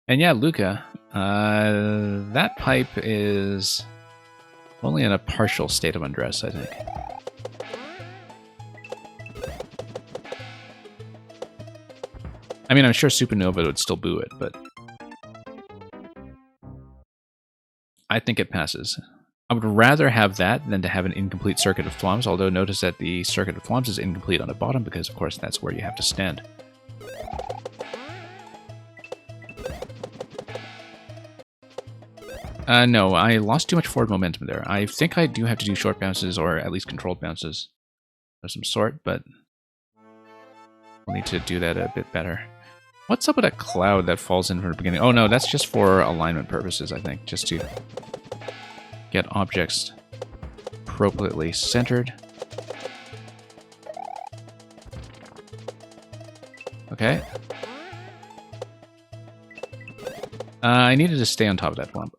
And yeah, Luca, that pipe is only in a partial state of undress, I think. I mean, I'm sure Supernova would still boo it, but I think it passes. I would rather have that than to have an incomplete circuit of thwomps, although notice that the circuit of thwomps is incomplete on the bottom because, of course, that's where you have to stand. No, I lost too much forward momentum there. I think I do have to do short bounces, or at least controlled bounces of some sort, but we'll need to do that a bit better. What's up with that cloud that falls in from the beginning? Oh no, that's just for alignment purposes, I think, just to get objects appropriately centered. Okay. I needed to stay on top of that thwomp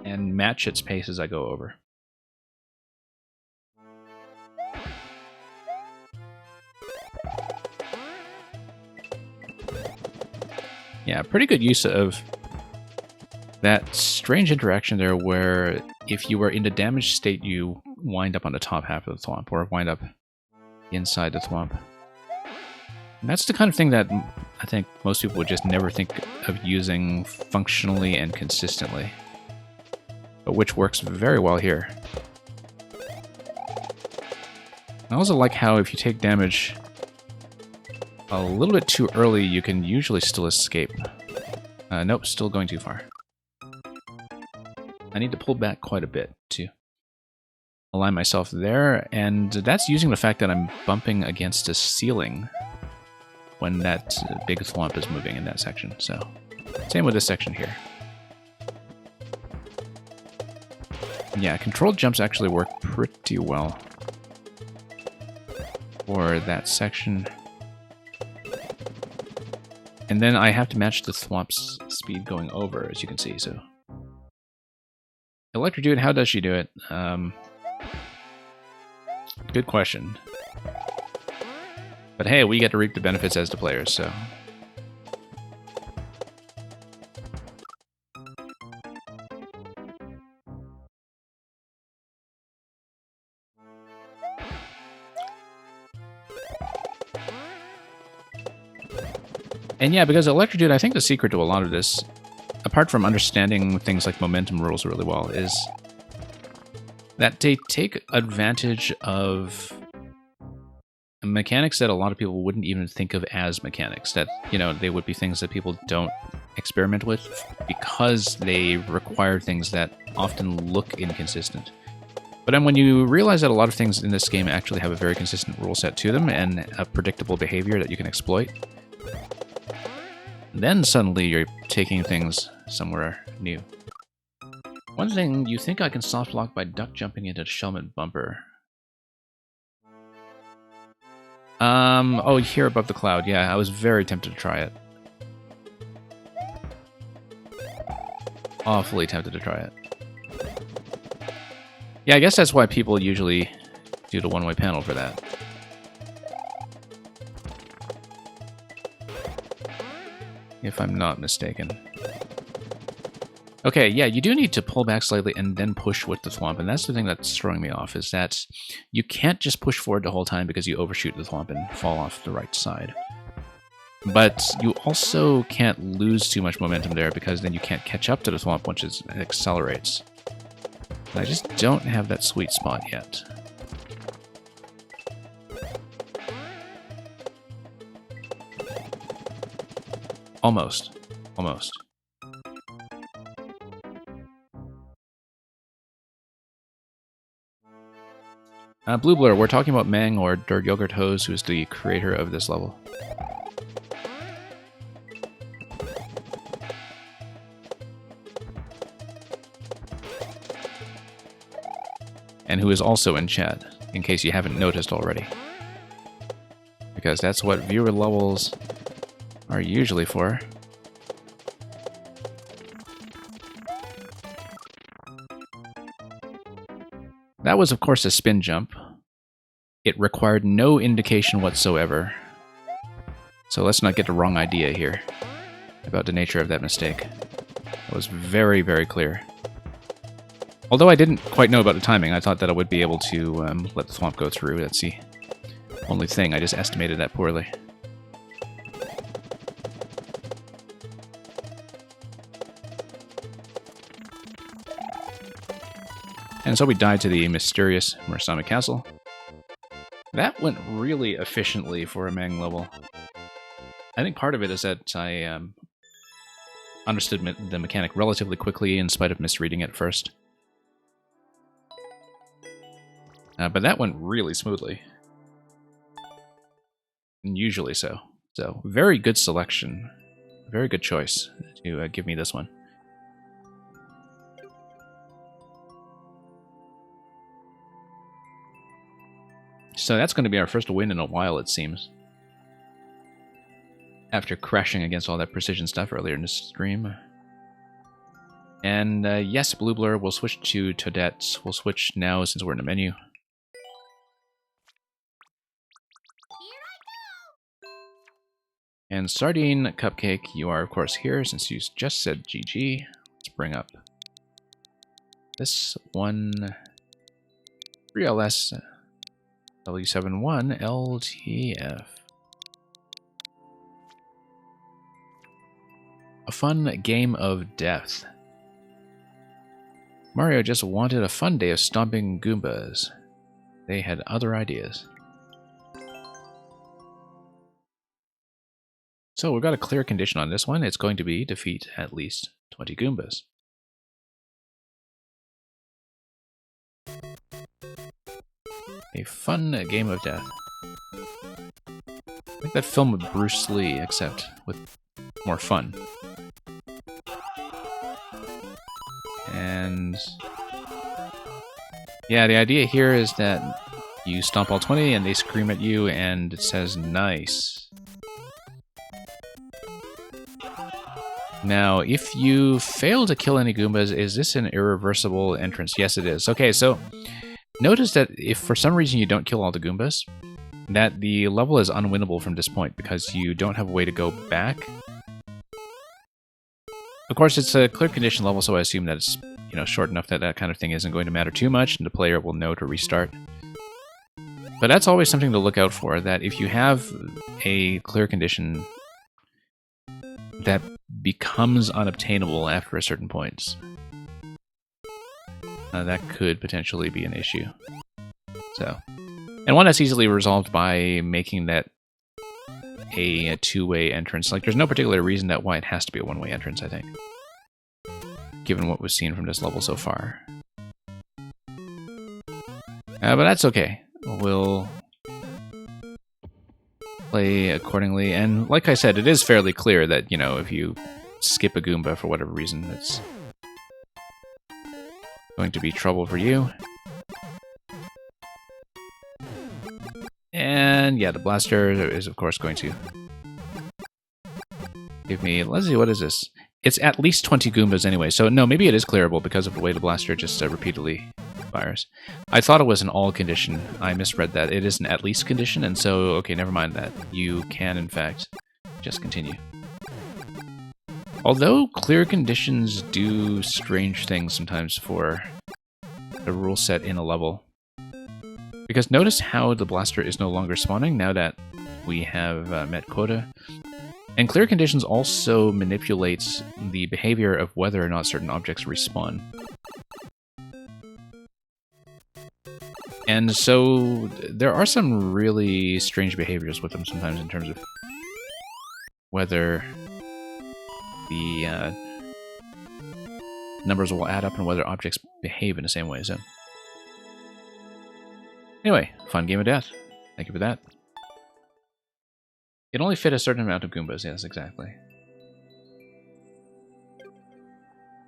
and match its pace as I go over. Yeah, pretty good use of that strange interaction there where if you were in the damaged state, you wind up on the top half of the thwomp, or wind up inside the thwomp. And that's the kind of thing that I think most people would just never think of using functionally and consistently, but which works very well here. I also like how if you take damage a little bit too early, you can usually still escape. Nope, still going too far. I need to pull back quite a bit to align myself there, and that's using the fact that I'm bumping against a ceiling when that big thwomp is moving in that section. So, same with this section here. Yeah, controlled jumps actually work pretty well for that section. And then I have to match the thwomp's speed going over, as you can see, so... Electrodude, how does she do it? Good question. But hey, we get to reap the benefits as the players, so... And yeah, because Electrodude, I think the secret to a lot of this, apart from understanding things like momentum rules really well, is that they take advantage of mechanics that a lot of people wouldn't even think of as mechanics. That, you know, they would be things that people don't experiment with because they require things that often look inconsistent. But then when you realize that a lot of things in this game actually have a very consistent rule set to them and a predictable behavior that you can exploit, then suddenly you're taking things somewhere new. One thing, you think I can soft lock by duck jumping into the Shellman bumper. Oh, here above the cloud. Yeah, I was very tempted to try it. Awfully tempted to try it. Yeah, I guess that's why people usually do the one-way panel for that. If I'm not mistaken. Okay, yeah, you do need to pull back slightly and then push with the thwomp, and that's the thing that's throwing me off, is that you can't just push forward the whole time because you overshoot the thwomp and fall off the right side. But you also can't lose too much momentum there because then you can't catch up to the thwomp once it accelerates. And I just don't have that sweet spot yet. Almost. Almost. Blue Blur, we're talking about Mang, or Der Yogurt Hose, who is the creator of this level. And who is also in chat, in case you haven't noticed already. Because that's what viewer levels are usually for. That was, of course, a spin jump. It required no indication whatsoever. So let's not get the wrong idea here about the nature of that mistake. It was very, very clear. Although I didn't quite know about the timing, I thought that I would be able to let the thwomp go through. That's the only thing. I just estimated that poorly. And so we died to the mysterious Murasame Castle. That went really efficiently for a Mang level. I think part of it is that I understood the mechanic relatively quickly in spite of misreading it first. But that went really smoothly. And usually so. So, very good selection. Very good choice to give me this one. So that's going to be our first win in a while, it seems. After crashing against all that precision stuff earlier in the stream. And yes, Blue Blur, we'll switch to Toadette. We'll switch now since we're in the menu. And Sardine Cupcake, you are of course here since you just said GG. Let's bring up this one. 3LS W71 LTF. A fun game of death. Mario just wanted a fun day of stomping Goombas. They had other ideas. So we've got a clear condition on this one. It's going to be defeat at least 20 Goombas. A fun game of death. Like that film with Bruce Lee, except with more fun. And yeah, the idea here is that you stomp all 20 and they scream at you and it says nice. Now, if you fail to kill any Goombas, is this an irreversible entrance? Yes, it is. Okay, so notice that if for some reason you don't kill all the Goombas, that the level is unwinnable from this point because you don't have a way to go back. Of course, it's a clear condition level, so I assume that it's short enough that that kind of thing isn't going to matter too much, and the player will know to restart. But that's always something to look out for, that if you have a clear condition that becomes unobtainable after a certain point, that could potentially be an issue. So, and one that's easily resolved by making that a two-way entrance. Like, there's no particular reason that why it has to be a one-way entrance, I think, given what we've seen from this level so far. But that's okay. We'll play accordingly. And like I said, it is fairly clear that, if you skip a Goomba for whatever reason, it's going to be trouble for you. And yeah, the blaster is of course going to give me, let's see, what is this? It's at least 20 Goombas anyway, so no, maybe it is clearable because of the way the blaster just repeatedly fires. I thought it was an all condition. I misread that. It is an at least condition, and so, okay, never mind that. You can, in fact, just continue. Although clear conditions do strange things sometimes for the rule set in a level. Because notice how the blaster is no longer spawning now that we have met quota. And clear conditions also manipulates the behavior of whether or not certain objects respawn. And so there are some really strange behaviors with them sometimes in terms of whether the numbers will add up and whether objects behave in the same way. So anyway, fun game of death. Thank you for that. It only fit a certain amount of Goombas, yes, exactly.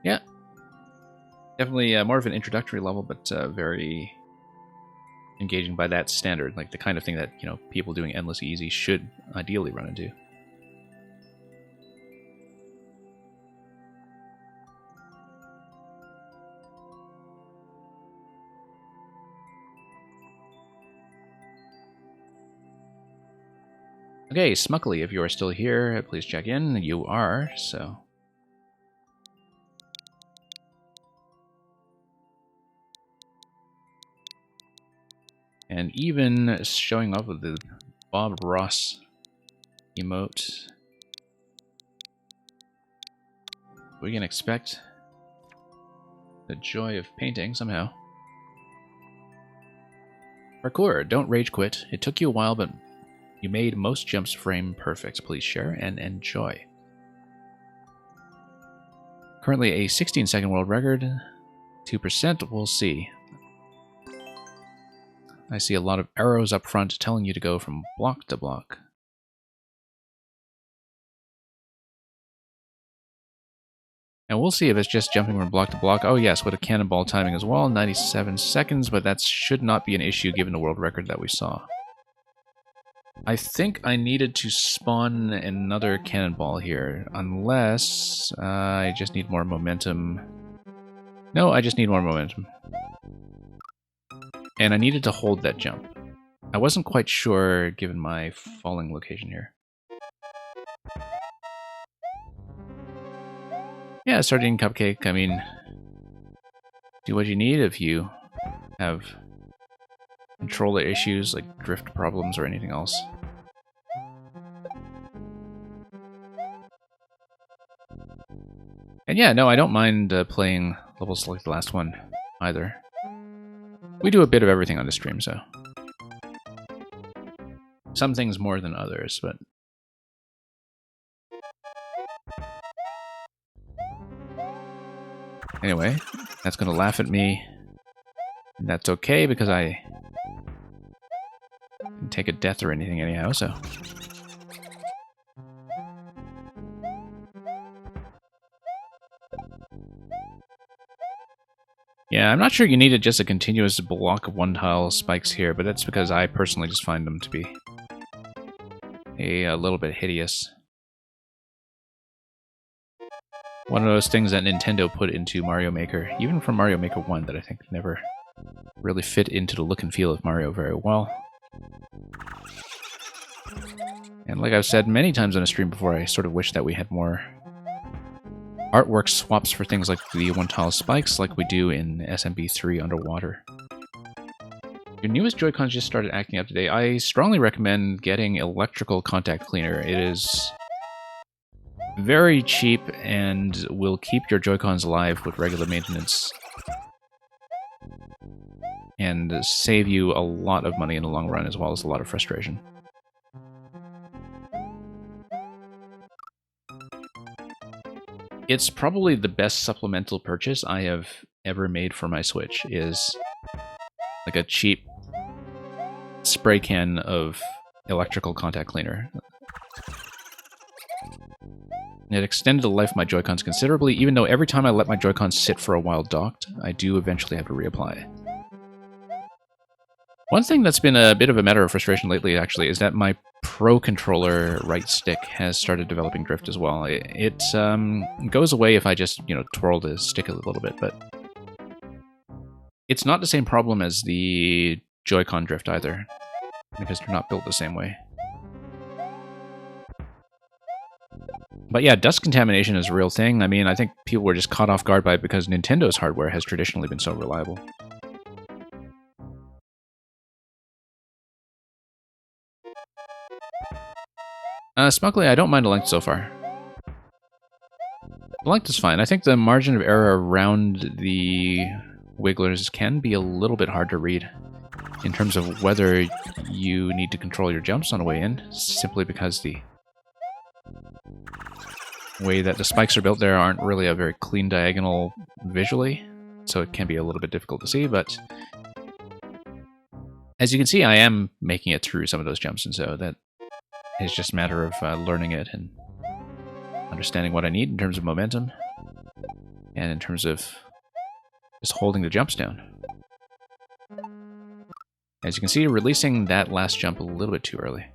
Yeah. Definitely more of an introductory level, but very engaging by that standard. Like the kind of thing that, people doing Endless Easy should ideally run into. Okay, Smuckly, if you are still here, please check in. You are, so... And even showing up with the Bob Ross emote. We can expect the joy of painting somehow. Parkour, don't rage quit. It took you a while, but you made most jumps frame perfect. Please share and enjoy. Currently a 16-second world record. 2%, we'll see. I see a lot of arrows up front telling you to go from block to block. And we'll see if it's just jumping from block to block. Oh yes, with a cannonball timing as well. 97 seconds, but that should not be an issue given the world record that we saw. I think I needed to spawn another cannonball here, unless I just need more momentum. No, I just need more momentum. And I needed to hold that jump. I wasn't quite sure given my falling location here. yeah, Sardine Cupcake, I mean, do what you need if you have controller issues like drift problems or anything else. And yeah, no, I don't mind playing levels like the last one either. We do a bit of everything on the stream, so some things more than others, but anyway, that's gonna laugh at me. And that's okay because I didn't take a death or anything anyhow, so. Yeah, I'm not sure you needed just a continuous block of one-tile spikes here, but that's because I personally just find them to be a little bit hideous. One of those things that Nintendo put into Mario Maker, even from Mario Maker 1, that I think never really fit into the look and feel of Mario very well. And like I've said many times on a stream before, I sort of wish that we had more artwork swaps for things like the one-tile spikes like we do in SMB3 Underwater. Your newest Joy-Cons just started acting up today. I strongly recommend getting electrical contact cleaner. It is very cheap and will keep your Joy-Cons alive with regular maintenance and save you a lot of money in the long run as well as a lot of frustration. It's probably the best supplemental purchase I have ever made for my Switch, is like a cheap spray can of electrical contact cleaner. It extended the life of my Joy-Cons considerably, even though every time I let my Joy-Cons sit for a while docked, I do eventually have to reapply. One thing that's been a bit of a matter of frustration lately, actually, is that my Pro Controller right stick has started developing drift as well. It goes away if I just, twirl the stick a little bit, but it's not the same problem as the Joy-Con drift either, because they're not built the same way. But yeah, dust contamination is a real thing. I mean, I think people were just caught off guard by it because Nintendo's hardware has traditionally been so reliable. Smugly, I don't mind the length so far. The length is fine. I think the margin of error around the wigglers can be a little bit hard to read in terms of whether you need to control your jumps on the way in, simply because the way that the spikes are built there aren't really a very clean diagonal visually, so it can be a little bit difficult to see, but as you can see, I am making it through some of those jumps, and so that is just a matter of learning it and understanding what I need in terms of momentum and in terms of just holding the jumps down. As you can see, releasing that last jump a little bit too early.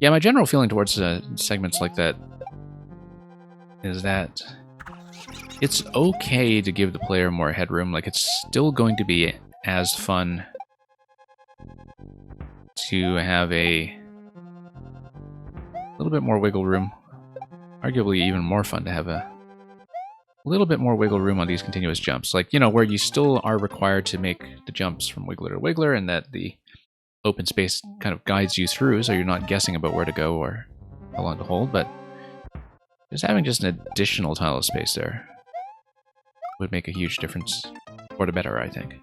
Yeah, my general feeling towards segments like that is that it's okay to give the player more headroom. Like, it's still going to be as fun to have a little bit more wiggle room. Arguably even more fun to have a little bit more wiggle room on these continuous jumps. Like, where you still are required to make the jumps from wiggler to wiggler, and that the open space kind of guides you through, so you're not guessing about where to go or how long to hold, but just having just an additional tile of space there would make a huge difference for the better, I think.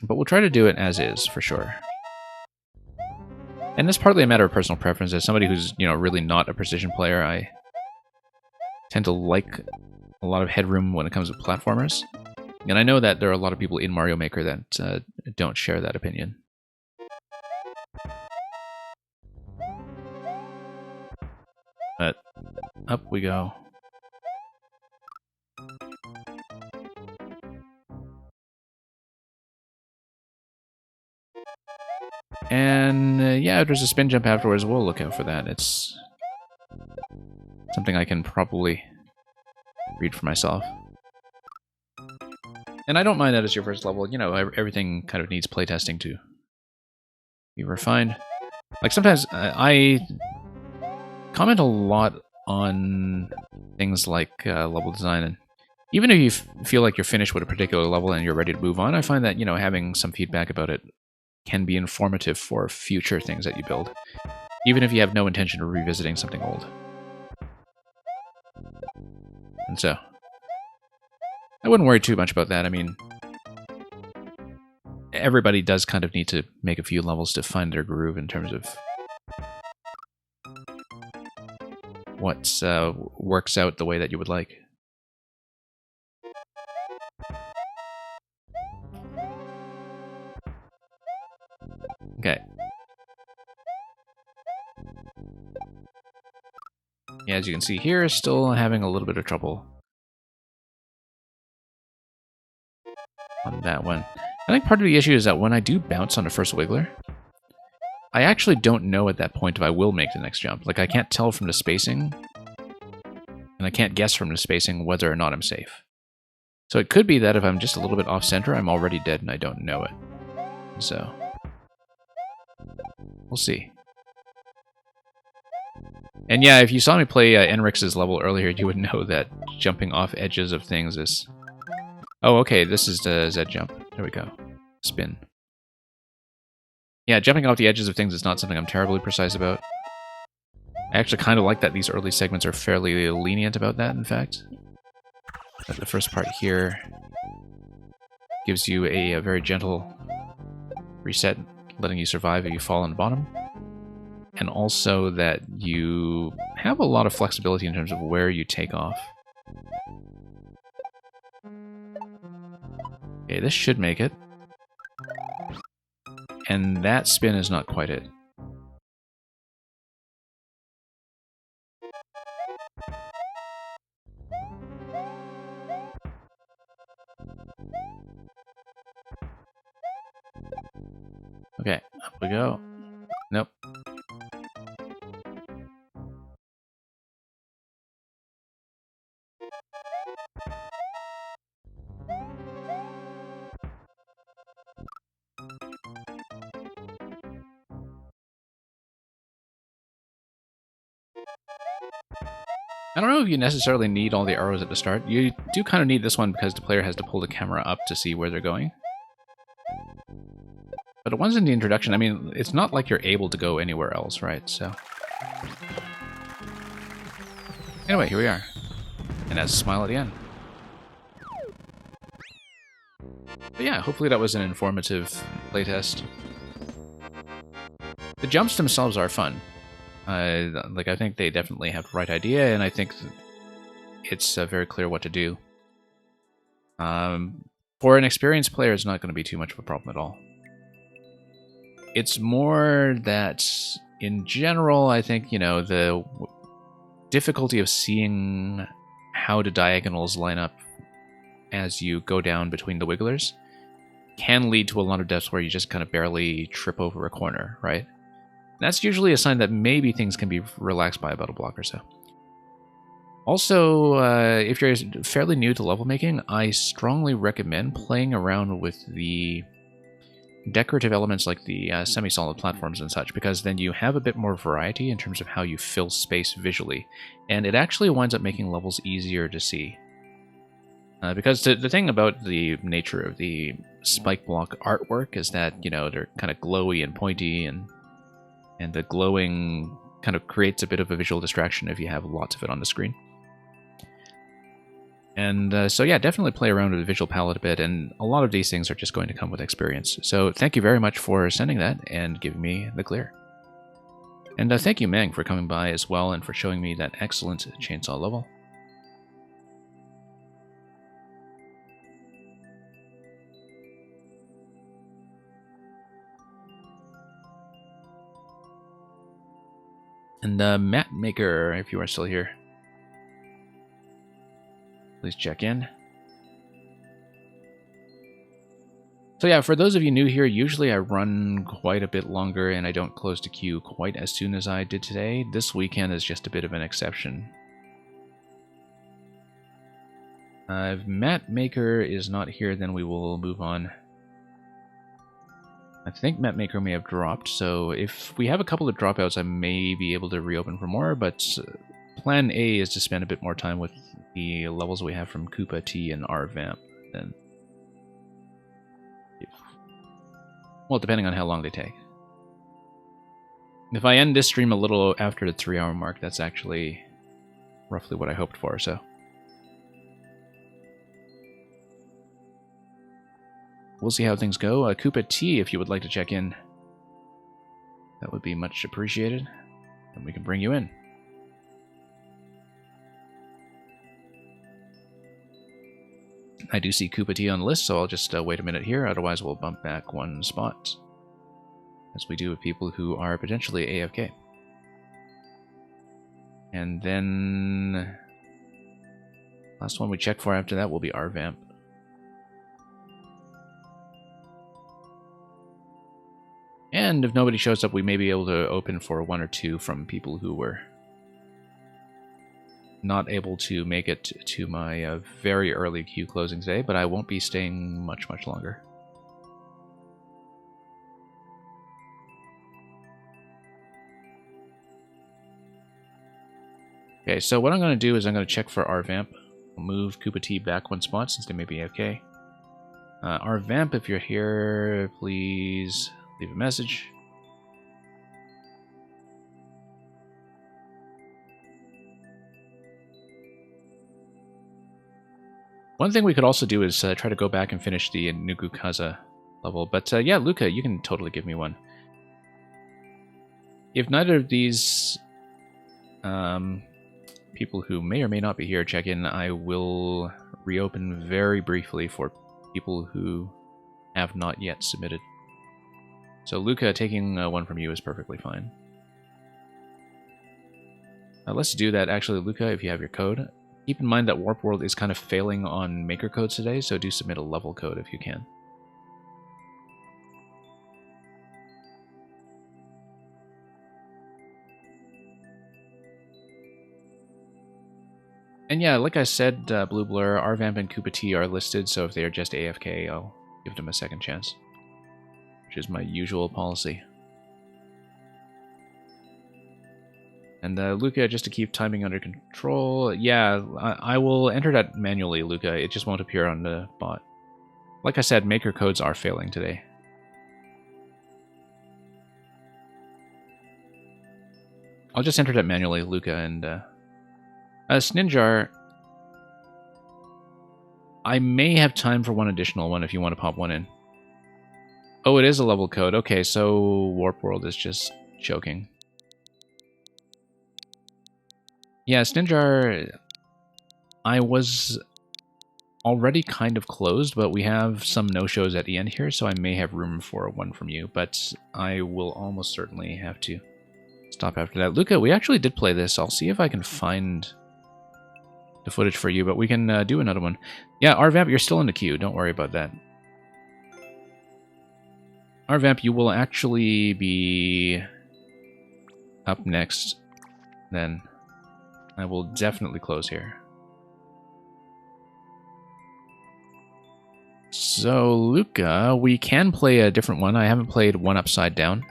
But we'll try to do it as is, for sure. And it's partly a matter of personal preference. As somebody who's, really not a precision player, I tend to like a lot of headroom when it comes to platformers. And I know that there are a lot of people in Mario Maker that don't share that opinion. But up we go. And yeah, if there's a spin jump afterwards, we'll look out for that. It's something I can probably read for myself. And I don't mind that as your first level. You know, everything kind of needs playtesting to be refined. Like sometimes I comment a lot on things like level design, and even if you feel like you're finished with a particular level and you're ready to move on, I find that, you know, having some feedback about it can be informative for future things that you build, even if you have no intention of revisiting something old. And so, I wouldn't worry too much about that. I mean, everybody does kind of need to make a few levels to find their groove in terms of what works out the way that you would like. Okay. Yeah, as you can see here, still having a little bit of trouble on that one. I think part of the issue is that when I do bounce on the first wiggler, I actually don't know at that point if I will make the next jump. Like, I can't tell from the spacing, and I can't guess from the spacing whether or not I'm safe. So it could be that if I'm just a little bit off-center, I'm already dead and I don't know it. So, we'll see. And yeah, if you saw me play Enrix's level earlier, you would know that jumping off edges of things is... Oh, okay, this is the Z jump. There we go. Spin. Yeah, jumping off the edges of things is not something I'm terribly precise about. I actually kind of like that these early segments are fairly lenient about that, in fact. But the first part here gives you a very gentle reset, letting you survive if you fall on the bottom. And also that you have a lot of flexibility in terms of where you take off. Okay, this should make it. And that spin is not quite it. Okay, up we go. Nope. I don't know if you necessarily need all the arrows at the start. You do kind of need this one because the player has to pull the camera up to see where they're going. But the ones in the introduction, I mean, it's not like you're able to go anywhere else, right? So... Anyway, here we are. And has a smile at the end. But yeah, hopefully that was an informative playtest. The jumps themselves are fun. Like, I think they definitely have the right idea, and I think it's very clear what to do. For an experienced player, it's not going to be too much of a problem at all. It's more that, in general, I think, you know, the difficulty of seeing how the diagonals line up as you go down between the wigglers can lead to a lot of deaths where you just kind of barely trip over a corner, right? That's usually a sign that maybe things can be relaxed by about a block or so. Also, if you're fairly new to level making, I strongly recommend playing around with the decorative elements like the semi-solid platforms and such, because then you have a bit more variety in terms of how you fill space visually, and it actually winds up making levels easier to see. Because the thing about the nature of the spike block artwork is that, you know, they're kind of glowy and pointy, and the glowing kind of creates a bit of a visual distraction if you have lots of it on the screen. And so yeah, definitely play around with the visual palette a bit, and a lot of these things are just going to come with experience. So thank you very much for sending that and giving me the clear. And thank you, Mang, for coming by as well and for showing me that excellent chainsaw level. And Matt Maker, if you are still here, please check in. So yeah, for those of you new here, usually I run quite a bit longer and I don't close the queue quite as soon as I did today. This weekend is just a bit of an exception. If Map Maker is not here, then we will move on. I think Map Maker may have dropped, so if we have a couple of dropouts, I may be able to reopen for more, but plan A is to spend a bit more time with the levels we have from Koopa T and RVamp. Then, well, depending on how long they take. If I end this stream a little after the 3-hour mark, that's actually roughly what I hoped for, so. We'll see how things go. Koopa T, if you would like to check in, that would be much appreciated. And we can bring you in. I do see Koopa T on the list, so I'll just wait a minute here. Otherwise, we'll bump back one spot, as we do with people who are potentially AFK. And then last one we check for after that will be RVamp. And if nobody shows up, we may be able to open for 1 or 2 from people who were not able to make it to my very early queue closing today, but I won't be staying much longer. Okay, so what I'm going to do is I'm going to check for RVamp. I'll move Koopa T back 1 spot since they may be AFK. RVamp, if you're here, please leave a message. One thing we could also do is try to go back and finish the Nukukaza level. But yeah, Luca, you can totally give me one. If neither of these people who may or may not be here check in, I will reopen very briefly for people who have not yet submitted. So Luca, taking one from you is perfectly fine. Let's do that. Actually, Luca, if you have your code, keep in mind that Warp World is kind of failing on maker codes today, so do submit a level code if you can. And yeah, like I said, Blue Blur, RVamp and Koopa T are listed, so if they are just AFK, I'll give them a second chance. Which is my usual policy. And Luca, just to keep timing under control, yeah, I will enter that manually, Luca. It just won't appear on the bot. Like I said, maker codes are failing today. I'll just enter that manually, Luca, and Sninjar, I may have time for one additional one if you want to pop one in. Oh, it is a level code. Okay, so Warp World is just joking. Yeah, Sninjar, I was already kind of closed, but we have some no-shows at the end here, so I may have room for one from you, but I will almost certainly have to stop after that. Luca, we actually did play this. I'll see if I can find the footage for you, but we can do another one. Yeah, RVamp, you're still in the queue. Don't worry about that. RVamp, you will actually be up next, then. I will definitely close here. So, Luca, we can play a different one. I haven't played One Upside Down.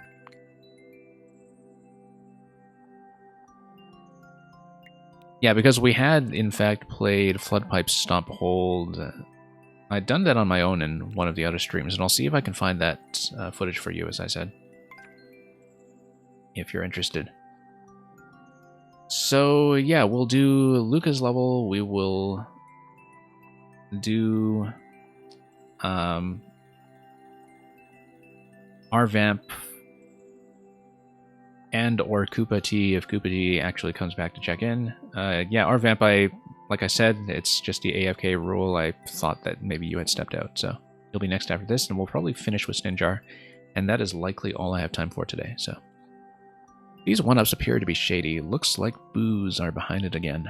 Yeah, because we had, in fact, played Floodpipe Stomp Hold. I'd done that on my own in one of the other streams, and I'll see if I can find that footage for you, as I said. If you're interested. So, yeah, we'll do Luca's level. We will do RVamp and or Koopa T if Koopa T actually comes back to check in. Yeah, RVamp, like I said, it's just the AFK rule. I thought that maybe you had stepped out, so you'll be next after this, and we'll probably finish with Sninjar, and that is likely all I have time for today, so. These one-ups appear to be shady. Looks like boos are behind it again.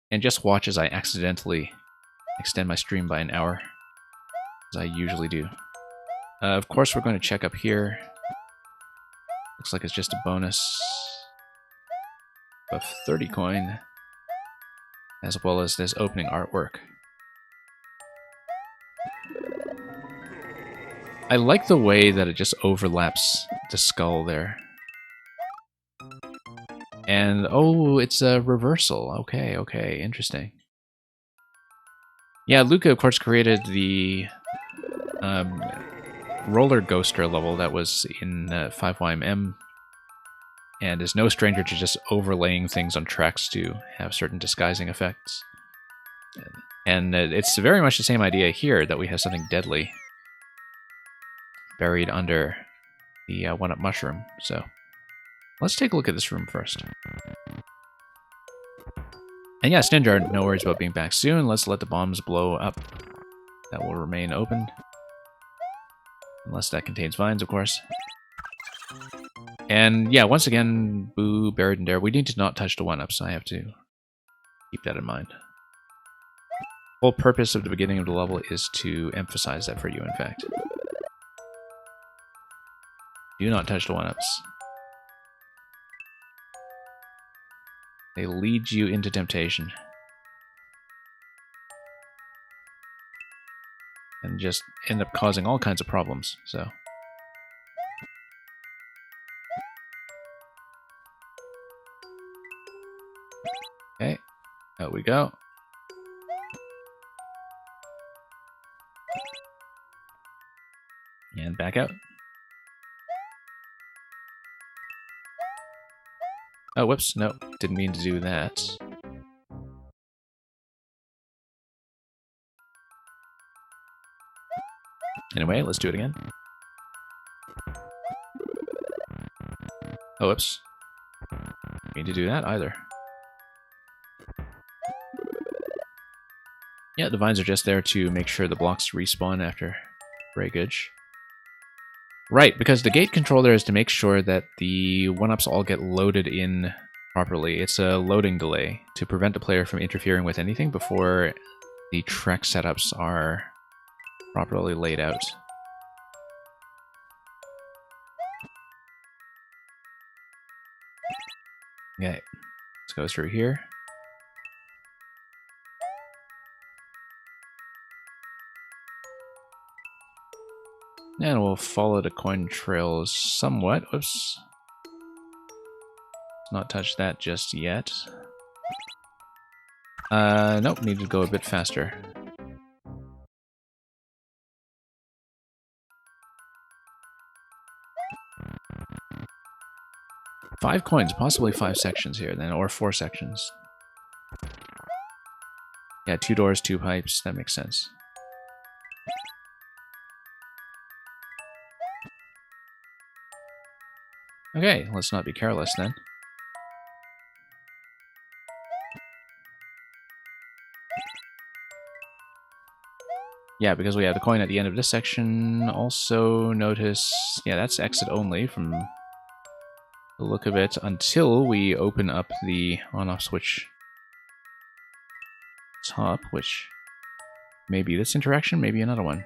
And just watch as I accidentally extend my stream by an hour, as I usually do. Of course, we're going to check up here. Looks like it's just a bonus of 30 coin, as well as this opening artwork. I like the way that it just overlaps the skull there. And, oh, it's a reversal. Okay, okay, interesting. Yeah, Luca, of course, created the roller ghoster level that was in 5YMM, and is no stranger to just overlaying things on tracks to have certain disguising effects. And it's very much the same idea here, that we have something deadly buried under the one-up mushroom. So let's take a look at this room first. And yeah, Stinjar, no worries about being back soon. Let's let the bombs blow up. That will remain open. Unless that contains vines, of course. And yeah, once again, Boo, buried in there. We need to not touch the one-up, so I have to keep that in mind. The whole purpose of the beginning of the level is to emphasize that for you, in fact. Do not touch the one-ups. They lead you into temptation. And just end up causing all kinds of problems, so... Okay, out we go. And back out. Oh, whoops, no, didn't mean to do that. Anyway, let's do it again. Oh, whoops. Didn't mean to do that either. Yeah, the vines are just there to make sure the blocks respawn after breakage. Right, because the gate controller is to make sure that the one-ups all get loaded in properly. It's a loading delay to prevent the player from interfering with anything before the track setups are properly laid out. Okay, let's go through here. And we'll follow the coin trails somewhat. Oops. Let's not touch that just yet. Nope, need to go a bit faster. Five coins, possibly 5 sections here then, or 4 sections. Yeah, 2 doors, 2 pipes, that makes sense. Okay, let's not be careless then. Yeah, because we have the coin at the end of this section. Also notice, yeah, that's exit only from the look of it until we open up the on-off switch top, which may be this interaction, maybe another one.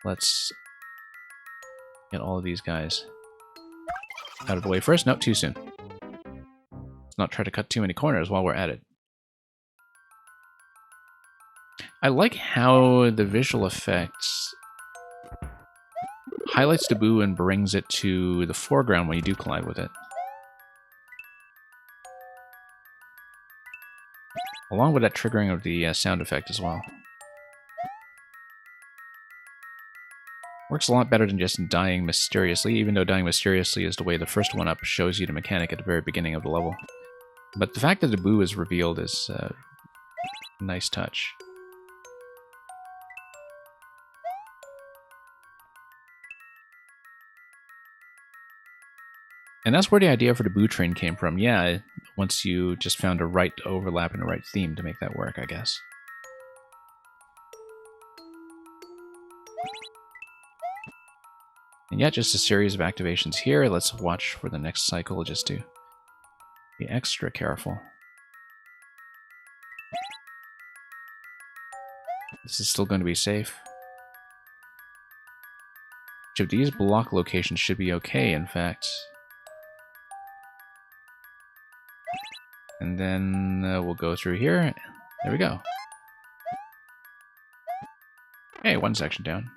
Let's get all of these guys out of the way first. Nope, too soon. Let's not try to cut too many corners while we're at it. I like how the visual effects highlights the Boo and brings it to the foreground when you do collide with it. Along with that triggering of the sound effect as well. Works a lot better than just dying mysteriously, even though dying mysteriously is the way the first one up shows you the mechanic at the very beginning of the level. But the fact that the Boo is revealed is a nice touch. And that's where the idea for the Boo train came from. Yeah, once you just found a right overlap and a right theme to make that work, I guess. And yeah, just a series of activations here. Let's watch for the next cycle just to be extra careful. This is still going to be safe. Each of these block locations should be okay, in fact. And then we'll go through here. There we go. Okay, one section down.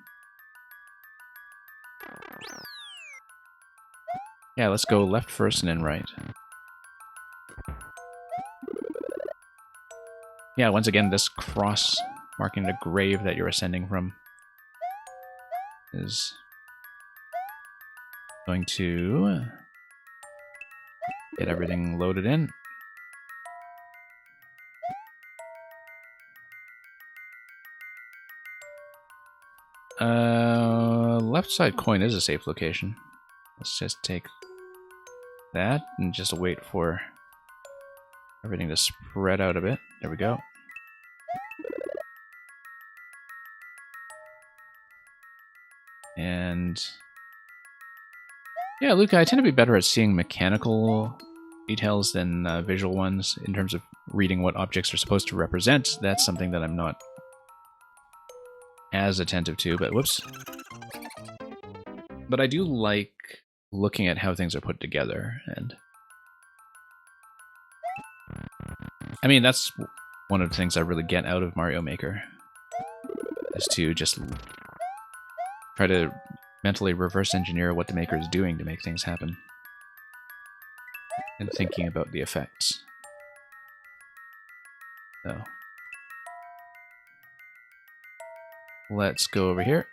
Yeah, let's go left first and then right. Yeah, once again, this cross marking the grave that you're ascending from is going to get everything loaded in. Left side coin is a safe location. Let's just take that and just wait for everything to spread out a bit. There we go. And yeah, Luca, I tend to be better at seeing mechanical details than visual ones in terms of reading what objects are supposed to represent. That's something that I'm not as attentive to, but whoops. But I do like looking at how things are put together, and I mean, that's one of the things I really get out of Mario Maker, is to just try to mentally reverse engineer what the maker is doing to make things happen, and thinking about the effects. So let's go over here.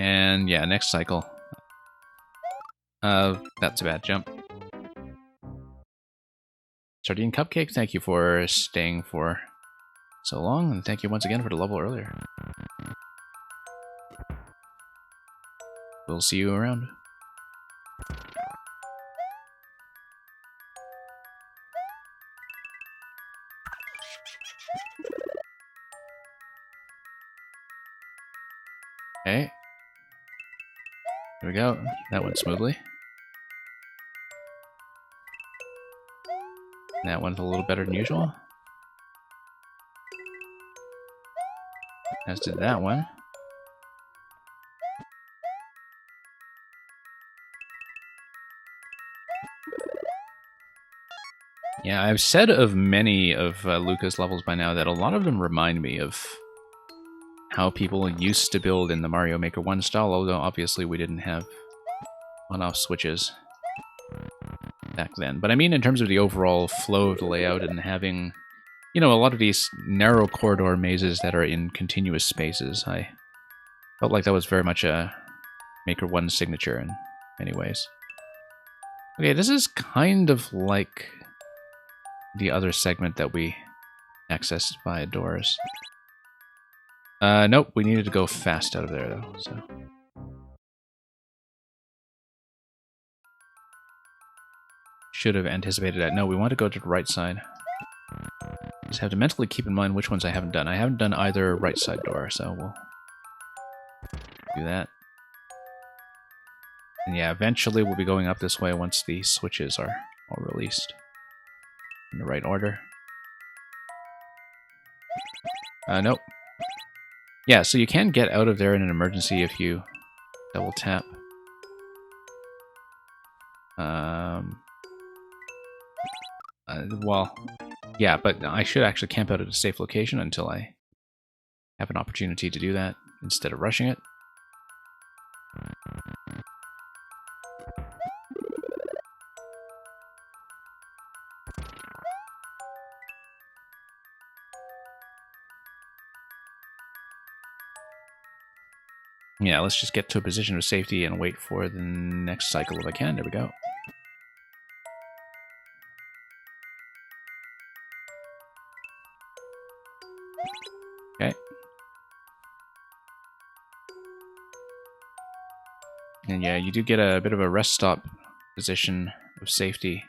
And yeah, next cycle. That's a bad jump. Sardine Cupcake, thank you for staying for so long, and thank you once again for the level earlier. We'll see you around. Okay. There we go. That went smoothly. That went a little better than usual. As did that one. Yeah, I've said of many of Luca's levels by now that a lot of them remind me of how people used to build in the Mario Maker 1 style, although obviously we didn't have on-off switches back then. But I mean in terms of the overall flow of the layout and having, you know, a lot of these narrow corridor mazes that are in continuous spaces. I felt like that was very much a Maker 1 signature in many ways. Okay, this is kind of like the other segment that we accessed via doors. Nope, we needed to go fast out of there, though, so... Should have anticipated that. No, we want to go to the right side. Just have to mentally keep in mind which ones I haven't done. I haven't done either right side door, so we'll do that. And yeah, eventually we'll be going up this way once the switches are all released in the right order. Nope. Yeah, so you can get out of there in an emergency if you double tap. Well, yeah, but I should actually camp out at a safe location until I have an opportunity to do that instead of rushing it. Yeah, let's just get to a position of safety and wait for the next cycle if I can. There we go. Okay. And yeah, you do get a bit of a rest stop position of safety.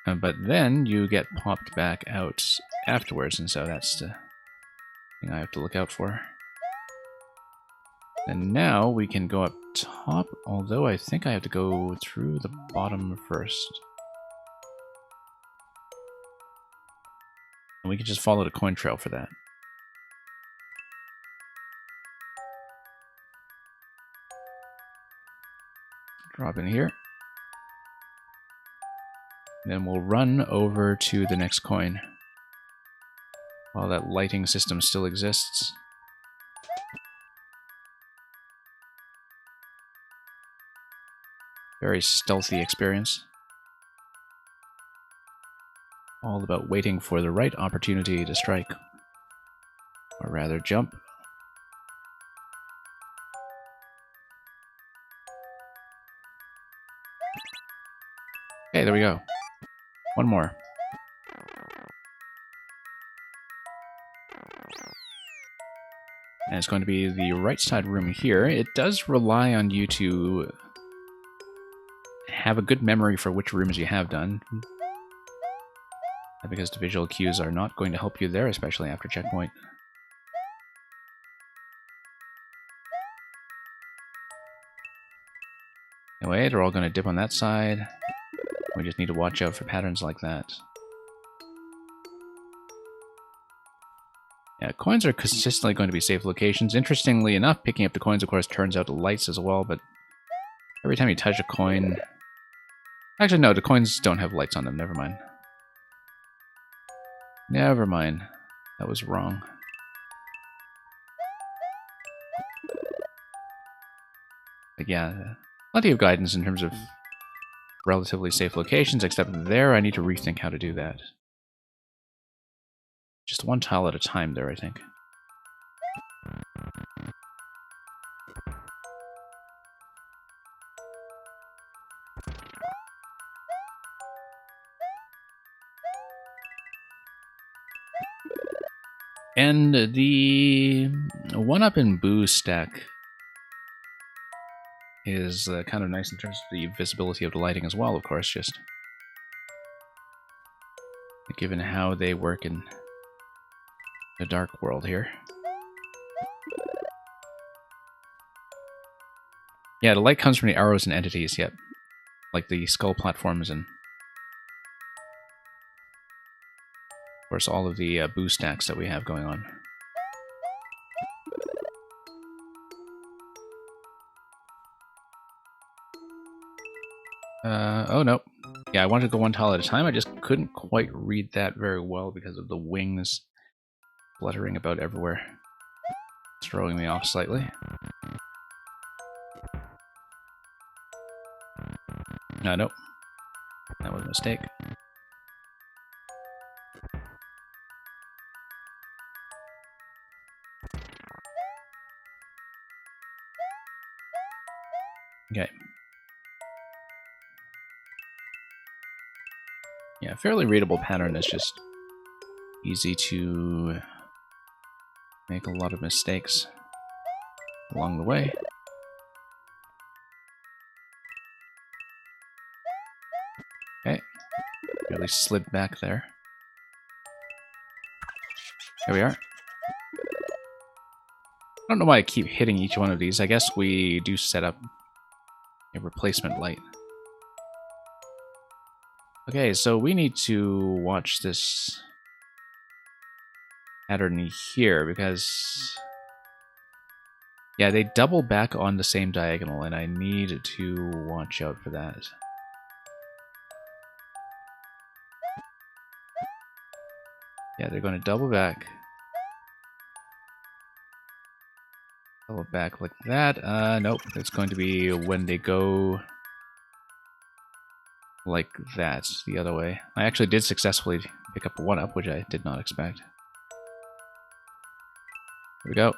But then you get popped back out afterwards, and so that's the thing I have to look out for. And now we can go up top, although I think I have to go through the bottom first. And we can just follow the coin trail for that. Drop in here. And then we'll run over to the next coin while that lighting system still exists. Very stealthy experience. All about waiting for the right opportunity to strike. Or rather, jump. Okay, there we go. One more. And it's going to be the right side room here. It does rely on you to have a good memory for which rooms you have done. Because the visual cues are not going to help you there, especially after checkpoint. Anyway, they're all going to dip on that side. We just need to watch out for patterns like that. Yeah, coins are consistently going to be safe locations. Interestingly enough, picking up the coins, of course, turns out lights as well, but every time you touch a coin... Actually, no, the coins don't have lights on them. Never mind. Never mind. That was wrong. But yeah, plenty of guidance in terms of relatively safe locations, except there I need to rethink how to do that. Just one tile at a time there, I think. And the 1-up in Boo stack is kind of nice in terms of the visibility of the lighting as well, of course, just given how they work in the dark world here. Yeah, the light comes from the arrows and entities, yep. Like the skull platforms and of course all of the Boo stacks that we have going on. Oh no. Yeah, I wanted to go one tile at a time. I just couldn't quite read that very well because of the wings fluttering about everywhere. Throwing me off slightly. Nope. That was a mistake. Okay. Yeah, fairly readable pattern. It's just easy to make a lot of mistakes along the way. Okay. Really slid back there. There we are. I don't know why I keep hitting each one of these. I guess we do set up a replacement light. Okay, so we need to watch this pattern here because... yeah, they double back on the same diagonal, and I need to watch out for that. Yeah, they're going to double back. Double back like that. Nope, it's going to be when they go like that, the other way. I actually did successfully pick up a 1-up, which I did not expect. Here we go.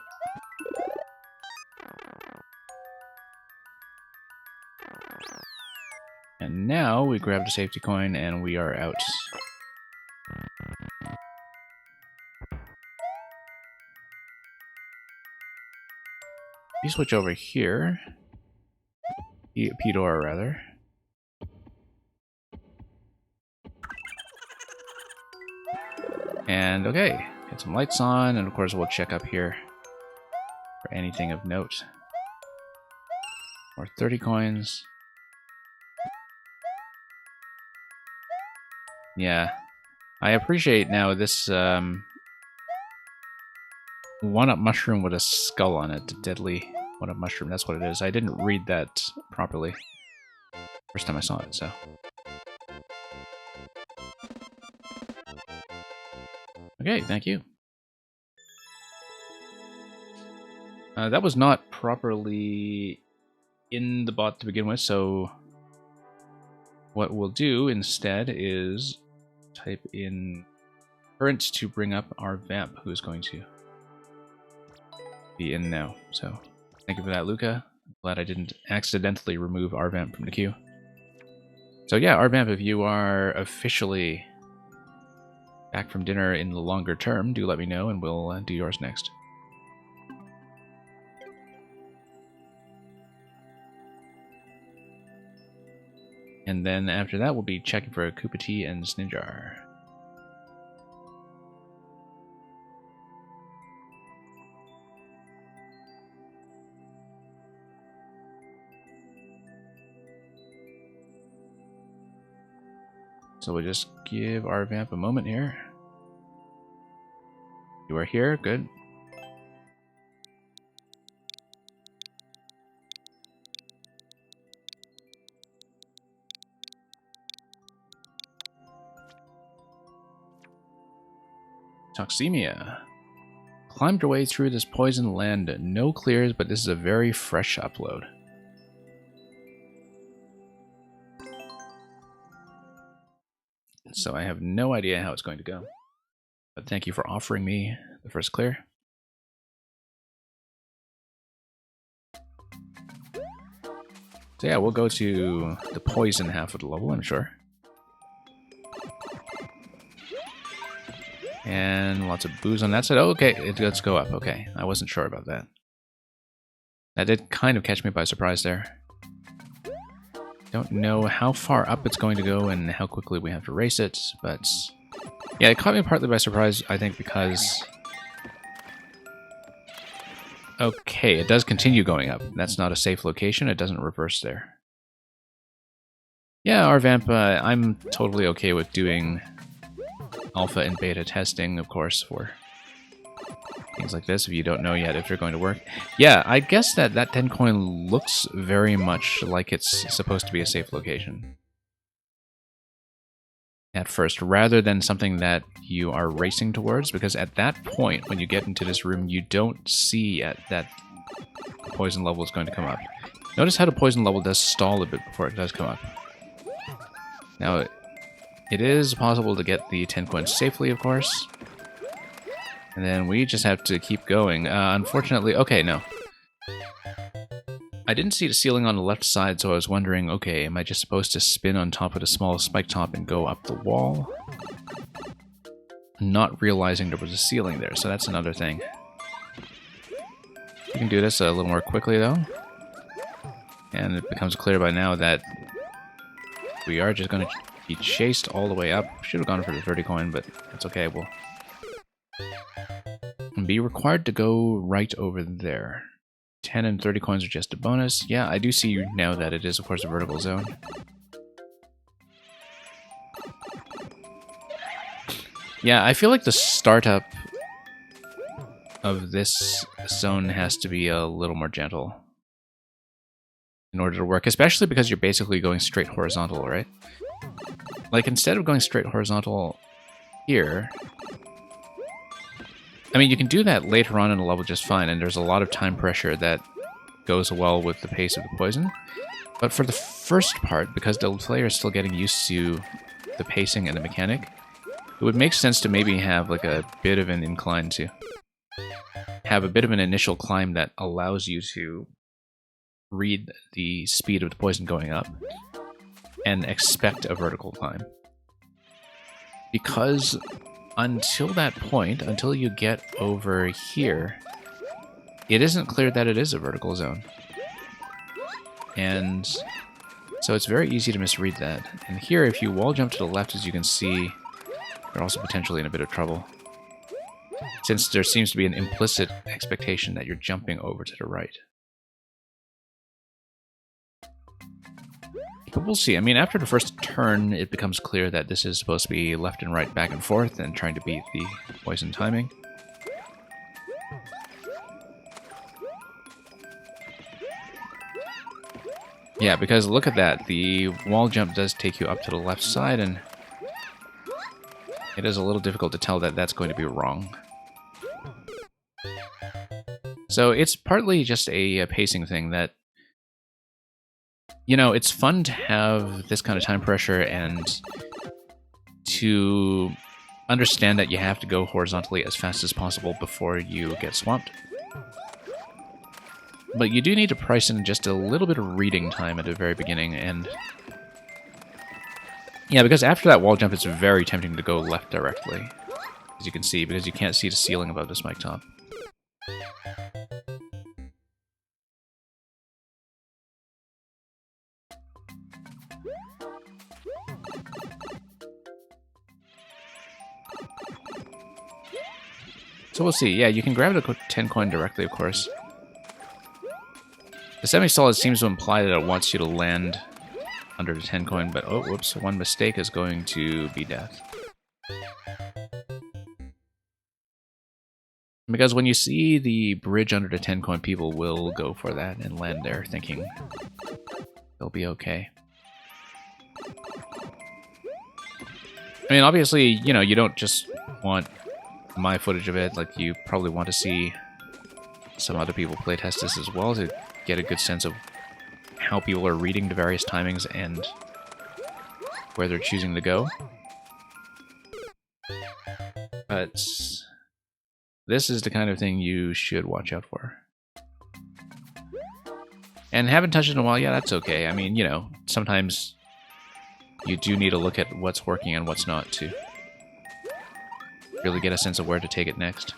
And now we grab the safety coin and we are out. You switch over here. P-Door, rather. And okay, get some lights on, and of course we'll check up here for anything of note. More 30 coins. Yeah. I appreciate now this one-up mushroom with a skull on it. Deadly one-up mushroom, that's what it is. I didn't read that properly first time I saw it, so. Okay, thank you. That was not properly in the bot to begin with, so what we'll do instead is type in current to bring up our vamp, who is going to be in now. So thank you for that, Luca. I'm glad I didn't accidentally remove our vamp from the queue. So yeah, our vamp, if you are officially back from dinner in the longer term, do let me know and we'll do yours next. And then after that, we'll be checking for Koopa Tea and Snidjar. So we'll just give our vamp a moment here. You are here, good. Toxemia. Climbed your way through this poisoned land. No clears, but this is a very fresh upload. So I have no idea how it's going to go. But thank you for offering me the first clear. So yeah, we'll go to the poison half of the level, I'm sure. And lots of booze on that side. Oh, okay, let's go up. Okay, I wasn't sure about that. That did kind of catch me by surprise there. Don't know how far up it's going to go and how quickly we have to race it, but yeah, it caught me partly by surprise, I think, because okay, it does continue going up. That's not a safe location. It doesn't reverse there. Yeah, our vamp, I'm totally okay with doing alpha and beta testing, of course, for things like this, if you don't know yet if they're going to work. Yeah, I guess that 10 coin looks very much like it's supposed to be a safe location at first, rather than something that you are racing towards, because at that point, when you get into this room, you don't see that the poison level is going to come up. Notice how the poison level does stall a bit before it does come up. Now, it is possible to get the 10 coins safely, of course. And then we just have to keep going. Unfortunately, okay, no. I didn't see the ceiling on the left side, so I was wondering, okay, am I just supposed to spin on top of the small spike top and go up the wall? Not realizing there was a ceiling there, so that's another thing. You can do this a little more quickly, though. And it becomes clear by now that we are just going to be chased all the way up. Should have gone for the 30 coin, but that's okay. We'll be required to go right over there. 10 and 30 coins are just a bonus. Yeah, I do see now that it is, of course, a vertical zone. Yeah, I feel like the startup of this zone has to be a little more gentle in order to work, especially because you're basically going straight horizontal, right? Like, instead of going straight horizontal here, I mean, you can do that later on in the level just fine, and there's a lot of time pressure that goes well with the pace of the poison. But for the first part, because the player is still getting used to the pacing and the mechanic, it would make sense to maybe have like a bit of an incline to have a bit of an initial climb that allows you to read the speed of the poison going up and expect a vertical climb. Because until that point, until you get over here, it isn't clear that it is a vertical zone. And so it's very easy to misread that. And here, if you wall jump to the left, as you can see, you're also potentially in a bit of trouble, since there seems to be an implicit expectation that you're jumping over to the right. But we'll see. I mean, after the first turn, it becomes clear that this is supposed to be left and right, back and forth, and trying to beat the poison timing. Yeah, because look at that. The wall jump does take you up to the left side, and it is a little difficult to tell that that's going to be wrong. So it's partly just a pacing thing that, you know, it's fun to have this kind of time pressure and to understand that you have to go horizontally as fast as possible before you get swamped. But you do need to price in just a little bit of reading time at the very beginning, and yeah, because after that wall jump, it's very tempting to go left directly, as you can see, because you can't see the ceiling above the spike top. So we'll see. Yeah, you can grab the 10 coin directly, of course. The semi-solid seems to imply that it wants you to land under the 10 coin, but oh, whoops, one mistake is going to be death. Because when you see the bridge under the 10 coin, people will go for that and land there thinking they'll be okay. I mean, obviously, you know, you don't just want my footage of it, like, you probably want to see some other people playtest this as well to get a good sense of how people are reading the various timings and where they're choosing to go. But this is the kind of thing you should watch out for. And haven't touched it in a while, yeah, that's okay. I mean, you know, sometimes you do need to look at what's working and what's not to really get a sense of where to take it next.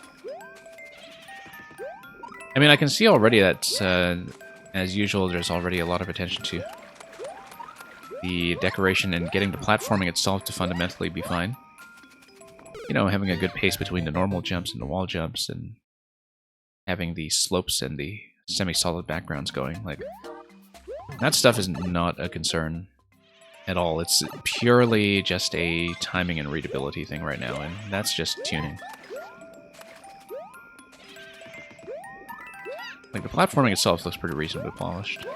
I mean, I can see already that, as usual, there's already a lot of attention to the decoration and getting the platforming itself to fundamentally be fine. You know, having a good pace between the normal jumps and the wall jumps, and having the slopes and the semi-solid backgrounds going. Like, that stuff is not a concern at all. It's purely just a timing and readability thing right now, and that's just tuning. Like, the platforming itself looks pretty reasonably polished.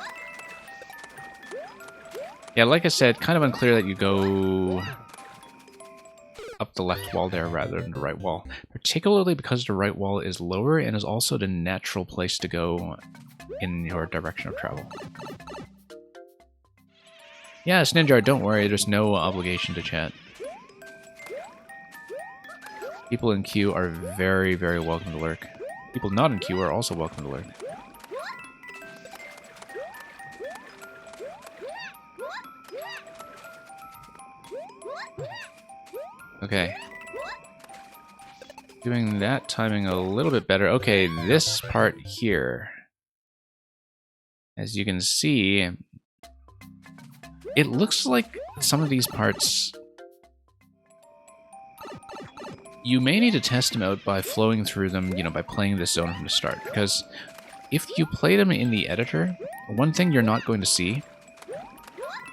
Yeah, like I said, kind of unclear that you go up the left wall there rather than the right wall. Particularly because the right wall is lower and is also the natural place to go in your direction of travel. Yeah, Ninjar, don't worry, there's no obligation to chat. People in queue are very, very welcome to lurk. People not in queue are also welcome to lurk. Okay. Doing that timing a little bit better. Okay, this part here. As you can see, it looks like some of these parts, you may need to test them out by flowing through them, you know, by playing this zone from the start. Because if you play them in the editor, one thing you're not going to see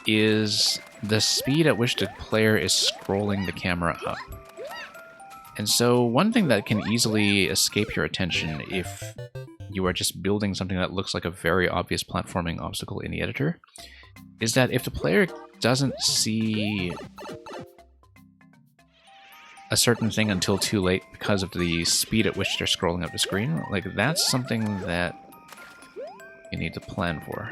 is the speed at which the player is scrolling the camera up. And so one thing that can easily escape your attention if you are just building something that looks like a very obvious platforming obstacle in the editor is that if the player doesn't see a certain thing until too late because of the speed at which they're scrolling up the screen, like, that's something that you need to plan for.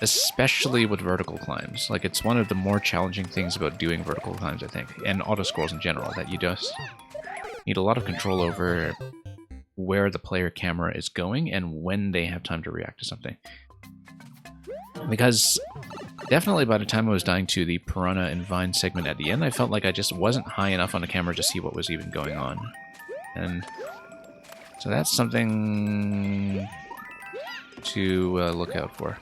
Especially with vertical climbs. Like, it's one of the more challenging things about doing vertical climbs, I think, and auto-scrolls in general, that you just need a lot of control over where the player camera is going and when they have time to react to something. Because definitely by the time I was dying to the Piranha and Vine segment at the end, I felt like I just wasn't high enough on the camera to see what was even going on. And so that's something to look out for.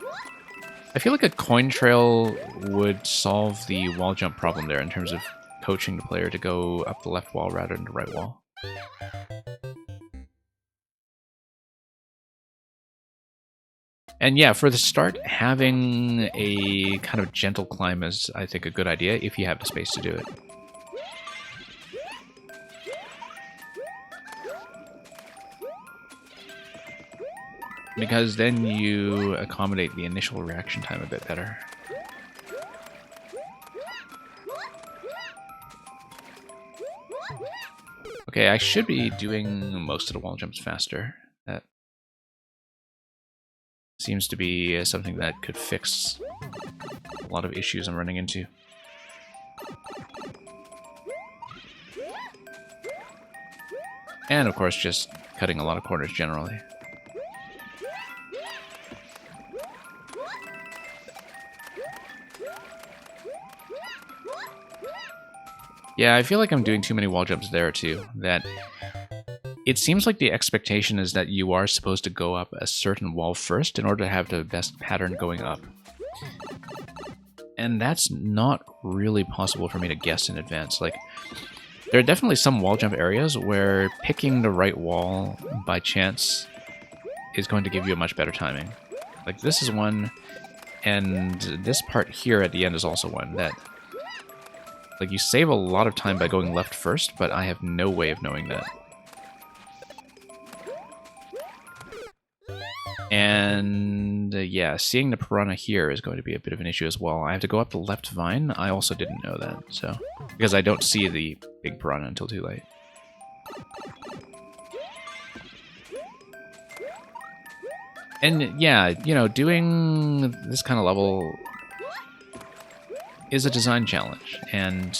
I feel like a coin trail would solve the wall jump problem there in terms of coaching the player to go up the left wall rather than the right wall. And yeah, for the start, having a kind of gentle climb is, I think, a good idea if you have the space to do it. Because then you accommodate the initial reaction time a bit better. Okay, I should be doing most of the wall jumps faster. That seems to be something that could fix a lot of issues I'm running into. And of course, just cutting a lot of corners generally. Yeah, I feel like I'm doing too many wall jumps there too. That it seems like the expectation is that you are supposed to go up a certain wall first in order to have the best pattern going up. And that's not really possible for me to guess in advance. Like, there are definitely some wall jump areas where picking the right wall by chance is going to give you a much better timing. Like, this is one, and this part here at the end is also one that... Like, you save a lot of time by going left first, but I have no way of knowing that. And, yeah, seeing the piranha here is going to be a bit of an issue as well. I have to go up the left vine. I also didn't know that, so... Because I don't see the big piranha until too late. And, yeah, you know, doing this kind of level... is a design challenge, and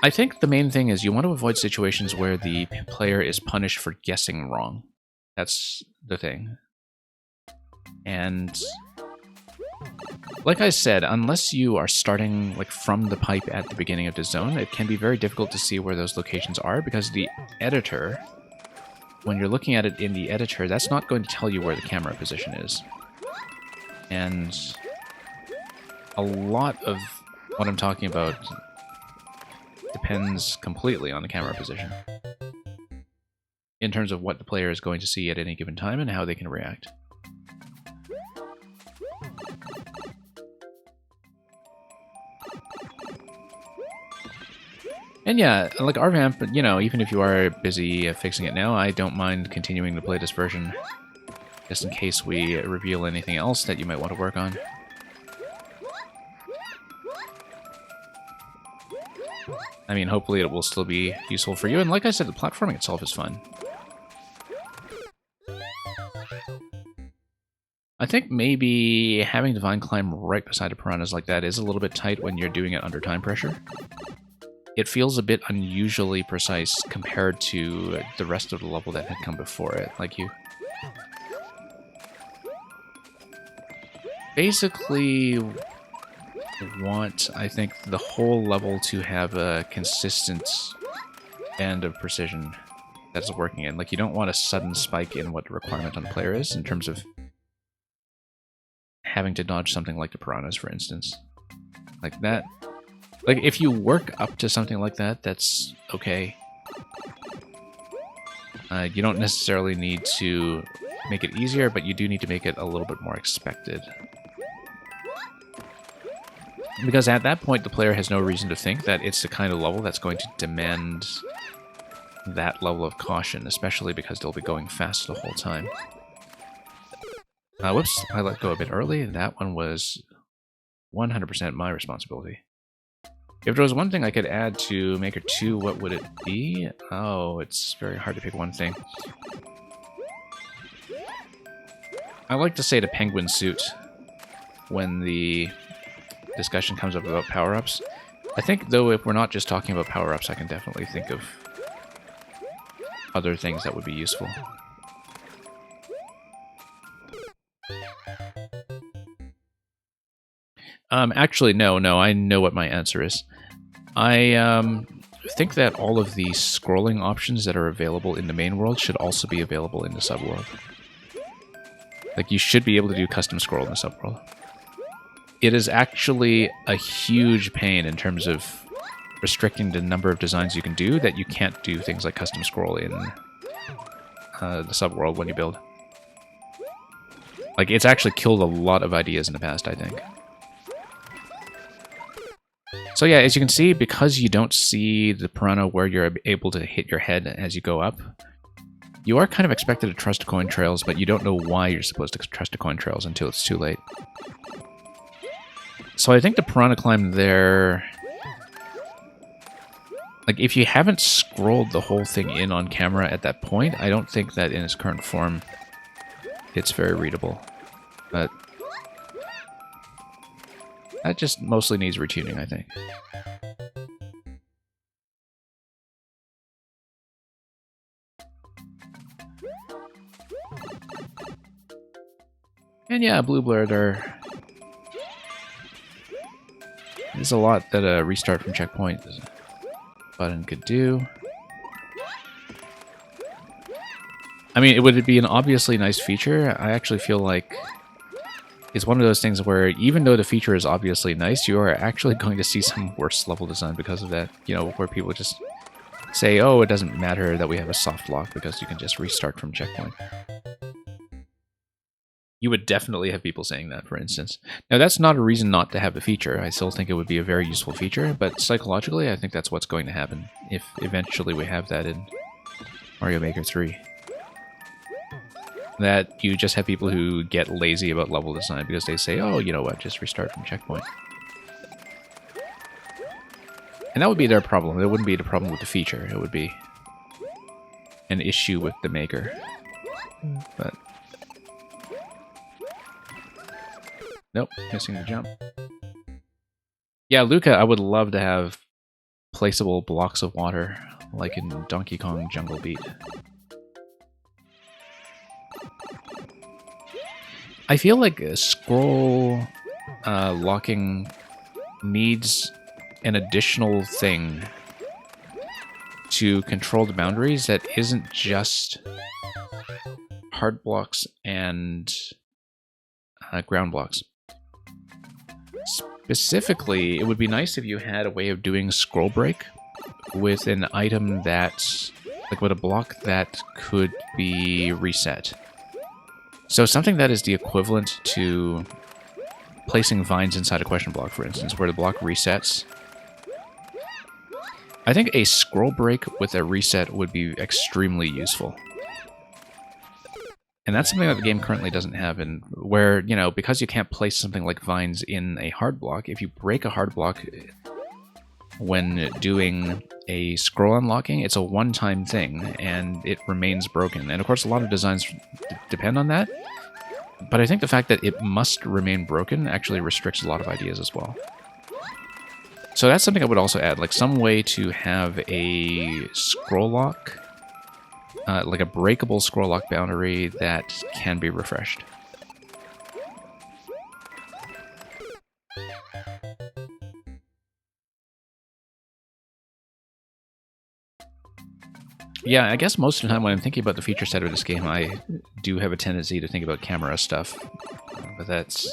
I think the main thing is you want to avoid situations where the player is punished for guessing wrong. That's the thing. And like I said, unless you are starting like from the pipe at the beginning of the zone, it can be very difficult to see where those locations are because the editor, when you're looking at it in the editor, that's not going to tell you where the camera position is. And a lot of what I'm talking about depends completely on the camera position in terms of what the player is going to see at any given time and how they can react. And yeah, like RVamp, you know, even if you are busy fixing it now, I don't mind continuing to play this version, just in case we reveal anything else that you might want to work on. I mean, hopefully it will still be useful for you, and like I said, the platforming itself is fun. I think maybe having Divine climb right beside the piranhas like that is a little bit tight when you're doing it under time pressure. It feels a bit unusually precise compared to the rest of the level that had come before it. Like, you basically want, I think, the whole level to have a consistent band of precision that's working in. Like, you don't want a sudden spike in what the requirement on the player is in terms of having to dodge something like the piranhas, for instance. Like that. Like, if you work up to something like that, that's okay. You don't necessarily need to make it easier, but you do need to make it a little bit more expected. Because at that point, the player has no reason to think that it's the kind of level that's going to demand that level of caution, especially because they'll be going fast the whole time. Whoops, I let go a bit early. That one was 100% my responsibility. If there was one thing I could add to Maker 2, what would it be? Oh, it's very hard to pick one thing. I like to say the penguin suit when the discussion comes up about power-ups. I think, though, if we're not just talking about power-ups, I can definitely think of other things that would be useful. Actually, no, I know what my answer is. I think that all of the scrolling options that are available in the main world should also be available in the subworld. Like, you should be able to do custom scroll in the subworld. It is actually a huge pain in terms of restricting the number of designs you can do that you can't do things like custom scroll in the subworld when you build. Like, it's actually killed a lot of ideas in the past, I think. So yeah, as you can see, because you don't see the piranha where you're able to hit your head as you go up, you are kind of expected to trust coin trails, but you don't know why you're supposed to trust the coin trails until it's too late. So I think the piranha climb there... Like, if you haven't scrolled the whole thing in on camera at that point, I don't think that in its current form it's very readable. But that just mostly needs retuning, I think. And yeah, Blue Blur there. There's a lot that a restart from checkpoint button could do. I mean, it would be an obviously nice feature. I actually feel like it's one of those things where even though the feature is obviously nice, you are actually going to see some worse level design because of that. You know, where people just say, oh, it doesn't matter that we have a soft lock because you can just restart from checkpoint. You would definitely have people saying that, for instance. Now, that's not a reason not to have a feature. I still think it would be a very useful feature, but psychologically, I think that's what's going to happen if eventually we have that in Mario Maker 3. That you just have people who get lazy about level design because they say, oh, you know what, just restart from checkpoint. And that would be their problem. It wouldn't be the problem with the feature. It would be an issue with the maker. But nope, missing the jump. Yeah, Luca, I would love to have placeable blocks of water, like in Donkey Kong Jungle Beat. I feel like scroll locking needs an additional thing to control the boundaries that isn't just hard blocks and ground blocks. Specifically, it would be nice if you had a way of doing scroll break with an item that, like with a block that could be reset. So something that is the equivalent to placing vines inside a question block, for instance, where the block resets. I think a scroll break with a reset would be extremely useful. And that's something that the game currently doesn't have, and where, you know, because you can't place something like vines in a hard block, if you break a hard block when doing a scroll unlocking, it's a one-time thing, and it remains broken. And of course, a lot of designs depend on that, but I think the fact that it must remain broken actually restricts a lot of ideas as well. So that's something I would also add, like some way to have a scroll lock, like a breakable scroll lock boundary that can be refreshed. Yeah, I guess most of the time when I'm thinking about the feature set of this game, I do have a tendency to think about camera stuff. But that's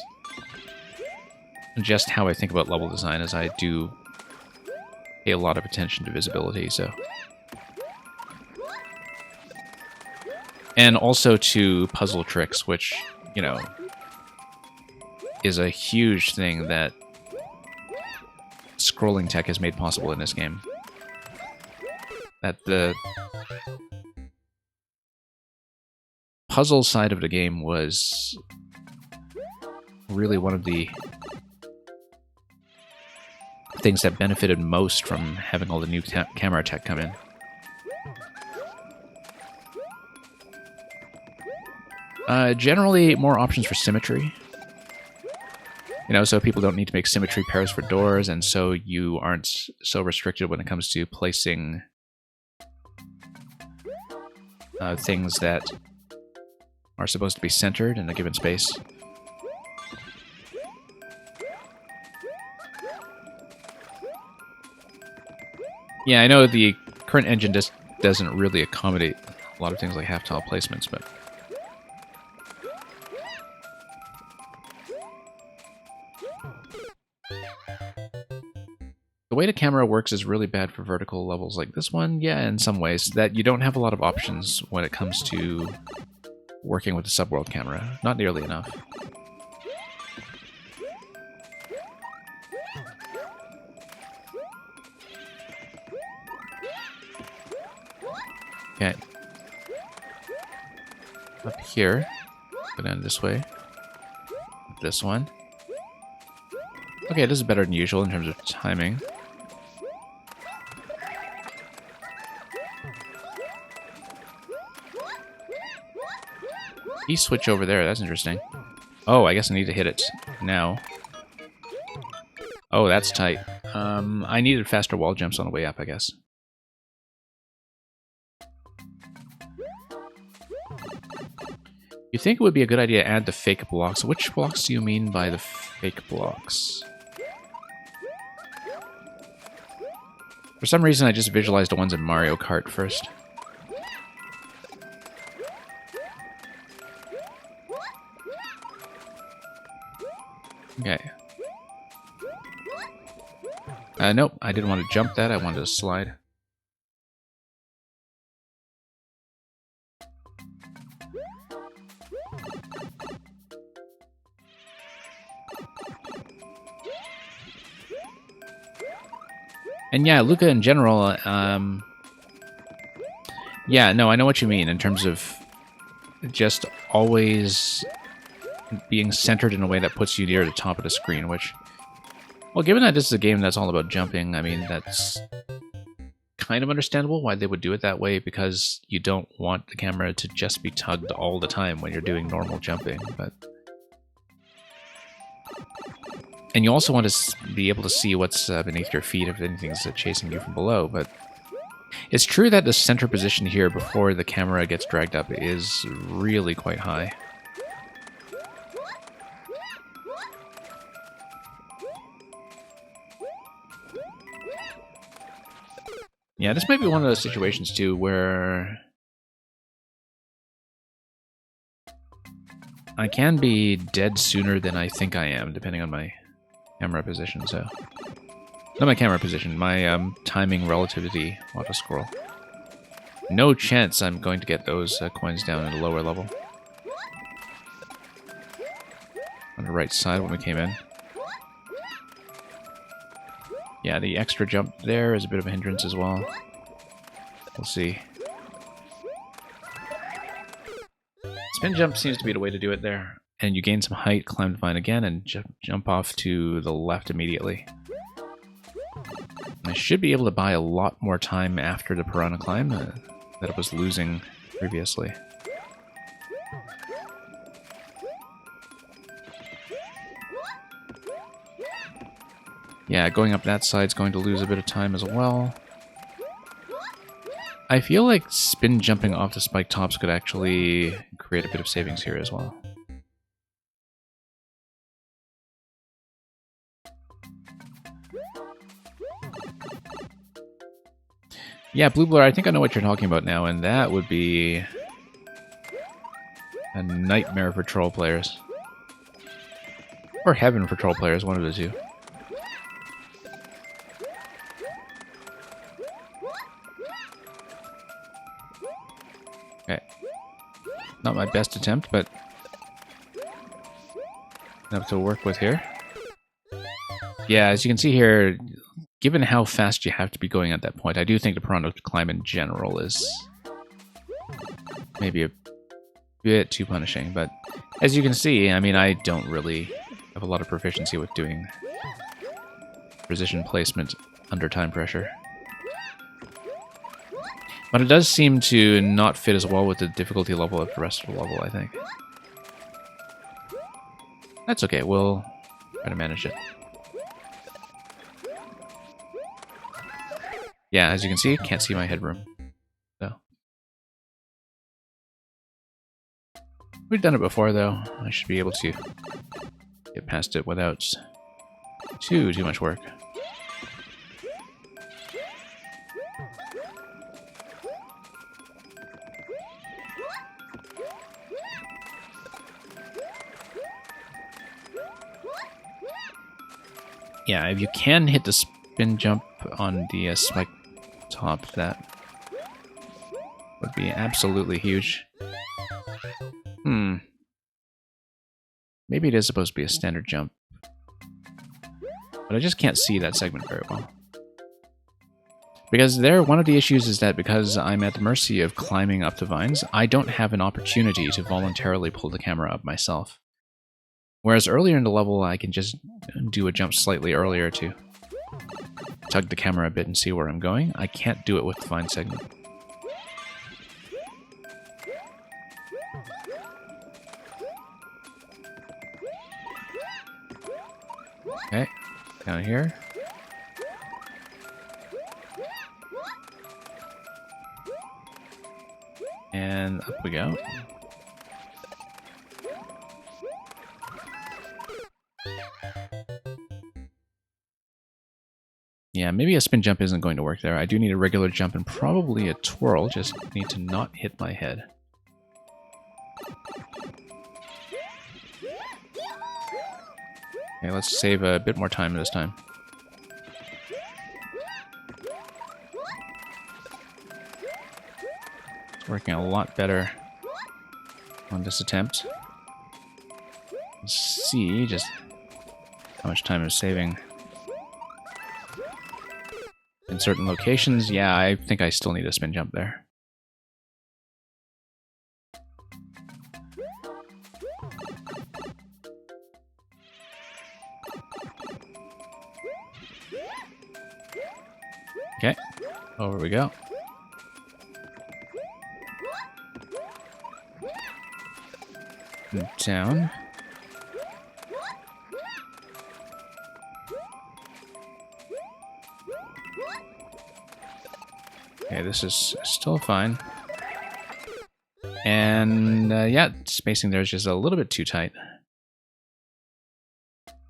just how I think about level design, as I do pay a lot of attention to visibility, so... And also to puzzle tricks, which, you know, is a huge thing that scrolling tech has made possible in this game. That the puzzle side of the game was really one of the things that benefited most from having all the new camera tech come in. Generally, more options for symmetry. You know, so people don't need to make symmetry pairs for doors, and so you aren't so restricted when it comes to placing things that are supposed to be centered in a given space. Yeah, I know the current engine just doesn't really accommodate a lot of things like half-tile placements, but... The way the camera works is really bad for vertical levels like this one. Yeah, in some ways, that you don't have a lot of options when it comes to working with the Subworld camera. Not nearly enough. Okay. Up here. Go down this way. This one. Okay, this is better than usual in terms of timing. He switch over there, that's interesting. Oh, I guess I need to hit it now. Oh, that's tight. I needed faster wall jumps on the way up, I guess. You think it would be a good idea to add the fake blocks? Which blocks do you mean by the fake blocks? For some reason, I just visualized the ones in Mario Kart first. Okay. Nope, I didn't want to jump that, I wanted to slide. And yeah, Luca in general, yeah, no, I know what you mean in terms of just always being centered in a way that puts you near the top of the screen, which, well, given that this is a game that's all about jumping, I mean, that's kind of understandable why they would do it that way, because you don't want the camera to just be tugged all the time when you're doing normal jumping, but... And you also want to be able to see what's beneath your feet if anything's chasing you from below, but it's true that the center position here before the camera gets dragged up is really quite high. Yeah, this might be one of those situations too where I can be dead sooner than I think I am, depending on my camera position, so... Not my camera position, my timing relativity auto-scroll. No chance I'm going to get those coins down at a lower level. On the right side when we came in. Yeah, the extra jump there is a bit of a hindrance as well. We'll see. Spin jump seems to be the way to do it there. And you gain some height, climb the vine again, and jump off to the left immediately. I should be able to buy a lot more time after the piranha climb that I was losing previously. Yeah, going up that side's going to lose a bit of time as well. I feel like spin jumping off the spike tops could actually create a bit of savings here as well. Yeah, Blue Blur, I think I know what you're talking about now, and that would be a nightmare for troll players. Or heaven for troll players, one of the two. Okay. Not my best attempt, but enough to work with here. Yeah, as you can see here, given how fast you have to be going at that point, I do think the piranha climb in general is maybe a bit too punishing, but as you can see, I mean, I don't really have a lot of proficiency with doing position placement under time pressure. But it does seem to not fit as well with the difficulty level of the rest of the level, I think. That's okay, we'll try to manage it. Yeah, as you can see, can't see my headroom. So. We've done it before, though. I should be able to get past it without too much work. Yeah, if you can hit the spin jump on the spike top, that would be absolutely huge. Maybe it is supposed to be a standard jump. But I just can't see that segment very well. Because one of the issues is that because I'm at the mercy of climbing up the vines, I don't have an opportunity to voluntarily pull the camera up myself. Whereas earlier in the level, I can just do a jump slightly earlier to tug the camera a bit and see where I'm going. I can't do it with the vine segment. Okay, down here. And up we go. Yeah, maybe a spin jump isn't going to work there. I do need a regular jump and probably a twirl. Just need to not hit my head. Okay, let's save a bit more time this time. It's working a lot better on this attempt. Let's see just how much time I'm saving. In certain locations, yeah, I think I still need a spin jump there. Okay, over we go. And down. Okay, this is still fine. And yeah, spacing there is just a little bit too tight.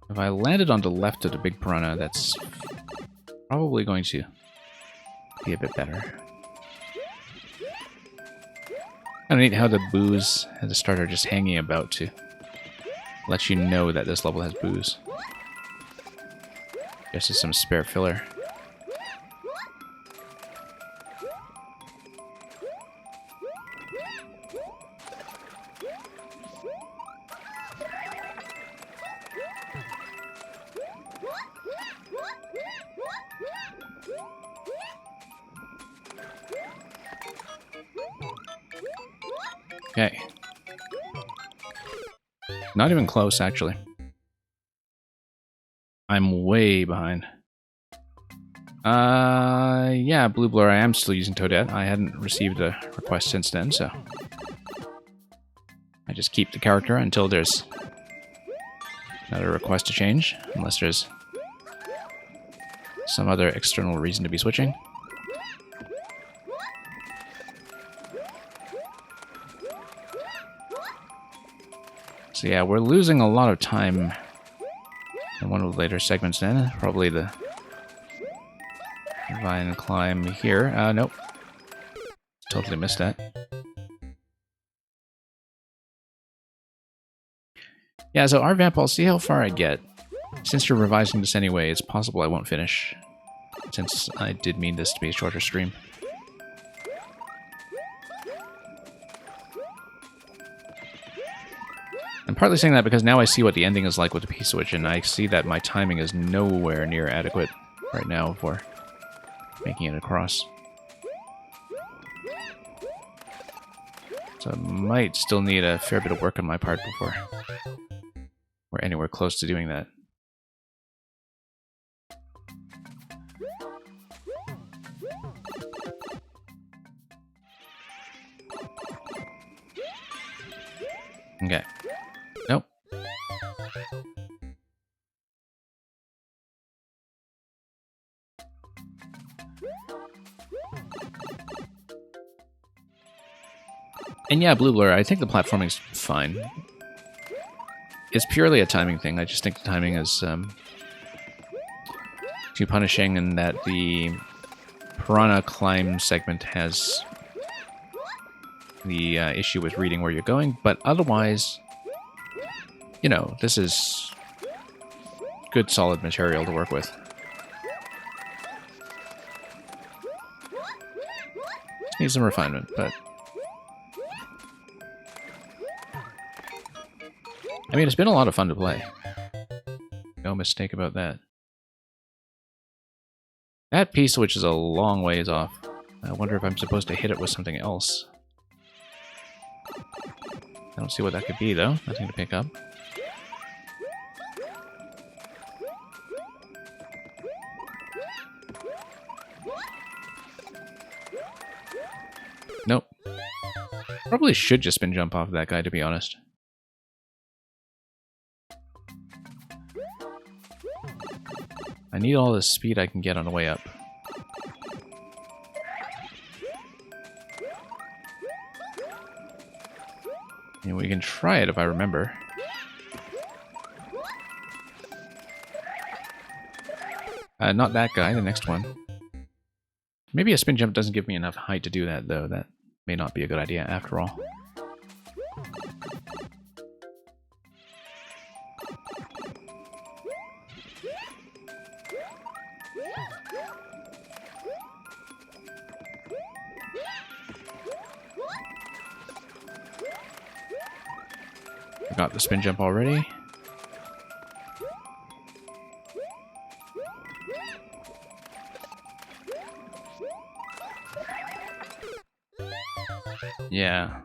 If I landed on the left of the big piranha, that's probably going to be a bit better. Kind of neat how the boos at the start are just hanging about to let you know that this level has boos. Just as some spare filler. Okay. Not even close, actually. I'm way behind. Yeah, Blue Blur, I am still using Toadette. I hadn't received a request since then, so I just keep the character until there's another request to change, unless there's some other external reason to be switching. So yeah, we're losing a lot of time in one of the later segments then. Probably the vine climb here. Nope. Totally missed that. Yeah, so RVamp, I'll see how far I get. Since you're revising this anyway, it's possible I won't finish, since I did mean this to be a shorter stream. I'm partly saying that because now I see what the ending is like with the P-switch, and I see that my timing is nowhere near adequate right now for making it across. So I might still need a fair bit of work on my part before we're anywhere close to doing that. Okay. Nope. And yeah, Blue Blur, I think the platforming's fine. It's purely a timing thing. I just think the timing is too punishing, and that the Piranha Climb segment has the issue with reading where you're going, but otherwise, you know, this is good, solid material to work with. needs some refinement, but I mean, it's been a lot of fun to play. No mistake about that. That P-switch is a long ways off. I wonder if I'm supposed to hit it with something else. I don't see what that could be, though. Nothing to pick up. Nope. Probably should just spin jump off of that guy, to be honest. I need all the speed I can get on the way up. And we can try it if I remember. Not that guy, the next one. Maybe a spin jump doesn't give me enough height to do that, though. That may not be a good idea after all. I got the spin jump already. Yeah.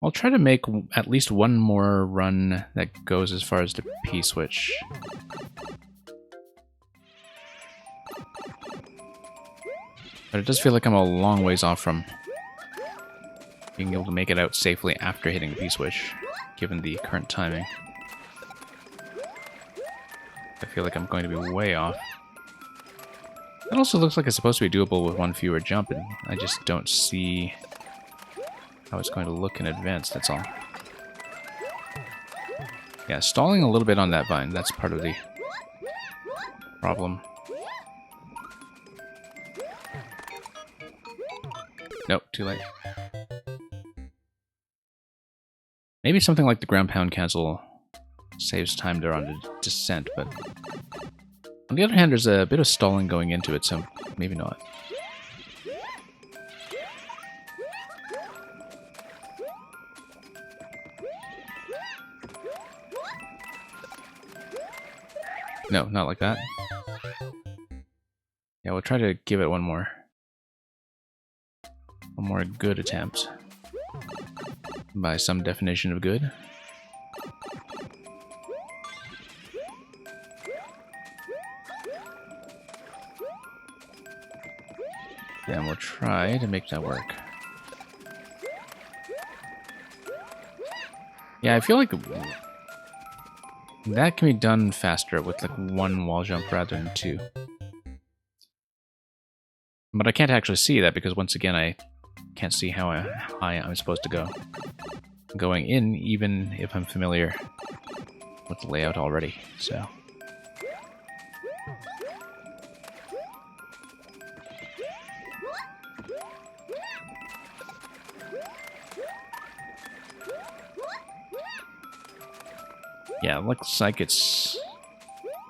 I'll try to make at least one more run that goes as far as the P-switch. But it does feel like I'm a long ways off from being able to make it out safely after hitting the P-switch, given the current timing. I feel like I'm going to be way off. That also looks like it's supposed to be doable with one fewer jump, and I just don't see how it's going to look in advance, that's all. Yeah, stalling a little bit on that vine, that's part of the problem. Nope, too late. Maybe something like the ground pound cancel saves time there on the descent, but on the other hand, there's a bit of stalling going into it, so maybe not. No, not like that. Yeah, we'll try to give it one more good attempt. By some definition of good. Then we'll try to make that work. Yeah, I feel like that can be done faster with like one wall jump rather than two. But I can't actually see that because once again I can't see how high I'm supposed to go. Going in, even if I'm familiar with the layout already, so. Yeah, looks like it's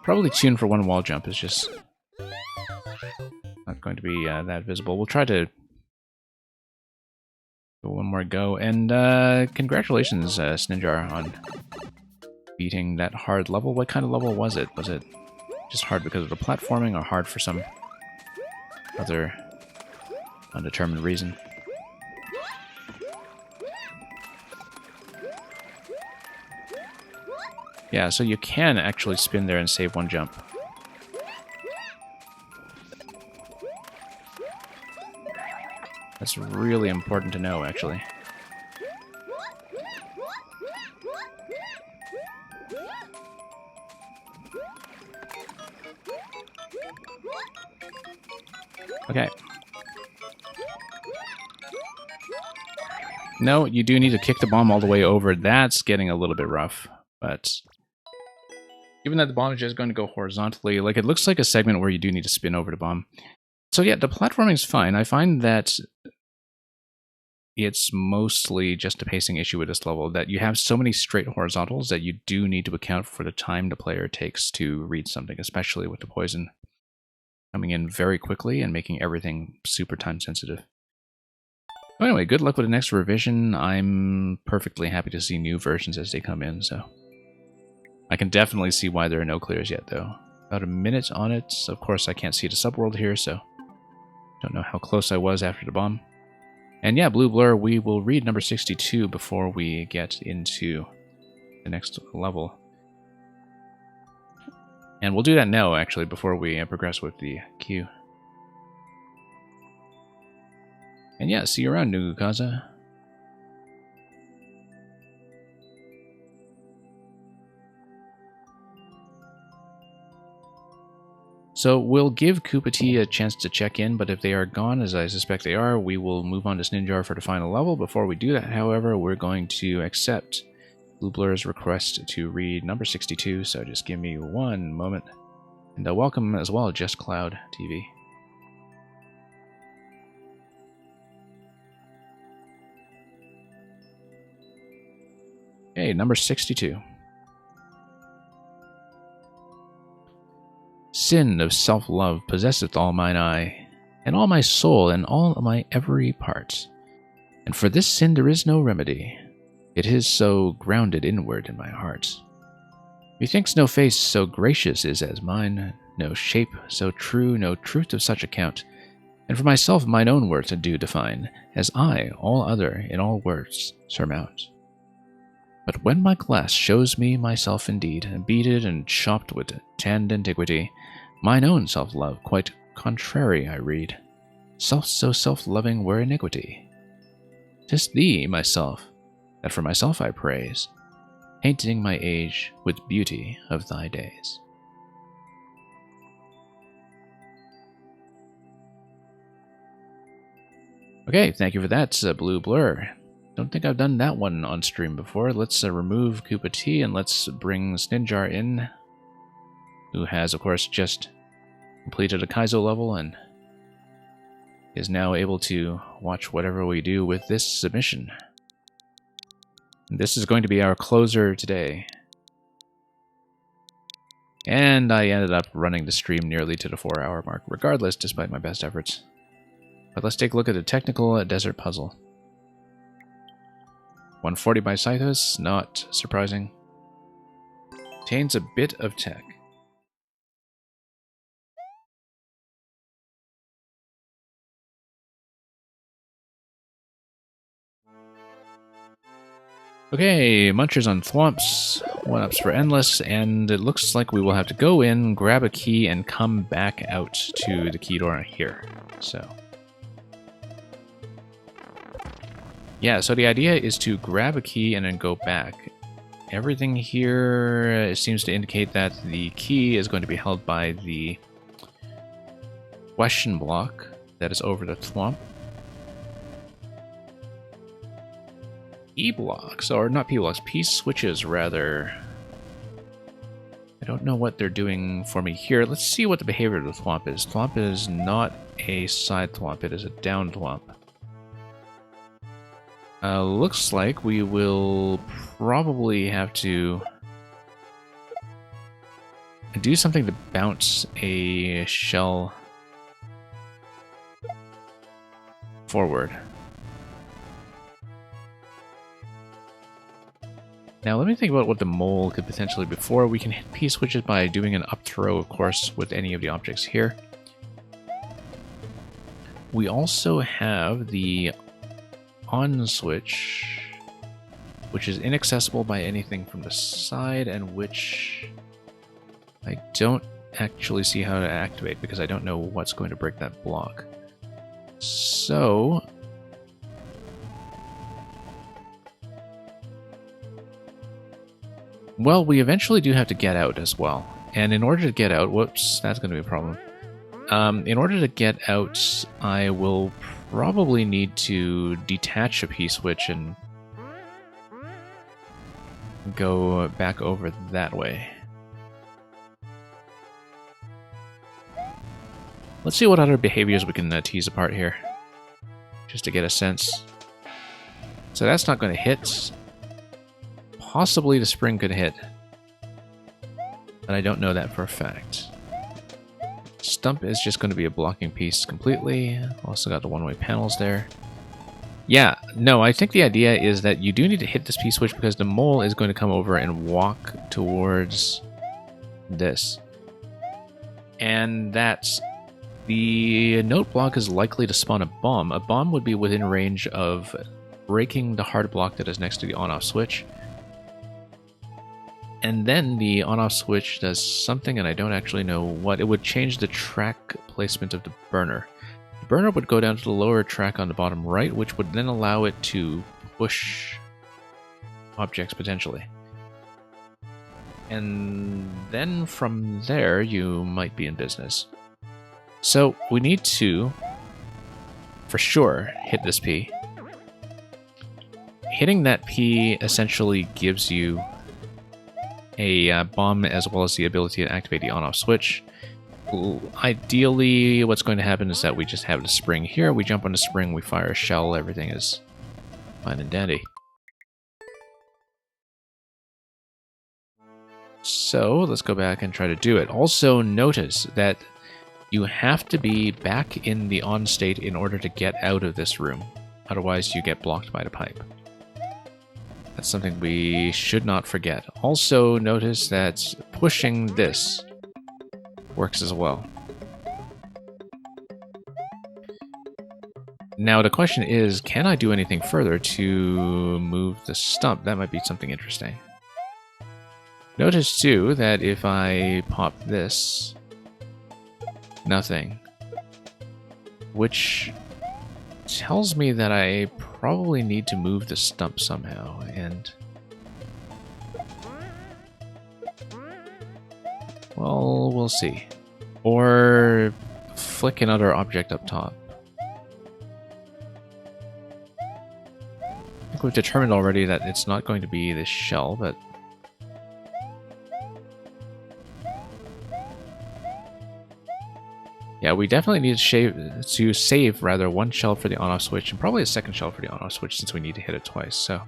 probably tuned for one wall jump. It's just not going to be that visible. We'll try to do one more go. And congratulations, Sninjar, on beating that hard level. What kind of level was it? Was it just hard because of the platforming or hard for some other undetermined reason? Yeah, so you can actually spin there and save one jump. That's really important to know, actually. Okay. No, you do need to kick the bomb all the way over. That's getting a little bit rough, but given that the bomb is just going to go horizontally, like it looks like a segment where you do need to spin over the bomb. So yeah, the platforming is fine. I find that it's mostly just a pacing issue with this level, that you have so many straight horizontals that you do need to account for the time the player takes to read something, especially with the poison coming in very quickly and making everything super time sensitive. Anyway, good luck with the next revision. I'm perfectly happy to see new versions as they come in, so... I can definitely see why there are no clears yet, though. About a minute on it. Of course, I can't see the subworld here, so... Don't know how close I was after the bomb. And yeah, Blue Blur, we will read number 62 before we get into the next level. And we'll do that now, actually, before we progress with the queue. And yeah, see you around, Nugukaza. So we'll give Koopa Tea a chance to check in, but if they are gone, as I suspect they are, we will move on to Sninjar for the final level. Before we do that, however, we're going to accept Blue Blur's request to read number 62, so just give me one moment. And welcome as well, Just Cloud TV. Okay, number 62. Sin of self-love possesseth all mine eye, and all my soul, and all my every part. And for this sin there is no remedy. It is so grounded inward in my heart. Methinks no face so gracious is as mine, no shape so true, no truth of such account. And for myself mine own worth do define, as I all other in all words surmount. But when my glass shows me myself indeed, beaded and chopped with tanned antiquity, mine own self-love quite contrary I read. Self so self-loving were iniquity. 'Tis thee, myself, that for myself I praise, painting my age with beauty of thy days. Okay, thank you for that, Blue Blur. Don't think I've done that one on stream before. Let's remove Koopa Tea and let's bring Sninjar in, who has, of course, just completed a Kaizo level and is now able to watch whatever we do with this submission. And this is going to be our closer today. And I ended up running the stream nearly to the 4-hour mark, regardless, despite my best efforts. But let's take a look at the technical desert puzzle. 140 by Scythus, not surprising. Contains a bit of tech. Okay, Munchers on Thwomps, 1-ups for Endless, and it looks like we will have to go in, grab a key, and come back out to the key door here. So... yeah, so the idea is to grab a key and then go back. Everything here seems to indicate that the key is going to be held by the question block that is over the thwomp. E-blocks, or not P-blocks, P-switches rather. I don't know what they're doing for me here. Let's see what the behavior of the thwomp is. Thwomp is not a side thwomp, it is a down thwomp. Looks like we will probably have to do something to bounce a shell forward. Now let me think about what the mole could potentially be for. We can hit P-switches by doing an up throw, of course, with any of the objects here. We also have the on switch, which is inaccessible by anything from the side, and which I don't actually see how to activate because I don't know what's going to break that block. So... well, we eventually do have to get out as well. And in order to get out... whoops, that's going to be a problem. In order to get out, I will probably need to detach a P-switch and go back over that way. Let's see what other behaviors we can tease apart here, just to get a sense. So that's not going to hit. Possibly the spring could hit, but I don't know that for a fact. Stump is just going to be a blocking piece completely. Also got the one-way panels there. Yeah, no, I think the idea is that you do need to hit this P-switch because the mole is going to come over and walk towards this. And that's... The note block is likely to spawn a bomb. A bomb would be within range of breaking the hard block that is next to the on-off switch. And then the on-off switch does something, and I don't actually know what. It would change the track placement of the burner. The burner would go down to the lower track on the bottom right, which would then allow it to push objects potentially. And then from there, you might be in business. So we need to, for sure, hit this P. Hitting that P essentially gives you a bomb as well as the ability to activate the on-off switch. Ideally, what's going to happen is that we just have the spring here. We jump on the spring, we fire a shell, everything is fine and dandy. So let's go back and try to do it. Also notice that you have to be back in the on state in order to get out of this room. Otherwise you get blocked by the pipe. That's something we should not forget. Also notice that pushing this works as well. Now the question is, can I do anything further to move the stump? That might be something interesting. Notice too that if I pop this, nothing. Which tells me that I probably need to move the stump somehow, and... well, we'll see. Or flick another object up top. I think we've determined already that it's not going to be this shell, but... yeah, we definitely need to save rather one shell for the on-off switch and probably a second shell for the on-off switch since we need to hit it twice. So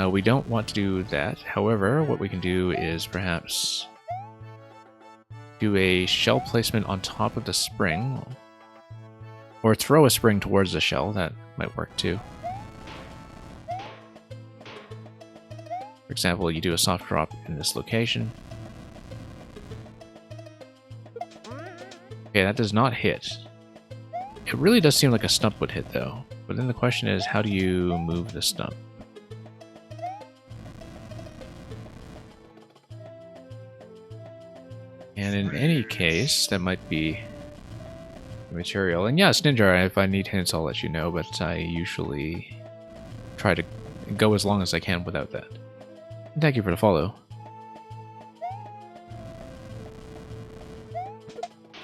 we don't want to do that. However, what we can do is perhaps do a shell placement on top of the spring, or throw a spring towards the shell. That might work too. For example, you do a soft drop in this location. Okay, that does not hit. It really does seem like a stump would hit, though. But then the question is, how do you move the stump? And in any case, that might be material. And yes, Ninja, if I need hints, I'll let you know, but I usually try to go as long as I can without that. And thank you for the follow.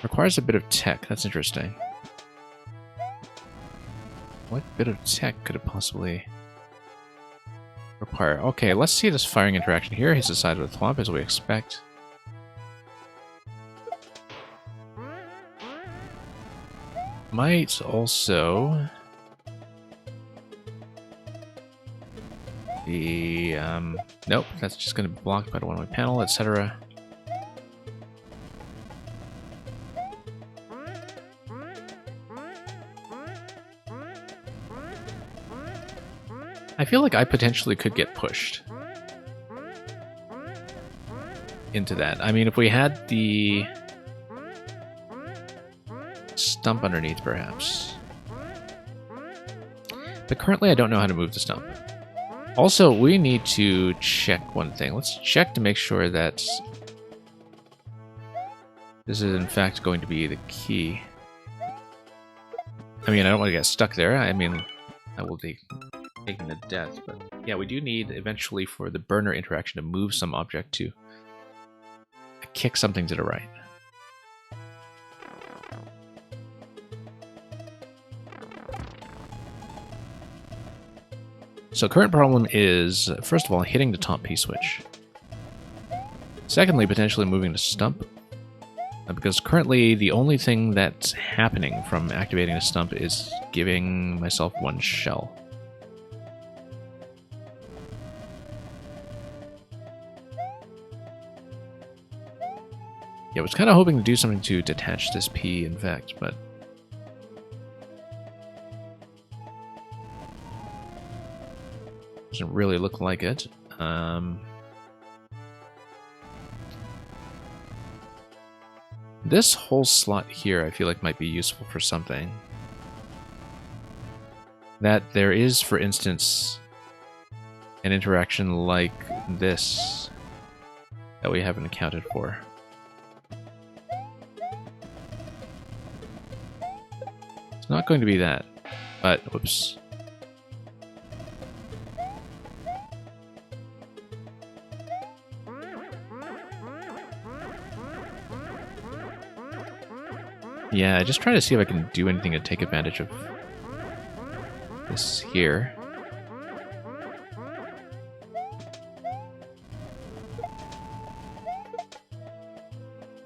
Requires a bit of tech. That's interesting. What bit of tech could it possibly require? Okay, let's see this firing interaction here. Hits the side of the thwomp as we expect. Might also be... nope, that's just going to be blocked by the one-way panel, etc. I feel like I potentially could get pushed into that. I mean, if we had the stump underneath, perhaps. But currently I don't know how to move the stump. Also, we need to check one thing. Let's check to make sure that this is in fact going to be the key. I mean, I don't want to get stuck there. I mean, I will be taking the death, but yeah, we do need eventually for the burner interaction to move some object to kick something to the right. So current problem is, first of all, hitting the top P-switch. Secondly, potentially moving the stump. Because currently the only thing that's happening from activating the stump is giving myself one shell. Yeah, I was kind of hoping to do something to detach this P, in fact, but... Doesn't really look like it. This whole slot here I feel like might be useful for something. That there is, for instance, an interaction like this that we haven't accounted for. It's not going to be that, but whoops. Yeah, just trying to see if I can do anything to take advantage of this here.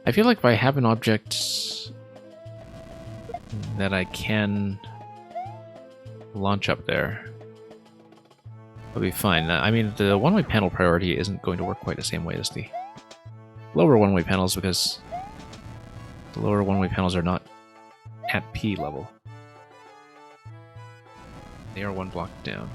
I feel like if I have an object that I can launch up there, it'll be fine. I mean, the one-way panel priority isn't going to work quite the same way as the lower one-way panels, because the lower one-way panels are not at P level. They are one block down.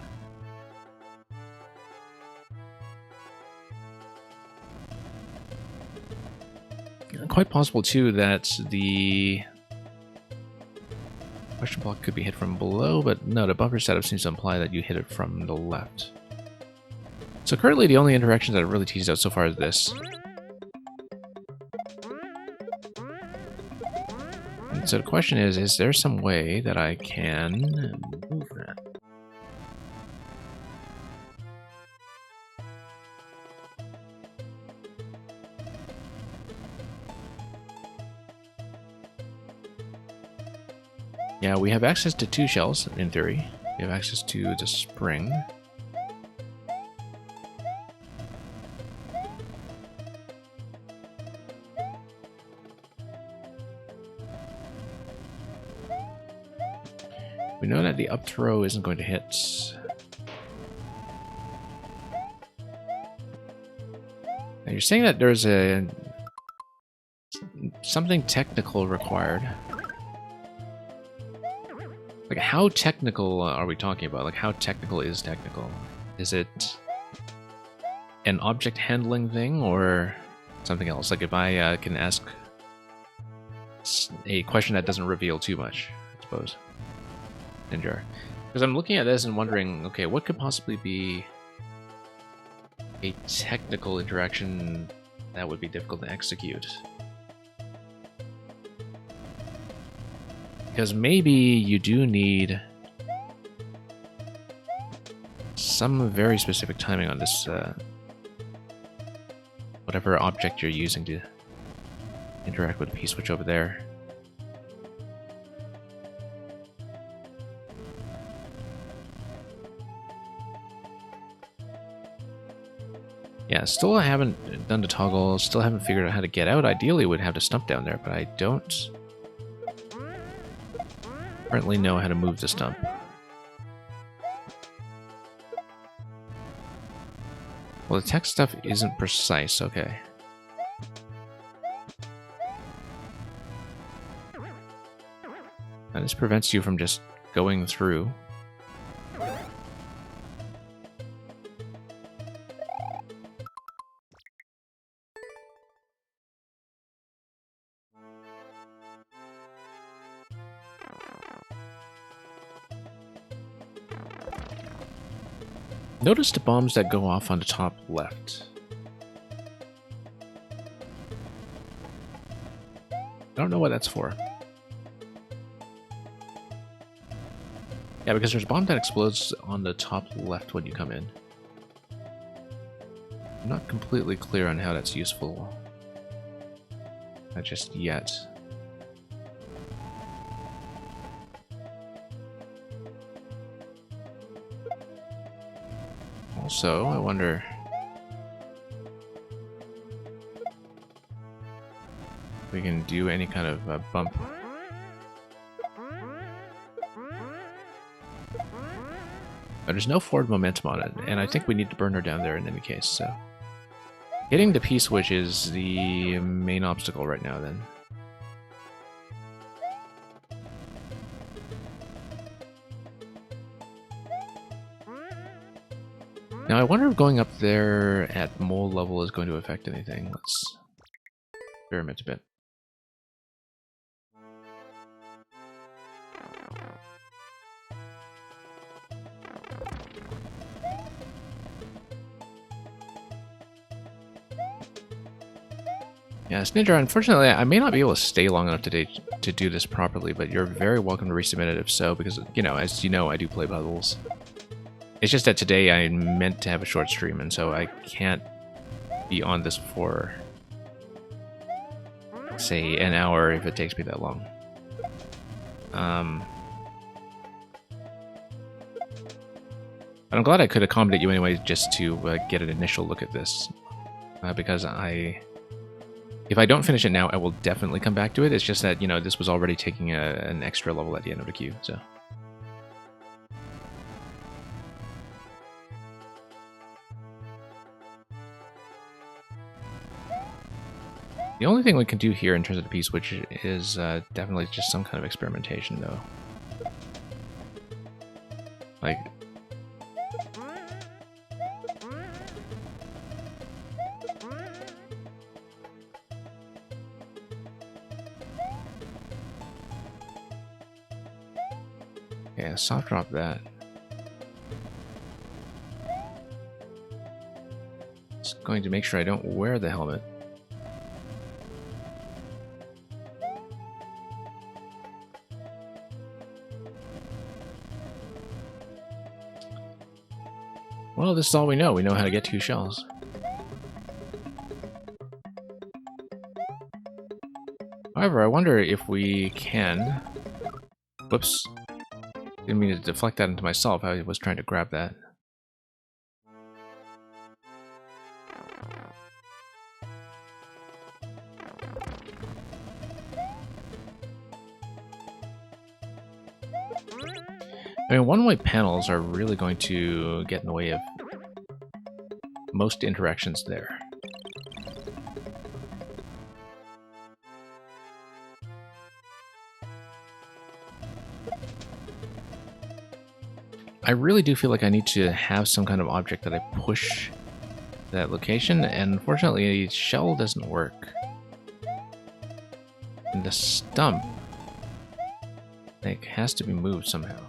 Quite possible, too, that the question block could be hit from below, but no, the bumper setup seems to imply that you hit it from the left. So currently the only interaction that I've really teased out so far is this. And so the question is there some way that I can move that? Yeah, we have access to 2 shells, in theory. We have access to the spring. We know that the up throw isn't going to hit. Now you're saying that there's something technical required. Like, how technical are we talking about? Like, how technical is technical? Is it an object handling thing or something else? Like, if I can ask a question that doesn't reveal too much, I suppose. Ninja. Because I'm looking at this and wondering, okay, what could possibly be a technical interaction that would be difficult to execute? Because maybe you do need some very specific timing on this, whatever object you're using to interact with the P-switch over there. Yeah, still I haven't done the toggle, still haven't figured out how to get out. Ideally would have to stump down there, but I don't currently know how to move the stump. Well, the tech stuff isn't precise, okay. And this prevents you from just going through. Notice the bombs that go off on the top left. I don't know what that's for. Yeah, because there's a bomb that explodes on the top left when you come in. I'm not completely clear on how that's useful. Not just yet. Also, I wonder if we can do any kind of bump. But there's no forward momentum on it, and I think we need to burn her down there in any case, so. Hitting the P-switch is the main obstacle right now, then. Now I wonder if going up there at mole level is going to affect anything. Let's experiment a bit. Yes, Ninja, unfortunately, I may not be able to stay long enough today to do this properly, but you're very welcome to resubmit it if so, because, you know, as you know, I do play puzzles. It's just that today I meant to have a short stream, and so I can't be on this for, say, an hour if it takes me that long. But I'm glad I could accommodate you anyway, just to get an initial look at this, because if I don't finish it now, I will definitely come back to it. It's just that, you know, this was already taking an extra level at the end of the queue, so. The only thing we can do here in terms of the P-switch is definitely just some kind of experimentation, though. Like... yeah, soft drop that. Just going to make sure I don't wear the helmet. Well, this is all we know. We know how to get 2 shells. However, I wonder if we can... Whoops. Didn't mean to deflect that into myself. I was trying to grab that. I mean, one-way panels are really going to get in the way of most interactions there. I really do feel like I need to have some kind of object that I push to that location, and unfortunately, shell doesn't work. And the stump, like, has to be moved somehow.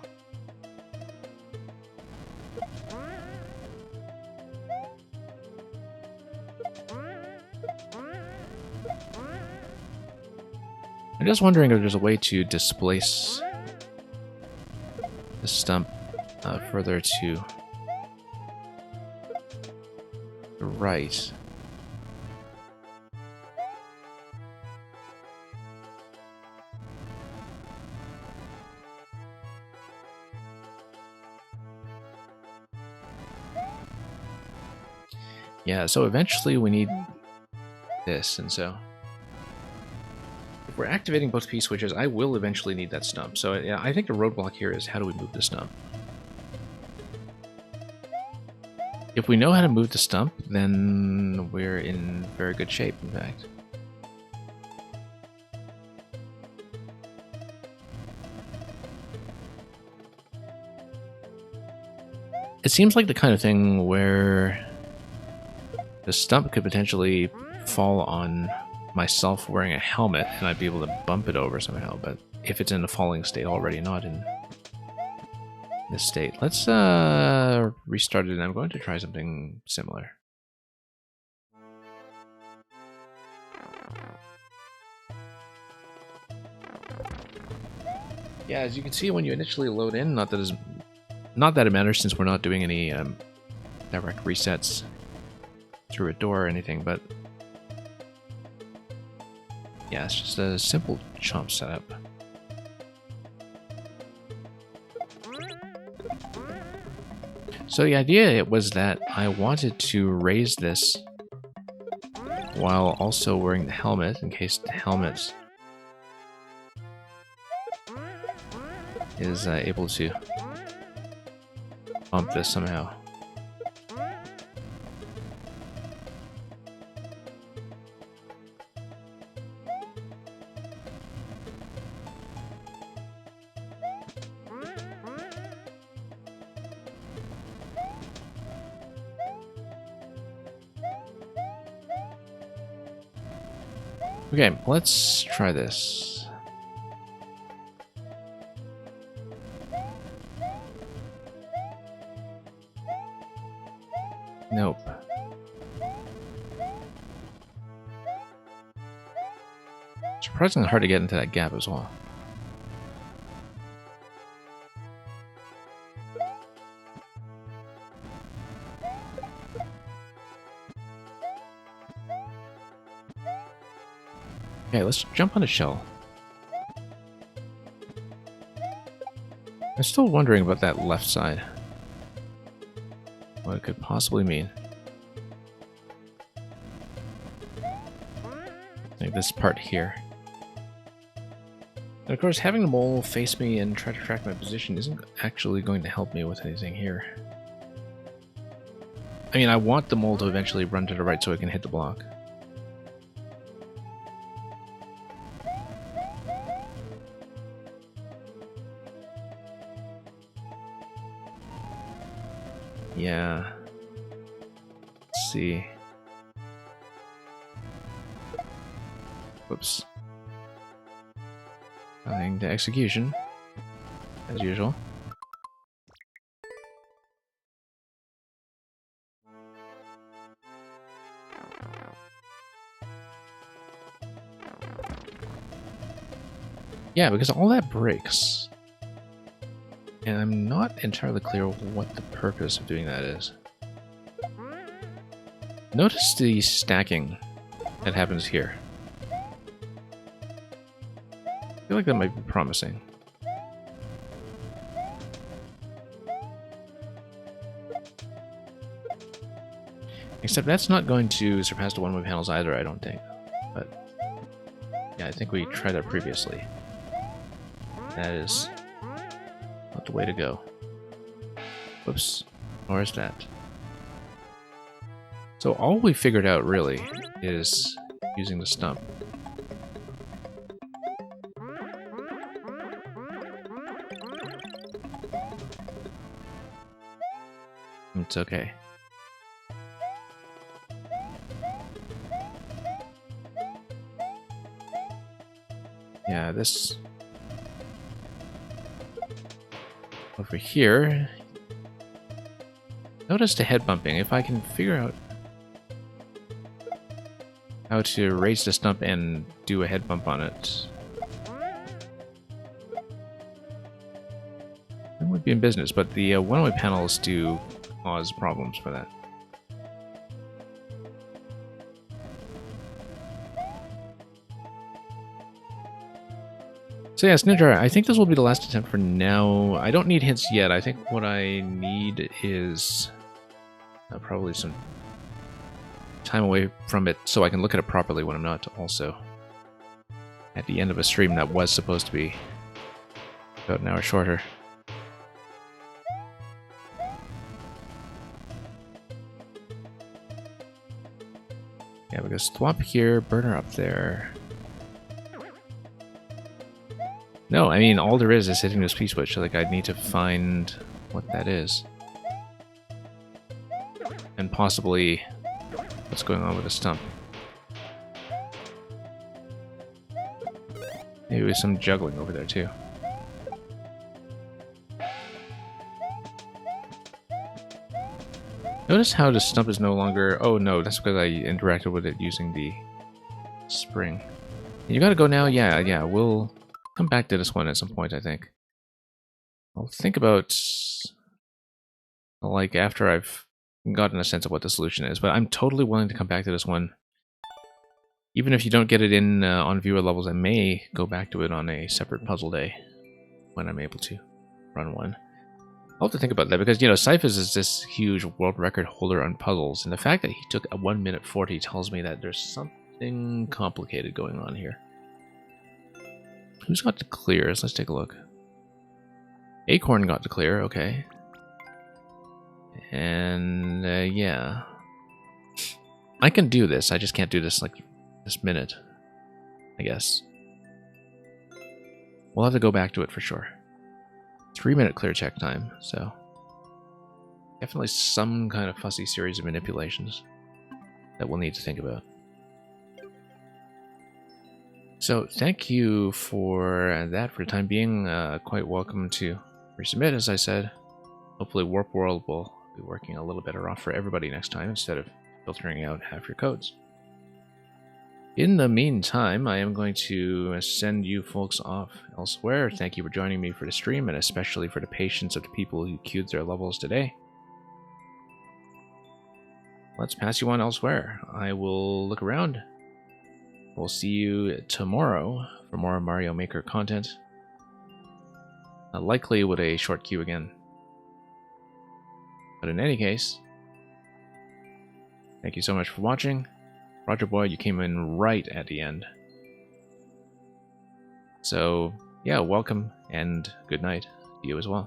I'm just wondering if there's a way to displace the stump further to the right. Yeah, so eventually we need this, and so if we're activating both P-switches, I will eventually need that stump. So yeah, I think the roadblock here is how do we move the stump? If we know how to move the stump, then we're in very good shape, in fact. It seems like the kind of thing where the stump could potentially fall on myself wearing a helmet and I'd be able to bump it over somehow, but if it's in a falling state already, not in this state. Let's restart it, and I'm going to try something similar. Yeah, as you can see when you initially load in, not that it matters since we're not doing any direct resets through a door or anything, but yeah, it's just a simple chomp setup. So the idea was that I wanted to raise this while also wearing the helmet, in case the helmet is able to bump this somehow. Okay, let's try this. Nope. Surprisingly hard to get into that gap as well. Okay, let's jump on a shell. I'm still wondering about that left side. What it could possibly mean. Like this part here. And of course, having the mole face me and try to track my position isn't actually going to help me with anything here. I mean, I want the mole to eventually run to the right so I can hit the block. Yeah. Let's see. Whoops. Going to execution, as usual. Yeah, because all that breaks. And I'm not entirely clear what the purpose of doing that is. Notice the stacking that happens here. I feel like that might be promising. Except that's not going to surpass the one-way panels either, I don't think. But yeah, I think we tried that previously. That is not the way to go. Whoops. Or is that? So all we figured out really is using the stump. It's okay. Yeah, this over here. Notice the head bumping. If I can figure out how to raise the stump and do a head bump on it, I would be in business. But the one-way panels do cause problems for that. So yes, Ninja, I think this will be the last attempt for now. I don't need hints yet. I think what I need is probably some time away from it so I can look at it properly when I'm not also at the end of a stream that was supposed to be about an hour shorter. Yeah, because Thwomp here, Burner up there. No, I mean, all there is hitting this P-switch, so like I'd need to find what that is. And possibly what's going on with the stump. Maybe with some juggling over there too. Notice how the stump is no longer... Oh no, that's because I interacted with it using the spring. You gotta go now? Yeah, we'll come back to this one at some point, I think. I'll think about, like, after I've gotten a sense of what the solution is, but I'm totally willing to come back to this one. Even if you don't get it in on viewer levels, I may go back to it on a separate puzzle day when I'm able to run one. I'll have to think about that because, you know, Cyphers is this huge world record holder on puzzles, and the fact that he took a 1 minute 40 tells me that there's something complicated going on here. Who's got the clears? Let's take a look. Acorn got the clear, okay. And, yeah. I can do this, I just can't do this, like, this minute, I guess. We'll have to go back to it for sure. 3 minute clear check time, so... Definitely some kind of fussy series of manipulations that we'll need to think about. So thank you for that for the time being. Quite welcome to resubmit, as I said. Hopefully Warp World will be working a little better off for everybody next time instead of filtering out half your codes. In the meantime, I am going to send you folks off elsewhere. Thank you for joining me for the stream, and especially for the patience of the people who queued their levels today. Let's pass you on elsewhere. I will look around. We'll see you tomorrow for more Mario Maker content. Likely with a short queue again. But in any case, thank you so much for watching. Roger Boy, you came in right at the end. So, yeah, welcome and good night to you as well.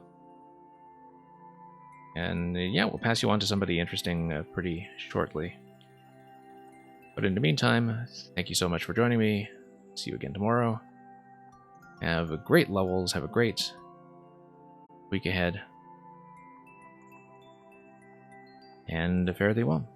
And yeah, we'll pass you on to somebody interesting pretty shortly. But in the meantime, thank you so much for joining me. See you again tomorrow. Have great levels, have a great week ahead. And fare thee well.